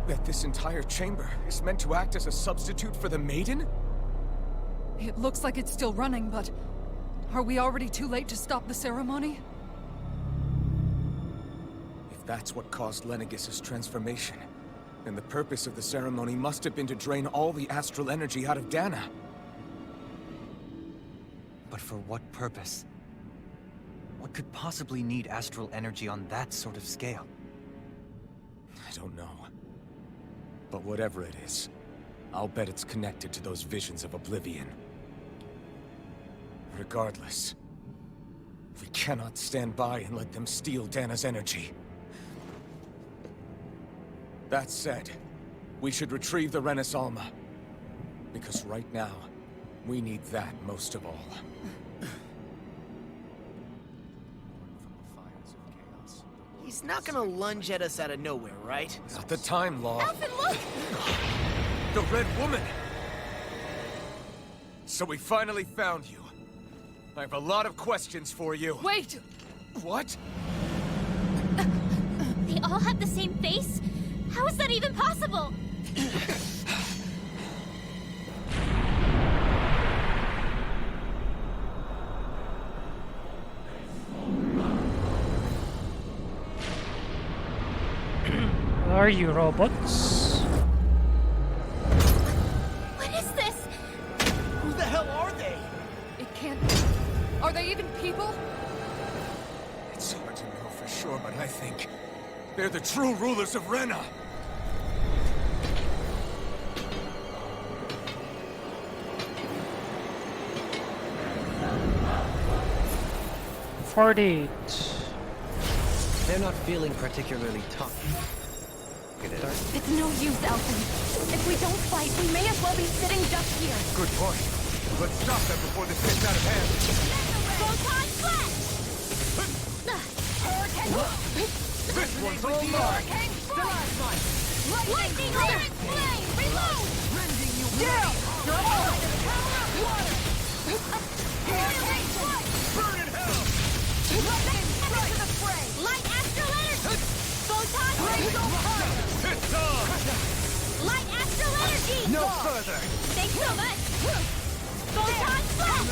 that this entire chamber is meant to act as a substitute for the Maiden? It looks like it's still running, but... are we already too late to stop the ceremony? If that's what caused Lenegis' transformation, then the purpose of the ceremony must have been to drain all the astral energy out of Dana. But for what purpose? What could possibly need astral energy on that sort of scale? I don't know. But whatever it is, I'll bet it's connected to those visions of oblivion. Regardless, we cannot stand by and let them steal Dana's energy. That said, we should retrieve the Renis Alma. Because right now, we need that most of all. He's not gonna lunge at us out of nowhere, right? Not the time, Law. Alphen, look! The Red Woman! So we finally found you. I have a lot of questions for you. Wait! What? They all have the same face? How is that even possible? Are you robots? What is this? Who the hell are they? It can't be. Are they even people? It's hard to know for sure, but I think they're the true rulers of Rena. 48. They're not feeling particularly tough. It's no use, Elton. If we don't fight, we may as well be sitting just here. Good point. Let's stop them before this gets out of hand. Photon flash! This one's all mine. Lightning iron flame! Reload! Rending you down! You're all by the power of water! Hurricane strike! Burn in hell! Lightning strike to the fray! Light astral energy! Photon rays on fire! It's on! Light astral energy! No further! Thanks so much! Photon flash!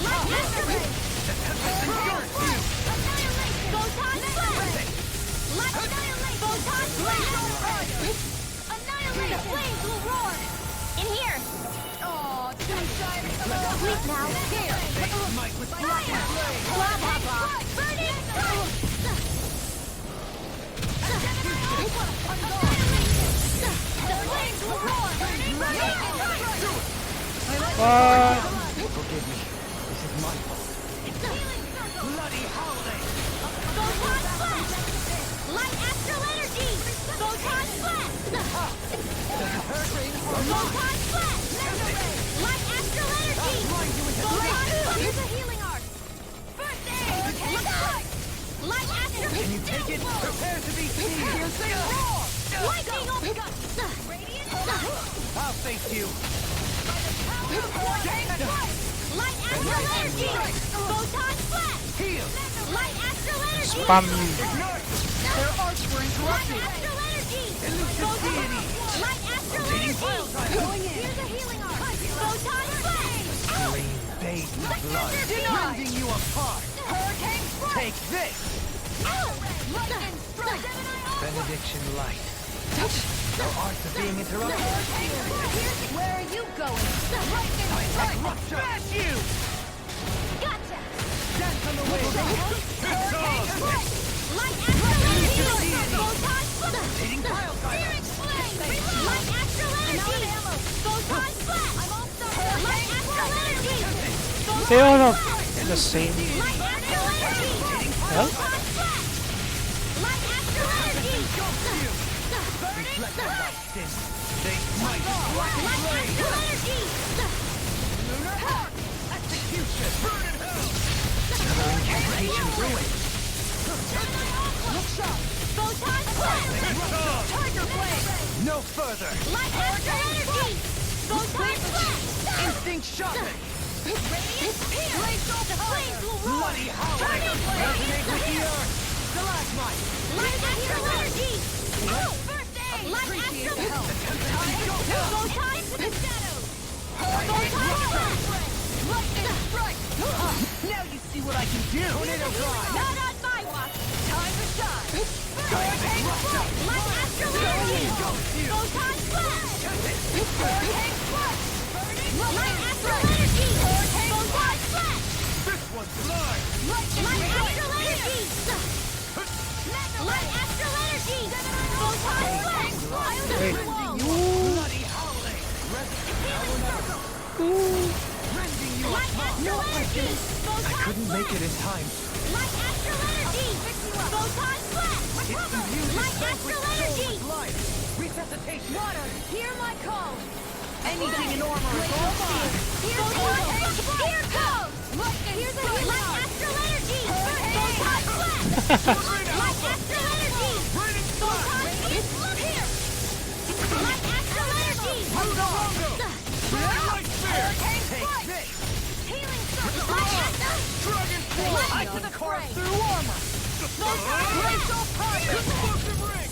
Light astral rays! Annihilation! Photon flash! Light annihilation! Photon flash! Annihilation! The flames will roar! In here! Oh, sleep now! Here! Fire! Blah, blah, blah! Burning strike! The flames will roar! What? Forgive me. This is my fault. Bloody howling! Photon flash! Light astral energy! Photon flash! Photon flash! Light astral energy! Photon flash! Here's a healing arc! First aid! Light astral energy! Can you take it? Prepare to be seen! Here's the roar! Lightning on Radiant! I'll face you! Light astral energy! Photon flash! Heal! Light astral energy! Spam you. Their arts were interrupted! Light astral energy! Elusive deity! Light astral energy! Going in! Here's a healing arc! Photon flash! Green bathed in blood! Rending you apart! Hurricane strike! Take this! Lightning strike! Benediction light. Their arts are being interrupted. Where are you going? Lightning strike! Smash you! Gotcha! Dance on the wind! Hurricane strike! Light astral energy! Photon flash! Searing flame! Light astral energy! Photon flash! Light astral energy! They all have the same. Light astral energy! Huh? Photon flash! Light astral energy! Burning strike! They might Light astral energy! lunar hawk! Execution! Burn in hell! Incantation ruined. Look sharp! Photon flash! Tiger blade! No further! Light astral energy! Photon flash! Instinct sharpened! Radiant pierce! The flames will roar! Bloody howling! Tiger blade! Resonate with the earth! Stalagmite! Light astral energy! First aid! Light astral Photon to the shadows! Photon flash! Lightning strike! Now you see what I can do! Tornado drive! Not on my watch! Time to shine! Hurricane strike! Light astral energy! Photon flash! Hurricane strike! Light astral energy! Photon flash! This one's mine! Light astral energy! Light astral energy! Photon flash! Wait. Bloody howling! Healing circle! Rending you Light astral energy! Photon I couldn't make it in time. Light astral energy! Photon flash! Light astral energy! life! Resuscitation! Water, hear my call! Anything in armor is all mine! Here goes! Here's a light astral energy! Photon flash! Light astral energy! Photon look here! Light astral energy! Light spear! Hurricane Take strike! this! Healing circle! Light astral! Dragon force! I can carve through armor! Glacial fire! Explosive ring!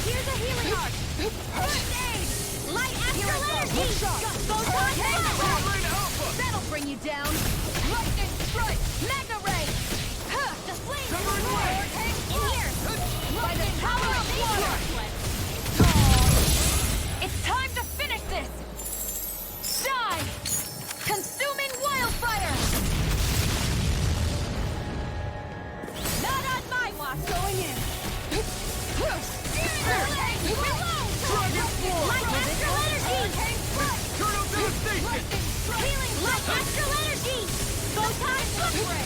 Here's a healing arc! First aid! Light astral energy! Photon flash! That'll bring you down! Lightning strike! Mega ray! The flames will roar! In here! By the power of water! It's time to finish this! Die! Consuming wildfire! Not on my watch! Going in! Light astral energy! Turn up devastation! Healing light astral energy! Photon flux ray!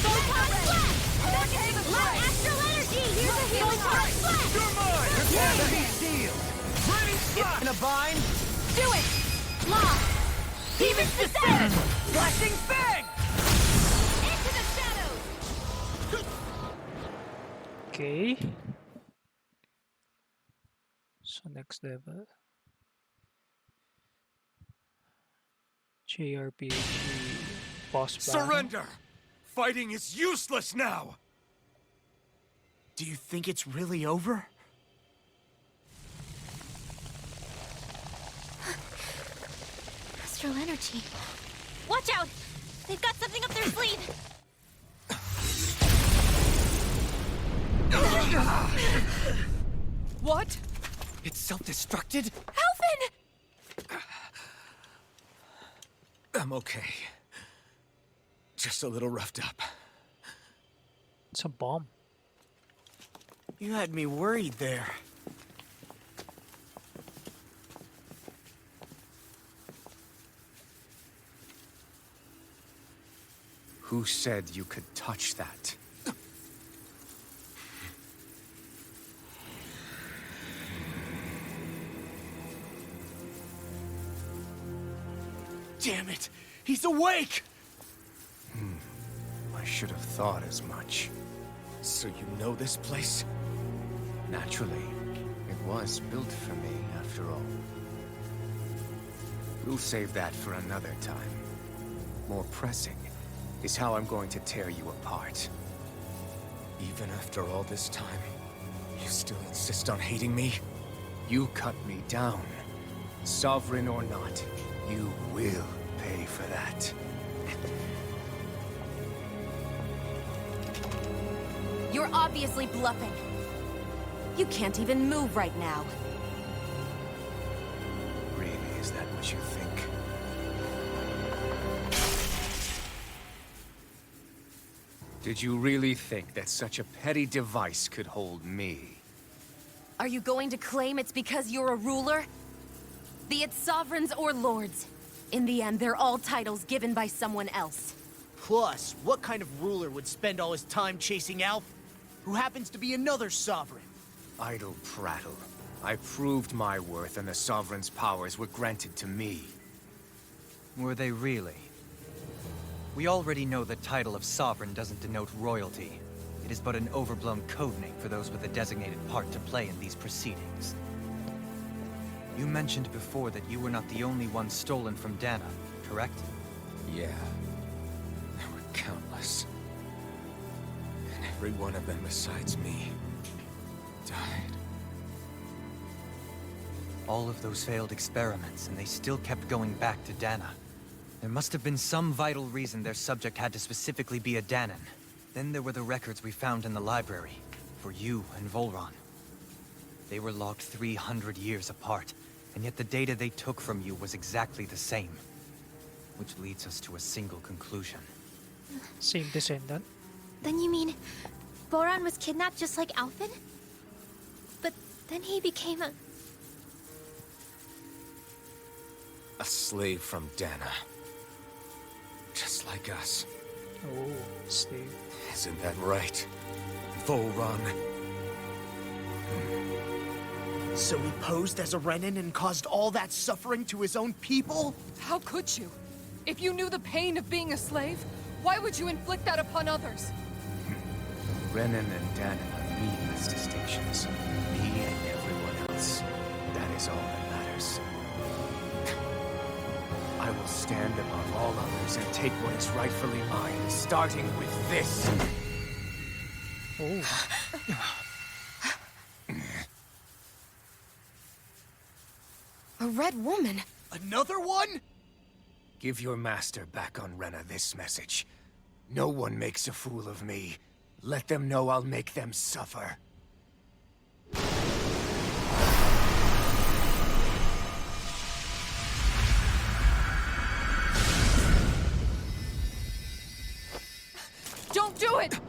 Photon Flash! Let Astral Energy! Here's a healing Photon Flash! In a bind? Do it! Lock! Demon's Descent! Flashing Fang! Into the shadows! Okay. So next level. JRPG boss battle. Surrender! Fighting is useless now! Do you think it's really over? Astral energy. Watch out! They've got something up their sleeve! What? It's self-destructed? Alphen! I'm okay. Just a little roughed up. It's a bomb. You had me worried there. Who said you could touch that? Damn it! He's awake! I should have thought as much. So you know this place? Naturally, it was built for me, after all. We'll save that for another time. More pressing is how I'm going to tear you apart. Even after all this time, you still insist on hating me? You cut me down. Sovereign or not, you will pay for that. You're obviously bluffing. You can't even move right now. Really, is that what you think? Did you really think that such a petty device could hold me? Are you going to claim it's because you're a ruler? Be it sovereigns or lords. In the end, they're all titles given by someone else. Plus, what kind of ruler would spend all his time chasing Alf? Who happens to be another sovereign? Idle prattle. I proved my worth and the Sovereign's powers were granted to me. Were they really? We already know the title of Sovereign doesn't denote royalty. It is but an overblown codename for those with a designated part to play in these proceedings. You mentioned before that you were not the only one stolen from Dana, correct? Yeah. There were countless. And every one of them besides me died. All of those failed experiments, and they still kept going back to Dana. There must have been some vital reason their subject had to specifically be a Danan. Then there were the records we found in the library, for you and Volron. They were logged 300 years apart, and yet the data they took from you was exactly the same. Which leads us to a single conclusion. Same descendant. Then you mean Boran was kidnapped just like Alphen? But then he became a... A slave from Dana. Just like us. Oh, slave. Isn't that right? Volron. So he posed as a Renin and caused all that suffering to his own people? How could you? If you knew the pain of being a slave, why would you inflict that upon others? Renan and Danan are meaningless distinctions. Me and everyone else. That is all that matters. I will stand above all others and take what is rightfully mine, starting with this. Oh. A red woman? Another one? Give your master back on Rena this message. No one makes a fool of me. Let them know I'll make them suffer. Don't do it!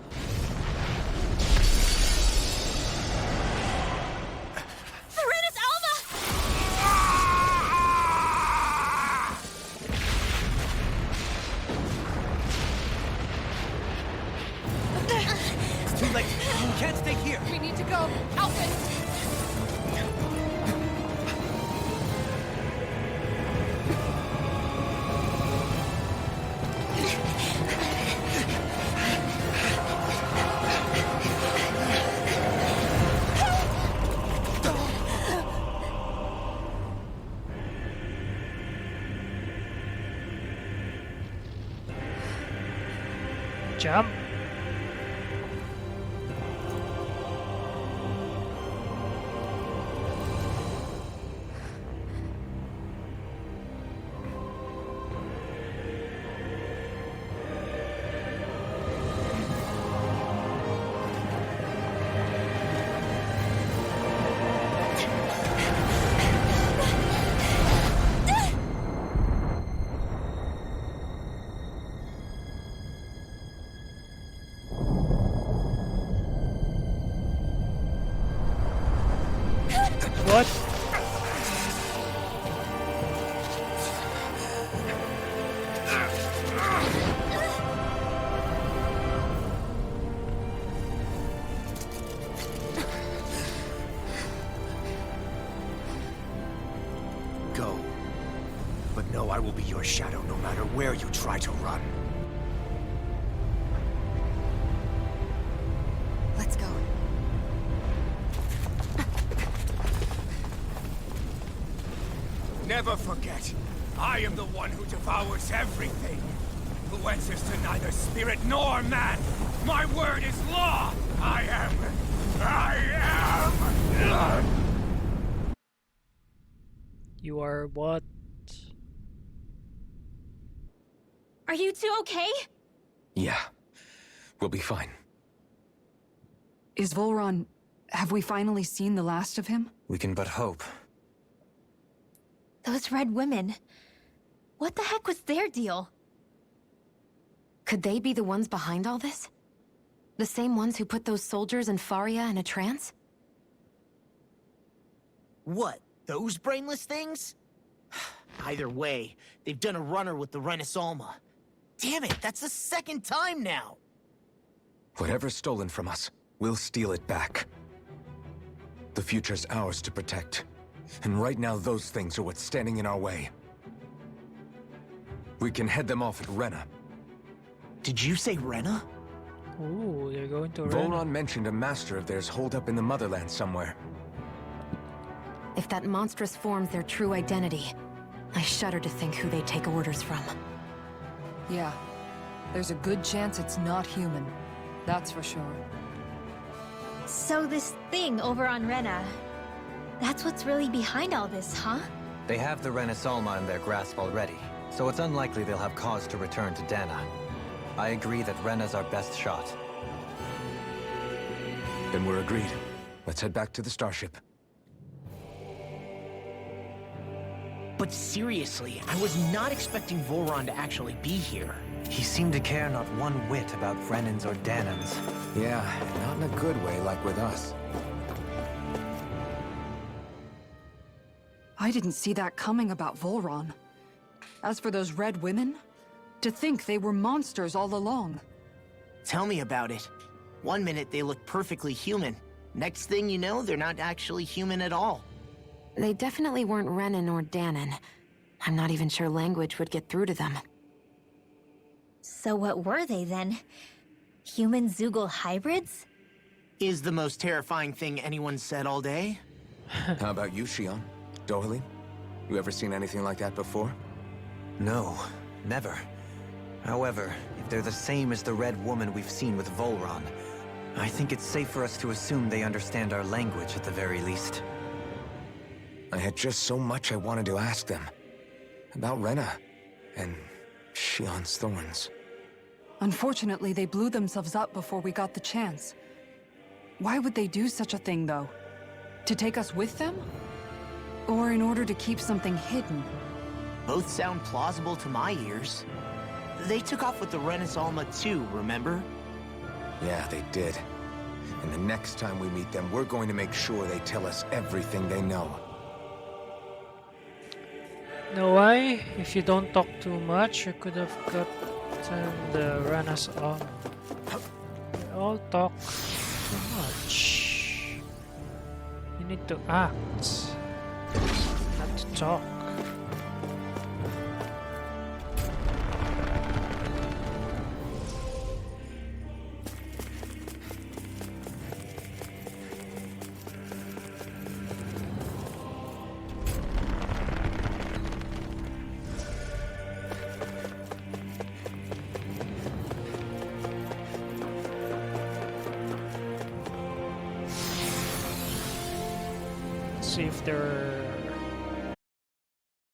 Serenus Alva! Jump. What? Go. But know I will be your shadow no matter where you try to run. Let's go. Never forget, I am the one who devours everything. Who answers to neither spirit nor man. My word is law. I am. You are what? Are you two okay? Yeah, we'll be fine. Is Volron... Have we finally seen the last of him? We can but hope. Those red women. What the heck was their deal? Could they be the ones behind all this? The same ones who put those soldiers and Faria in a trance? What? Those brainless things? Either way, they've done a runner with the Renaissance. Damn it, that's the second time now! Whatever's stolen from us, we'll steal it back. The future's ours to protect. And right now, those things are what's standing in our way. We can head them off at Rena. Did you say Rena? Ooh, they're going to Volron mentioned a master of theirs holed up in the motherland somewhere. If that monstrous form's their true identity, I shudder to think who they take orders from. Yeah. There's a good chance it's not human. That's for sure. So this thing over on Rena, that's what's really behind all this, huh? They have the Renaissance in their grasp already, so it's unlikely they'll have cause to return to Dana. I agree that Rena's our best shot. Then we're agreed. Let's head back to the starship. But seriously, I was not expecting Volron to actually be here. He seemed to care not one whit about Brennan's or Danan's. Yeah, not in a good way like with us. I didn't see that coming about Volron. As for those red women, to think they were monsters all along. Tell me about it. One minute they look perfectly human. Next thing you know, they're not actually human at all. They definitely weren't Renan or Danon. I'm not even sure language would get through to them. So what were they then? Human Zoogle hybrids? Is the most terrifying thing anyone said all day? How about you, Shion? Dohalim? You ever seen anything like that before? No, never. However, if they're the same as the Red Woman we've seen with Volron, I think it's safe for us to assume they understand our language at the very least. I had just so much I wanted to ask them. About Rena, and Shion's thorns. Unfortunately, they blew themselves up before we got the chance. Why would they do such a thing, though? To take us with them? Or in order to keep something hidden? Both sound plausible to my ears. They took off with the Renaissance too, remember? Yeah, they did. And the next time we meet them, we're going to make sure they tell us everything they know. No way. If you don't talk too much, you could have gotten the Renaissance. They all talk too much. You need to act, not to talk. see if there